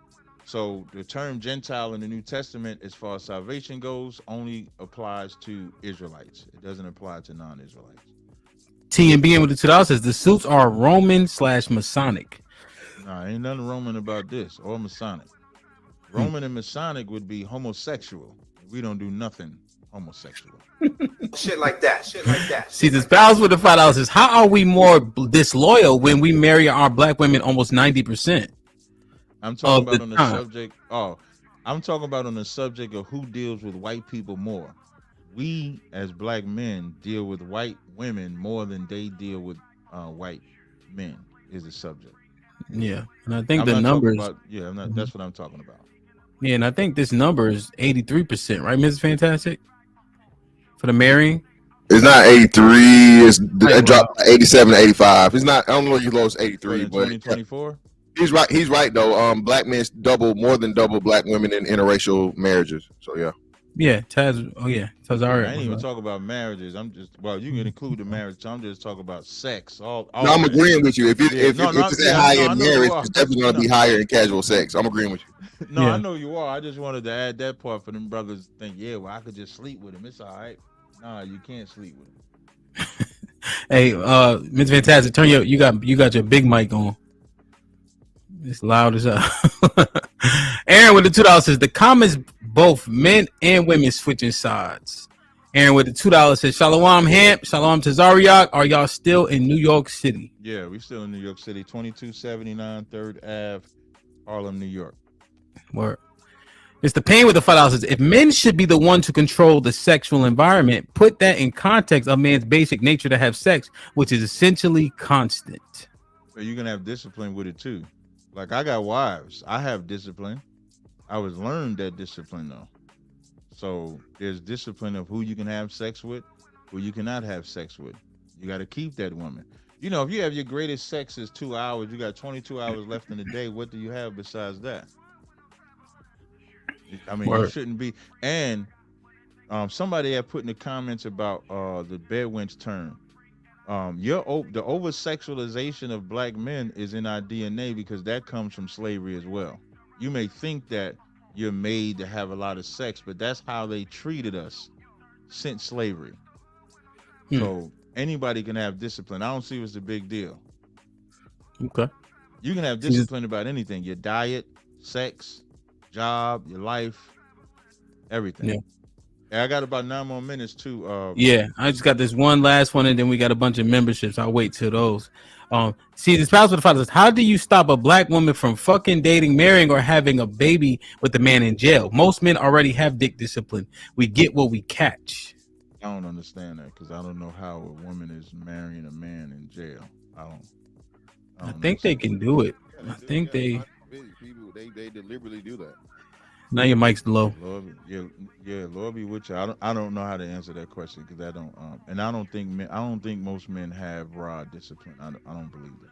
[SPEAKER 13] So the term Gentile in the New Testament, as far as salvation goes, only applies to Israelites. It doesn't apply to non-Israelites.
[SPEAKER 1] TMBR with the $2 says the suits are Roman/Masonic.
[SPEAKER 13] Nah, ain't nothing Roman about this or Masonic. Roman and Masonic would be homosexual. We don't do nothing homosexual.
[SPEAKER 12] Shit like that.
[SPEAKER 1] See, the spouse with the $5 says, how are we more disloyal when we marry our black women almost 90%?
[SPEAKER 13] I'm talking about on the subject. I'm talking about on the subject of who deals with white people more. We as black men deal with white women more than they deal with white men is the subject.
[SPEAKER 1] Yeah, and I think the numbers.
[SPEAKER 13] That's what I'm talking about.
[SPEAKER 1] Yeah, and I think this number is 83%, right, Mrs. Fantastic? For the marrying?
[SPEAKER 19] It's not 83. It dropped 87 to 85. It's not. I don't know if you lost 83, but
[SPEAKER 13] 2024.
[SPEAKER 19] He's right. He's right though. Black men more than double black women in interracial marriages. So yeah.
[SPEAKER 1] Yeah, Taz. Oh yeah, Taz.
[SPEAKER 13] I ain't even talk about marriages. I'm just you can include the marriage. So I'm just talking about sex.
[SPEAKER 19] No, I'm agreeing with you. If it's that high in marriage, it's definitely gonna be higher in casual sex. I'm agreeing with you.
[SPEAKER 13] No, I know you are. I just wanted to add that part for them brothers to think, I could just sleep with him. It's all right. Nah, you can't sleep with him.
[SPEAKER 1] Hey, Ms. Fantastic, turn you got your big mic on. It's loud as hell. Aaron with the $2 says the comments both men and women switching sides. Aaron with the $2 says Shalom Hamp, Shalom Tazariak. Are y'all still in New York City?
[SPEAKER 13] Yeah, we still in New York City, 2279 3rd Ave, Harlem, New York.
[SPEAKER 1] Word. Mr. Payne with the $5 says if men should be the one to control the sexual environment, put that in context of man's basic nature to have sex, which is essentially constant.
[SPEAKER 13] So you can have discipline with it too. Like I got wives, I have discipline. I was learned that discipline though. So there's discipline of who you can have sex with, who you cannot have sex with. You got to keep that woman. If you have your greatest sex is 2 hours, you got 22 hours left in the day. What do you have besides that? I mean, you shouldn't be. And somebody had put in the comments about the bedwench term. The over sexualization of black men is in our DNA because that comes from slavery as well. You may think that you're made to have a lot of sex, but that's how they treated us since slavery. So anybody can have discipline. I don't see what's the big deal.
[SPEAKER 1] Okay.
[SPEAKER 13] You can have discipline about anything, your diet, sex, job, your life, everything.
[SPEAKER 1] Yeah.
[SPEAKER 13] I got about 9 more minutes too.
[SPEAKER 1] Yeah, I just got this one last one, and then we got a bunch of memberships. I'll wait till those. See, the spouse with the father says, how do you stop a black woman from fucking dating, marrying, or having a baby with the man in jail? Most men already have dick discipline. We get what we catch.
[SPEAKER 13] I don't understand that because I don't know how a woman is marrying a man in jail.
[SPEAKER 1] I think they can do it. I think they.
[SPEAKER 19] People they deliberately do that.
[SPEAKER 1] Now your mic's low.
[SPEAKER 13] Lord, yeah, Lord be with you. I don't know how to answer that question because I don't. And I don't think most men have raw discipline. I don't believe that.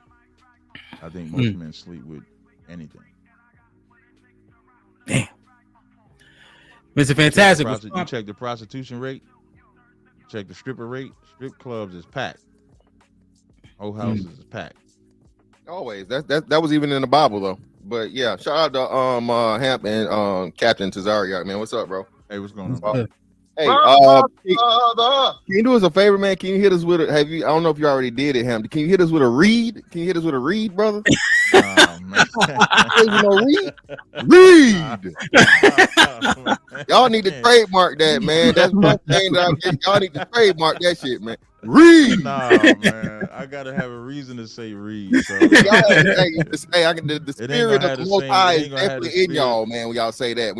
[SPEAKER 13] I think most men sleep with anything.
[SPEAKER 1] Damn. Mr. Fantastic.
[SPEAKER 13] You check the prostitution rate. Check the stripper rate. Strip clubs is packed. Whole houses is packed.
[SPEAKER 19] Always. That was even in the Bible though. But yeah, shout out to Hamp and Captain Tazariak, man. What's up, bro?
[SPEAKER 13] Hey, what's going on?
[SPEAKER 19] Hey, can you do us a favor, man? Can you hit us with a? I don't know if you already did it, Hamp. Can you hit us with a read? Can you hit us with a read, brother?
[SPEAKER 13] Oh, man.
[SPEAKER 19] Read. Y'all need to trademark that, man. That's one thing that y'all need to trademark that shit, man. Read.
[SPEAKER 13] Nah, man. I gotta have a reason to say read. So.
[SPEAKER 19] The spirit of the Most High is definitely in y'all, man. When y'all say that,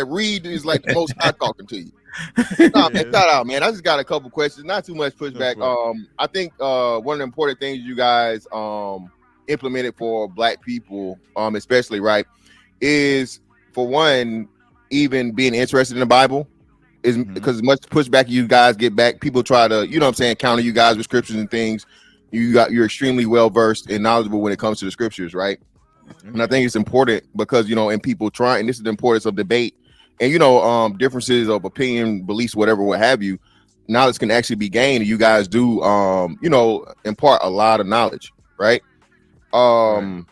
[SPEAKER 19] read is like the Most High talking to you. Nah, man, shout out, man. I just got a couple questions, not too much pushback. I think one of the important things you guys implemented for Black people, especially, right, is for one, even being interested in the Bible. Is because as much pushback you guys get back, people try to, you know what I'm saying, counter you guys with scriptures and things. You're extremely well versed and knowledgeable when it comes to the scriptures, right? And I think it's important because, you know, and people try, and this is the importance of debate and, you know, differences of opinion, beliefs, whatever, what have you. Knowledge can actually be gained, and you guys do, you know, impart a lot of knowledge, right? Only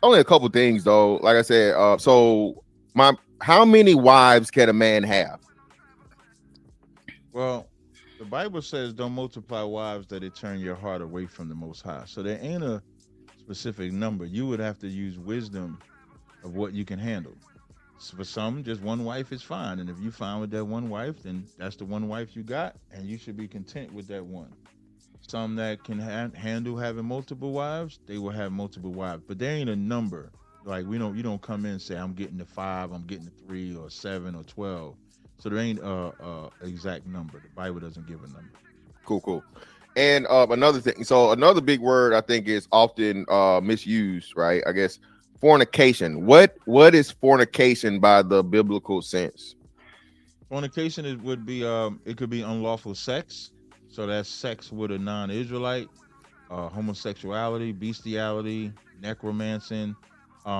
[SPEAKER 19] a couple things though. Like I said, how many wives can a man have?
[SPEAKER 13] Well, the Bible says don't multiply wives that it turn your heart away from the Most High. So there ain't a specific number. You would have to use wisdom of what you can handle. So for some, just one wife is fine. And if you find with that one wife, then that's the one wife you got, and you should be content with that one. Some that can handle having multiple wives, they will have multiple wives. But there ain't a number. Like you don't come in and say, I'm getting to 5, I'm getting to 3 or 7 or 12. So there ain't a exact number. The Bible doesn't give a number.
[SPEAKER 19] Cool. And another thing. So another big word I think is often misused, right? I guess fornication. What is fornication by the biblical sense?
[SPEAKER 13] Fornication would be it could be unlawful sex. So that's sex with a non-Israelite, homosexuality, bestiality, necromancing.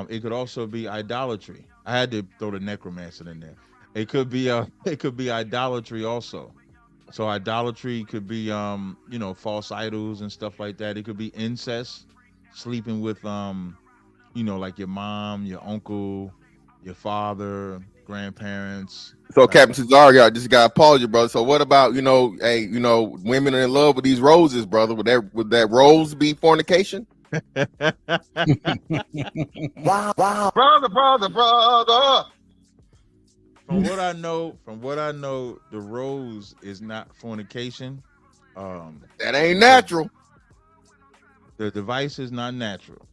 [SPEAKER 13] It could also be idolatry. I had to throw the necromancer in there. It could be idolatry also. So idolatry could be you know, false idols and stuff like that. It could be incest, sleeping with you know, like your mom, your uncle, your father, grandparents.
[SPEAKER 19] So Captain Cesar, I just got to pause you, brother. So what about, you know, hey, you know, women are in love with these roses, brother? Would that rose be fornication?
[SPEAKER 16] Wow. Brother.
[SPEAKER 13] From what I know, the rose is not fornication.
[SPEAKER 19] That ain't natural.
[SPEAKER 13] The device is not natural.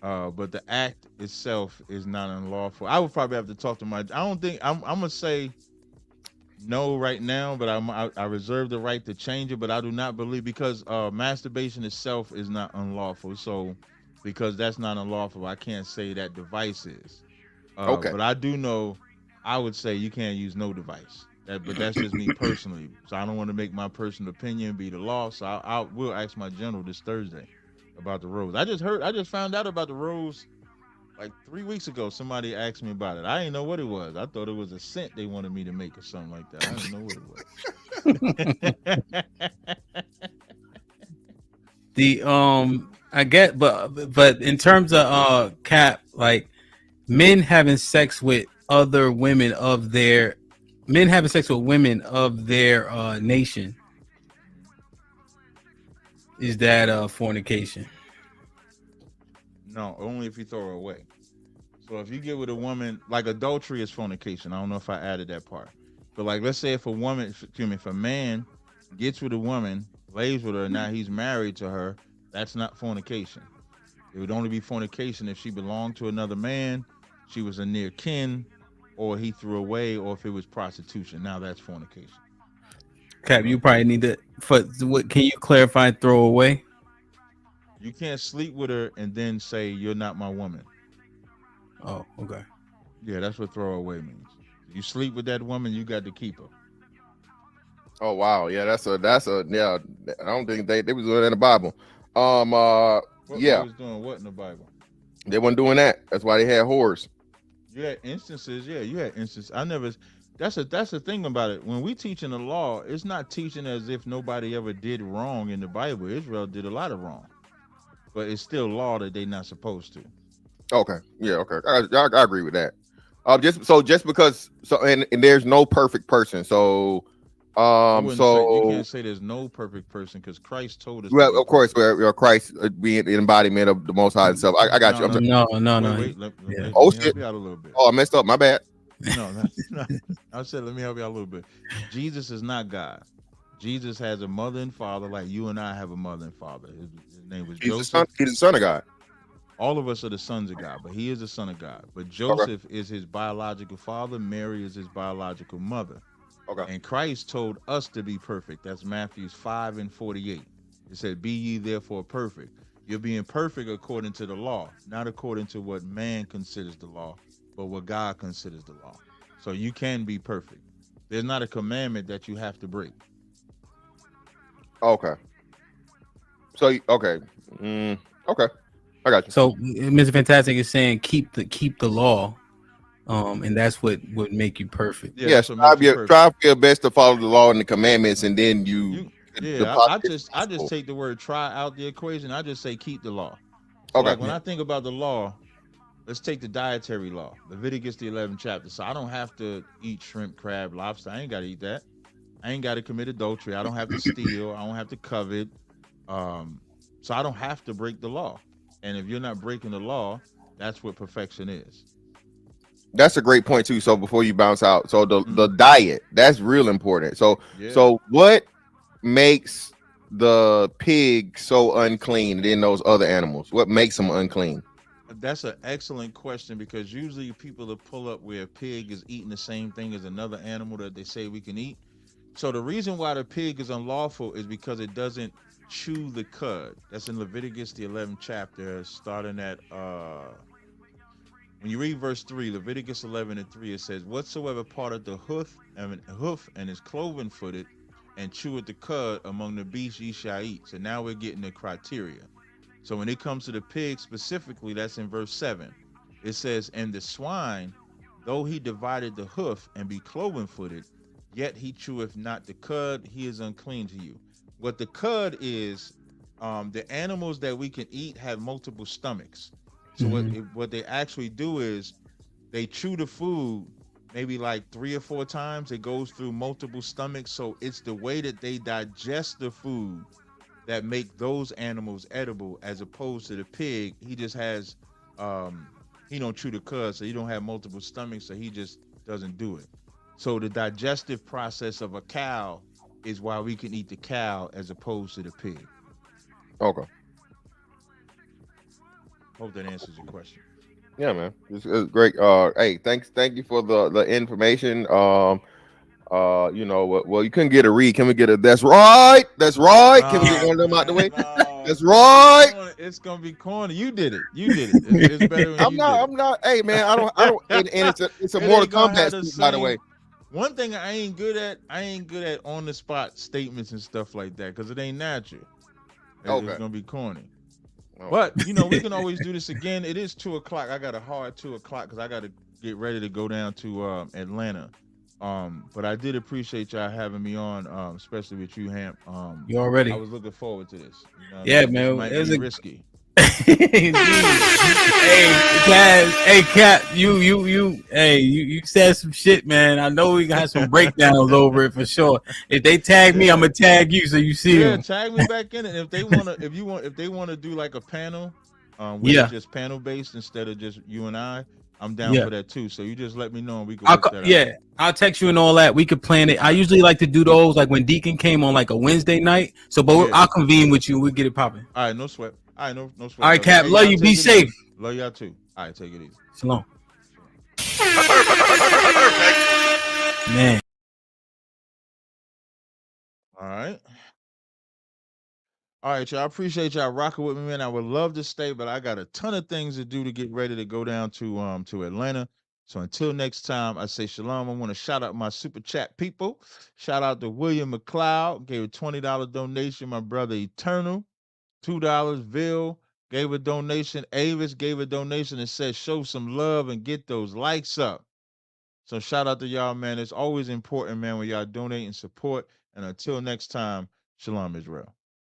[SPEAKER 13] But the act itself is not unlawful. I would probably have to talk to I don't think I'm gonna say no right now, but I reserve the right to change it. But I do not believe, because masturbation itself is not unlawful. So because that's not unlawful, I can't say that device is.
[SPEAKER 19] Okay.
[SPEAKER 13] But I do know, I would say you can't use no device. But that's just me personally. So I don't want to make my personal opinion be the law. So I will ask my general this Thursday about the rose. I just found out about the rose like 3 weeks ago. Somebody asked me about it. I didn't know what it was. I thought it was a scent they wanted me to make or something like that. I didn't know what it was.
[SPEAKER 1] I get, but in terms of Cap, like men having sex with other women of their nation, is that fornication?
[SPEAKER 13] No, only if you throw her away. So if you get with a woman, like adultery is fornication. I don't know if I added that part. But like, let's say if a man gets with a woman, lays with her, and now he's married to her, that's not fornication. It would only be fornication if she belonged to another man, she was a near kin, or he threw away, or if it was prostitution. Now that's fornication.
[SPEAKER 1] Cap, you probably need to. What can you clarify? Throw away.
[SPEAKER 13] You can't sleep with her and then say you're not my woman.
[SPEAKER 1] Oh, okay.
[SPEAKER 13] Yeah, that's what throw away means. You sleep with that woman, you got to keep her.
[SPEAKER 19] Oh wow, yeah, that's a yeah. I don't think they was doing that in the Bible. Yeah,
[SPEAKER 13] They was doing what in the Bible?
[SPEAKER 19] They weren't doing that. That's why they had whores.
[SPEAKER 13] You had instances, yeah. You had instances. That's the thing about it. When we teach in the law, it's not teaching as if nobody ever did wrong in the Bible. Israel did a lot of wrong, but it's still law that they're not supposed to.
[SPEAKER 19] Okay, yeah, okay, I agree with that. Just because and there's no perfect person, so
[SPEAKER 13] you can't say there's no perfect person because Christ told us.
[SPEAKER 19] Well, of course, where Christ being the embodiment of the Most High Himself. I got you.
[SPEAKER 1] No.
[SPEAKER 19] Wait,
[SPEAKER 13] let
[SPEAKER 19] oh
[SPEAKER 13] me
[SPEAKER 19] shit!
[SPEAKER 13] help you out a little bit.
[SPEAKER 19] Oh, I messed up. My bad.
[SPEAKER 13] No. I said let me help you out a little bit. Jesus is not God. Jesus has a mother and father like you and I have a mother and father. His name was Joseph.
[SPEAKER 19] He's the son of God.
[SPEAKER 13] All of us are the sons of God, but he is the son of God. But Joseph is his biological father. Mary is his biological mother.
[SPEAKER 19] Okay.
[SPEAKER 13] And Christ told us to be perfect. That's Matthew 5:48. It said, "Be ye therefore perfect." You're being perfect according to the law, not according to what man considers the law, but what God considers the law. So you can be perfect. There's not a commandment that you have to break.
[SPEAKER 19] Okay. So okay. Okay. I got you.
[SPEAKER 1] So Mr. Fantastic is saying keep the law, and that's what would make you perfect.
[SPEAKER 19] Yes, try your best to follow the law and the commandments, and then you
[SPEAKER 13] I just take the word try out the equation. I just say keep the law. So
[SPEAKER 19] Okay.
[SPEAKER 13] like when I think about the law, let's take the dietary law, Leviticus the 11th chapter. So I don't have to eat shrimp, crab, lobster. I ain't got to eat that. I ain't got to commit adultery. I don't have to steal. I don't have to covet. So I don't have to break the law. And if you're not breaking the law, that's what perfection is.
[SPEAKER 19] That's a great point too. So before you bounce out, so the diet, that's real important. So what makes the pig so unclean than those other animals? What makes them unclean?
[SPEAKER 13] That's an excellent question because usually people will pull up where a pig is eating the same thing as another animal that they say we can eat. So the reason why the pig is unlawful is because it doesn't chew the cud. That's in Leviticus the 11th chapter, starting at when you read verse 3, Leviticus 11:3, it says, "Whatsoever part of the hoof and is cloven footed, and cheweth the cud among the beasts ye shall eat." So now we're getting the criteria. So when it comes to the pig specifically, that's in verse 7. It says, "And the swine, though he divided the hoof and be cloven footed, yet he cheweth not the cud, he is unclean to you." What the cud is, the animals that we can eat have multiple stomachs. So what they actually do is they chew the food maybe like 3 or 4 times. It goes through multiple stomachs. So it's the way that they digest the food that make those animals edible, as opposed to the pig. He just has, he don't chew the cud, so he don't have multiple stomachs, so he just doesn't do it. So the digestive process of a cow is why we can eat the cow as opposed to the pig.
[SPEAKER 19] Okay.
[SPEAKER 13] Hope that answers your question.
[SPEAKER 19] Yeah, man, it's great. Hey, thank you for the information. Well, you couldn't get a read. Can we get a that's right? That's right. Can we get one of them out the way? That's right.
[SPEAKER 13] It's gonna be corny. You did it. It's better.
[SPEAKER 19] I'm not. Hey, man, I don't. And it's a Mortal Kombat suit, by the way.
[SPEAKER 13] One thing I ain't good at on the spot statements and stuff like that because it ain't natural. It's gonna be corny. But we can always do this again. It is 2:00. I got a hard 2:00 because I got to get ready to go down to Atlanta. But I did appreciate y'all having me on, especially with you, Hamp.
[SPEAKER 1] You already.
[SPEAKER 13] I was looking forward to this.
[SPEAKER 1] Yeah, man.
[SPEAKER 13] It was risky.
[SPEAKER 1] Hey, Cat, you said some shit, man. I know we got some breakdowns over it for sure. If they tag me, I'm gonna tag you so you see them.
[SPEAKER 13] Tag me back in it. If they wanna do like a panel, where it's just panel based instead of just you and I I'm down
[SPEAKER 1] Yeah.
[SPEAKER 13] for that too. So you just let me know and we can work that out.
[SPEAKER 1] Yeah, I'll text you and all that. We could plan it. I usually like to do those like when Deacon came on like a Wednesday night. So, but I'll convene with you. We'll get it popping.
[SPEAKER 13] All right, no sweat. All right, no sweat.
[SPEAKER 1] All right, Cap. Love you. Be safe.
[SPEAKER 13] Love y'all too. All right, take it easy.
[SPEAKER 1] Shalom. Man.
[SPEAKER 13] All right. All right, y'all. I appreciate y'all rocking with me, man. I would love to stay, but I got a ton of things to do to get ready to go down to Atlanta. So until next time, I say shalom. I want to shout out my super chat people. Shout out to William McLeod, gave a $20 donation. My brother Eternal, $2. Ville gave a donation. Avis gave a donation and said, show some love and get those likes up. So shout out to y'all, man. It's always important, man, when y'all donate and support. And until next time, shalom, Israel.